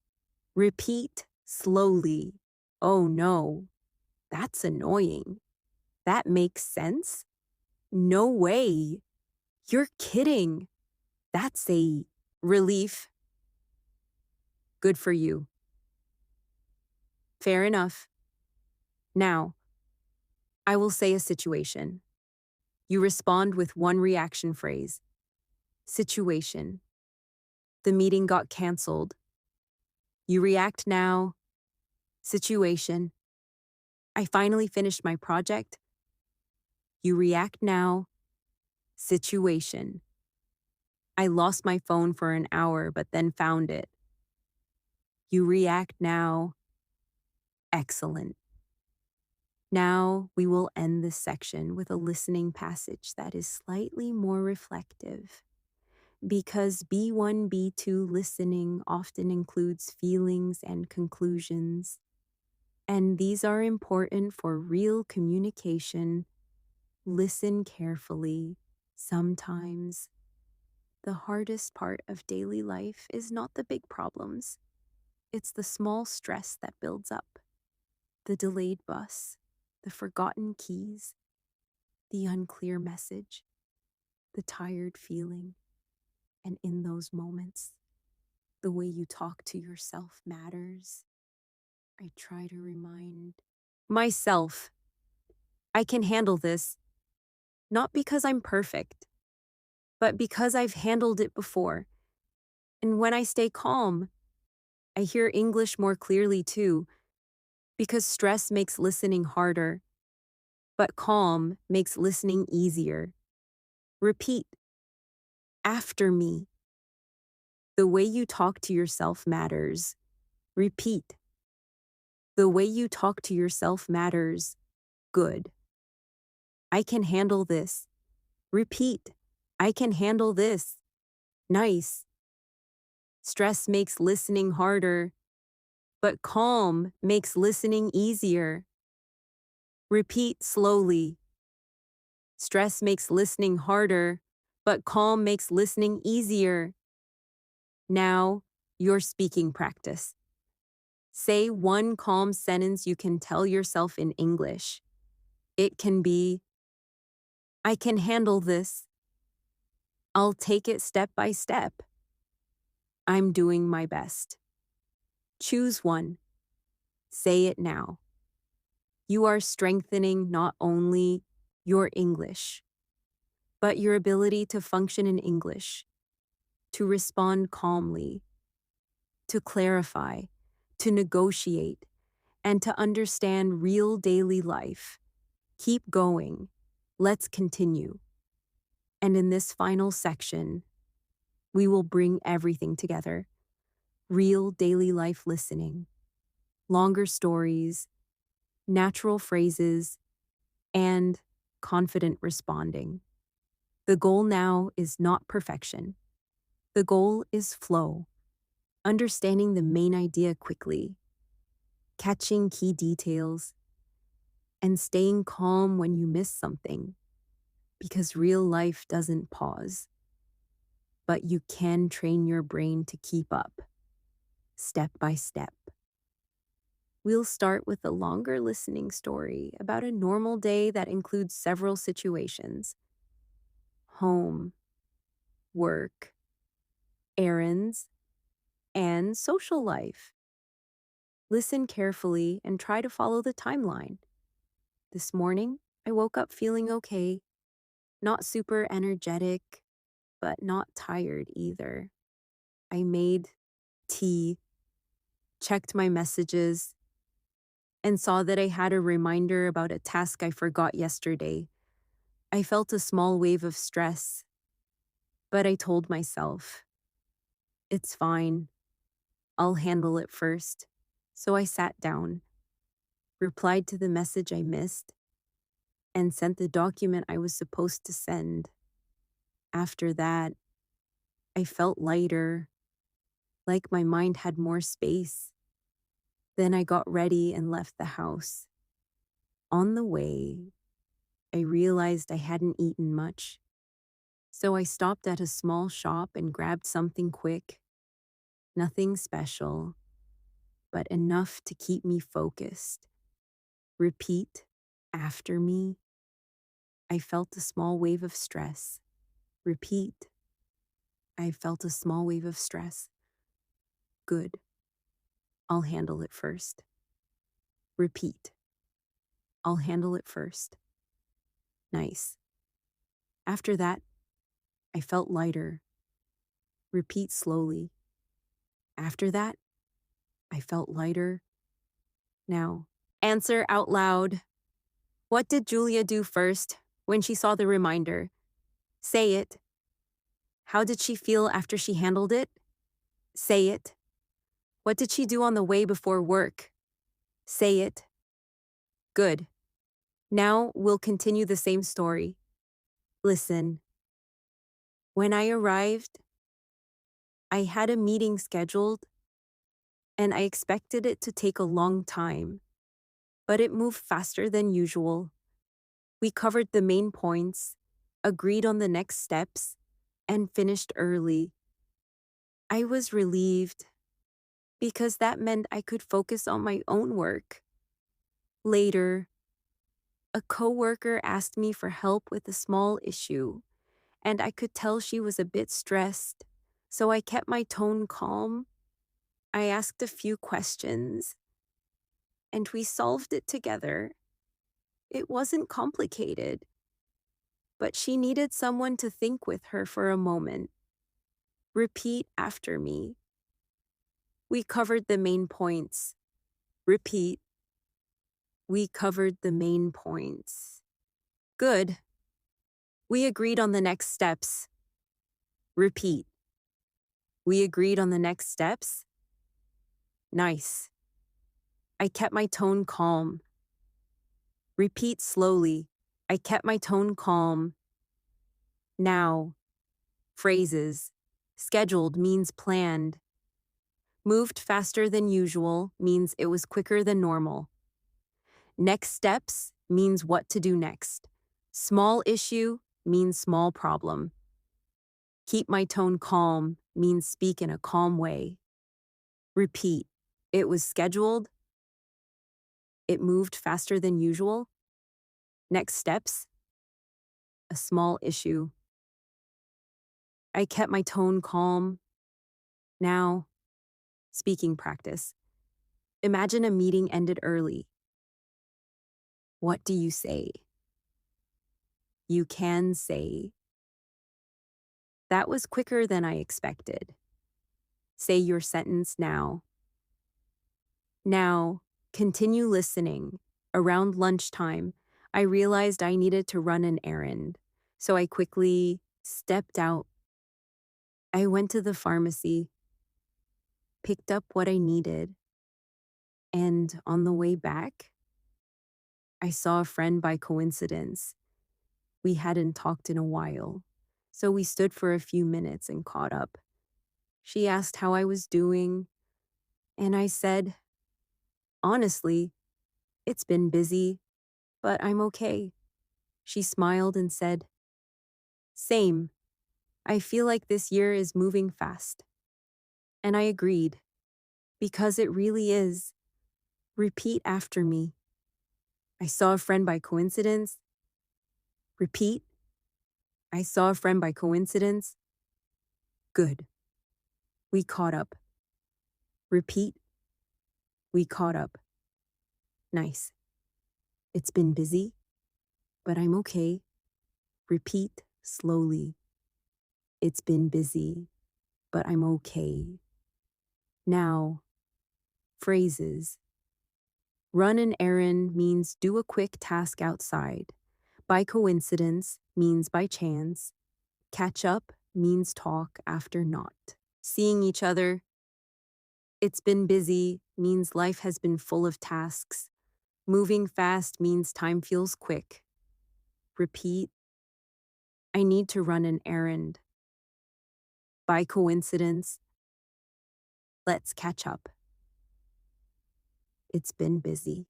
Repeat slowly. Oh no. That's annoying. That makes sense. No way. You're kidding. That's a relief. Good for you. Fair enough. Now, I will say a situation. You respond with one reaction phrase. Situation. The meeting got canceled. You react now. Situation. I finally finished my project. You react now. Situation. I lost my phone for an hour but then found it. You react now. Excellent. Now we will end this section with a listening passage that is slightly more reflective. Because B1, B2 listening often includes feelings and conclusions, and these are important for real communication. Listen carefully. Sometimes the hardest part of daily life is not the big problems. It's the small stress that builds up. The delayed bus, the forgotten keys, the unclear message, the tired feeling. And in those moments, the way you talk to yourself matters. I try to remind myself, I can handle this, not because I'm perfect, but because I've handled it before. And when I stay calm, I hear English more clearly too, because stress makes listening harder, but calm makes listening easier. Repeat after me. The way you talk to yourself matters. Repeat. The way you talk to yourself matters. Good. I can handle this. Repeat. I can handle this. Nice. Stress makes listening harder, but calm makes listening easier. Repeat slowly. Stress makes listening harder, but calm makes listening easier. Now, your speaking practice. Say one calm sentence you can tell yourself in English. It can be, I can handle this. I'll take it step by step. I'm doing my best. Choose one. Say it now. You are strengthening not only your English, but your ability to function in English, to respond calmly, to clarify, to negotiate, and to understand real daily life. Keep going. Let's continue. And in this final section, we will bring everything together. Real daily life listening, longer stories, natural phrases, and confident responding. The goal now is not perfection. The goal is flow, understanding the main idea quickly, catching key details, and staying calm when you miss something, because real life doesn't pause. But you can train your brain to keep up, step by step. We'll start with a longer listening story about a normal day that includes several situations: home, work, errands, and social life. Listen carefully and try to follow the timeline. This morning, I woke up feeling okay, not super energetic, but not tired either. I made tea, checked my messages, and saw that I had a reminder about a task I forgot yesterday. I felt a small wave of stress, but I told myself, it's fine, I'll handle it first. So I sat down, replied to the message I missed, and sent the document I was supposed to send. After that, I felt lighter, like my mind had more space. Then I got ready and left the house. On the way, I realized I hadn't eaten much, so I stopped at a small shop and grabbed something quick. Nothing special, but enough to keep me focused. Repeat after me. I felt a small wave of stress. Repeat. I felt a small wave of stress. Good. I'll handle it first. Repeat. I'll handle it first. Nice. After that, I felt lighter. Repeat slowly. After that, I felt lighter. Now, answer out loud. What did Julia do first when she saw the reminder? Say it. How did she feel after she handled it? Say it. What did she do on the way before work? Say it. Good. Now we'll continue the same story. Listen. When I arrived, I had a meeting scheduled, and I expected it to take a long time, but it moved faster than usual. We covered the main points, agreed on the next steps, and finished early. I was relieved because that meant I could focus on my own work. Later, a coworker asked me for help with a small issue, and I could tell she was a bit stressed, so I kept my tone calm. I asked a few questions, and we solved it together. It wasn't complicated, but she needed someone to think with her for a moment. Repeat after me. We covered the main points. Repeat. We covered the main points. Good. We agreed on the next steps. Repeat. We agreed on the next steps. Nice. I kept my tone calm. Repeat slowly. I kept my tone calm. Now. Phrases. Scheduled means planned. Moved faster than usual means it was quicker than normal. Next steps means what to do next. Small issue means small problem. Keep my tone calm means speak in a calm way. Repeat. It was scheduled. It moved faster than usual. Next steps. A small issue. I kept my tone calm. Now, speaking practice. Imagine a meeting ended early. What do you say? You can say, that was quicker than I expected. Say your sentence now. Now, continue listening. Around lunchtime, I realized I needed to run an errand, so I quickly stepped out. I went to the pharmacy, picked up what I needed, and on the way back, I saw a friend by coincidence. We hadn't talked in a while, so we stood for a few minutes and caught up. She asked how I was doing, and I said, honestly, it's been busy, but I'm okay. She smiled and said, same. I feel like this year is moving fast. And I agreed, because it really is. Repeat after me. I saw a friend by coincidence. Repeat. I saw a friend by coincidence. Good. We caught up. Repeat. We caught up. Nice. It's been busy, but I'm okay. Repeat slowly. It's been busy, but I'm okay. Now, phrases. Run an errand means do a quick task outside. By coincidence means by chance. Catch up means talk after not. Seeing each other. It's been busy means life has been full of tasks. Moving fast means time feels quick. Repeat. I need to run an errand. By coincidence. Let's catch up. It's been busy.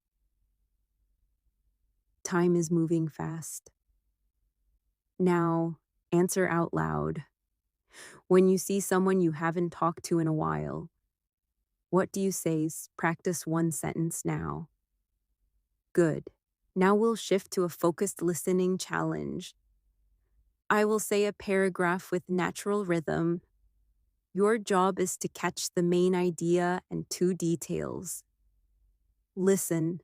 Time is moving fast. Now, answer out loud. When you see someone you haven't talked to in a while, what do you say? Practice one sentence now. Good. Now we'll shift to a focused listening challenge. I will say a paragraph with natural rhythm. Your job is to catch the main idea and two details. Listen.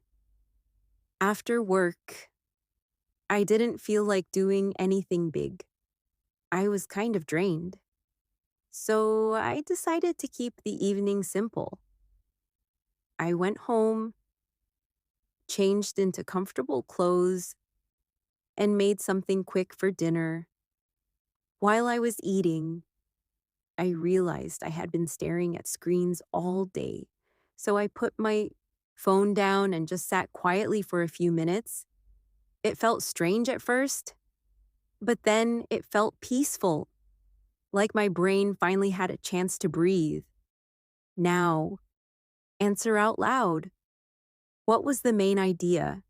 After work, I didn't feel like doing anything big. I was kind of drained. So I decided to keep the evening simple. I went home, changed into comfortable clothes, and made something quick for dinner. While I was eating, I realized I had been staring at screens all day. So I put my phone down and just sat quietly for a few minutes. It felt strange at first, but then it felt peaceful, like my brain finally had a chance to breathe. Now, answer out loud. What was the main idea?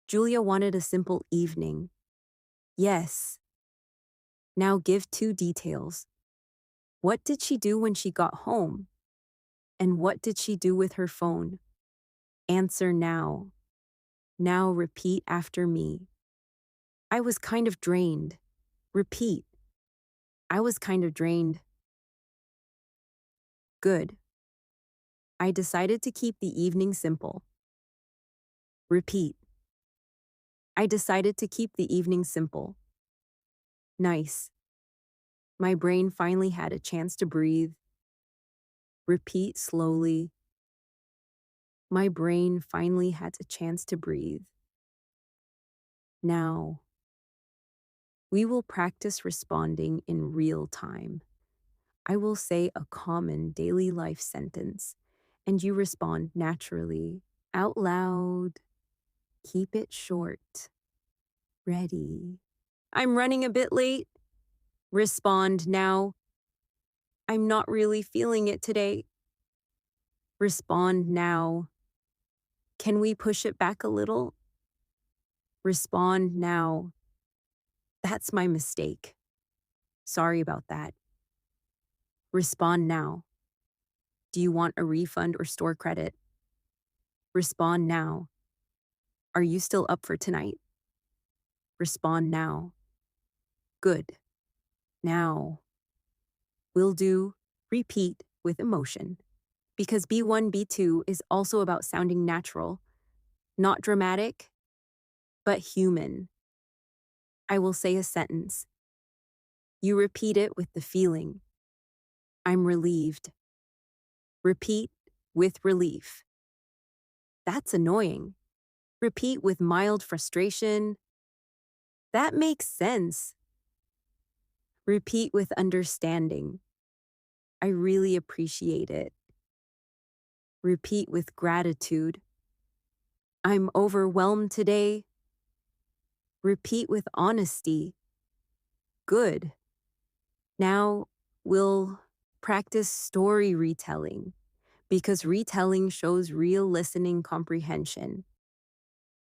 Julia wanted a simple evening. Yes. Now give two details. What did she do when she got home? And what did she do with her phone? Answer now. Now repeat after me. I was kind of drained. Repeat. I was kind of drained. Good. I decided to keep the evening simple. Repeat. I decided to keep the evening simple. Nice. My brain finally had a chance to breathe. Repeat slowly. My brain finally had a chance to breathe. Now, we will practice responding in real time. I will say a common daily life sentence, and you respond naturally, out loud. Keep it short. Ready. I'm running a bit late. Respond now. I'm not really feeling it today. Respond now. Can we push it back a little? Respond now. That's my mistake. Sorry about that. Respond now. Do you want a refund or store credit? Respond now. Are you still up for tonight? Respond now. Good. Now. Will do. Repeat with emotion. Because B1, B2 is also about sounding natural, not dramatic, but human. I will say a sentence. You repeat it with the feeling. I'm relieved. Repeat with relief. That's annoying. Repeat with mild frustration. That makes sense. Repeat with understanding. I really appreciate it. Repeat with gratitude. I'm overwhelmed today. Repeat with honesty. Good. Now we'll practice story retelling because retelling shows real listening comprehension.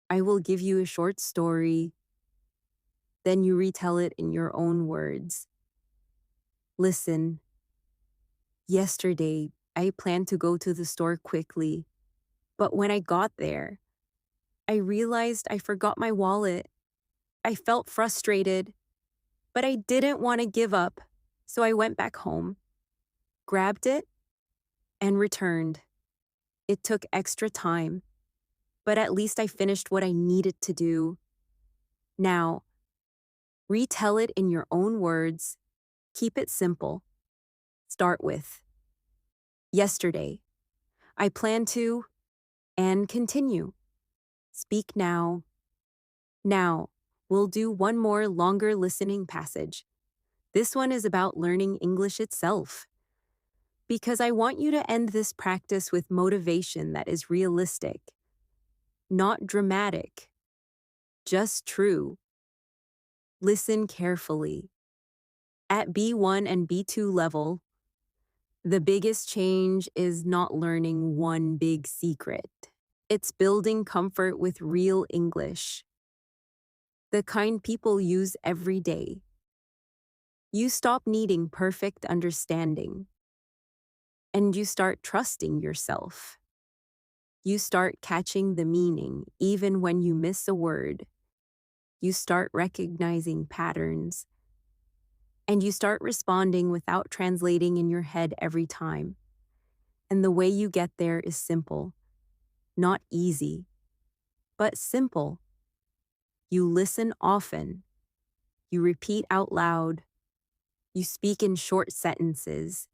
I will give you a short story, then you retell it in your own words. Listen. Yesterday, I planned to go to the store quickly, but when I got there, I realized I forgot my wallet. I felt frustrated, but I didn't want to give up, so I went back home, grabbed it, and returned. It took extra time, but at least I finished what I needed to do. Now, retell it in your own words. Keep it simple. Start with yesterday. I plan to, and continue. Speak now. Now, we'll do one more longer listening passage. This one is about learning English itself. Because I want you to end this practice with motivation that is realistic, not dramatic, just true. Listen carefully. At B1 and B2 level, the biggest change is not learning one big secret. It's building comfort with real English, the kind people use every day. You stop needing perfect understanding, and you start trusting yourself. You start catching the meaning even when you miss a word. You start recognizing patterns, and you start responding without translating in your head every time. And the way you get there is simple, not easy, but simple. You listen often. You repeat out loud. You speak in short sentences.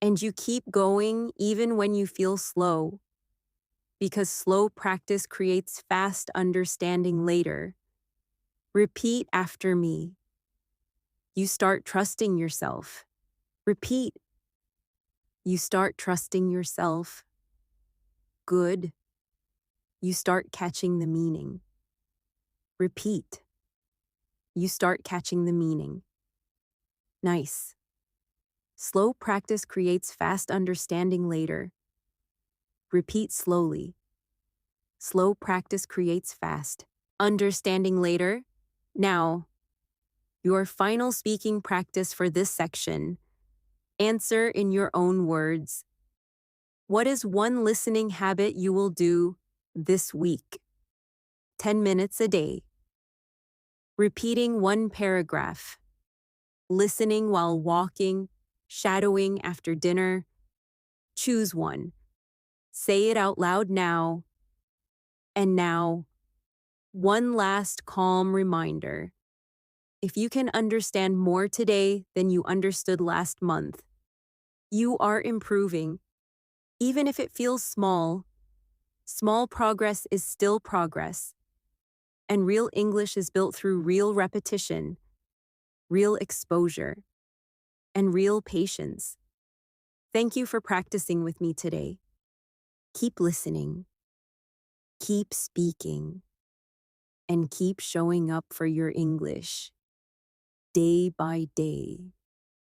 And you keep going even when you feel slow, because slow practice creates fast understanding later. Repeat after me. You start trusting yourself. Repeat. You start trusting yourself. Good. You start catching the meaning. Repeat. You start catching the meaning. Nice. Slow practice creates fast understanding later. Repeat slowly. Slow practice creates fast understanding later. Now, your final speaking practice for this section. Answer in your own words. What is one listening habit you will do this week? 10 minutes a day. Repeating one paragraph. Listening while walking, shadowing after dinner. Choose one. Say it out loud now. And now, one last calm reminder. If you can understand more today than you understood last month, you are improving. Even if it feels small, small progress is still progress. And real English is built through real repetition, real exposure, and real patience. Thank you for practicing with me today. Keep listening, keep speaking, and keep showing up for your English day by day.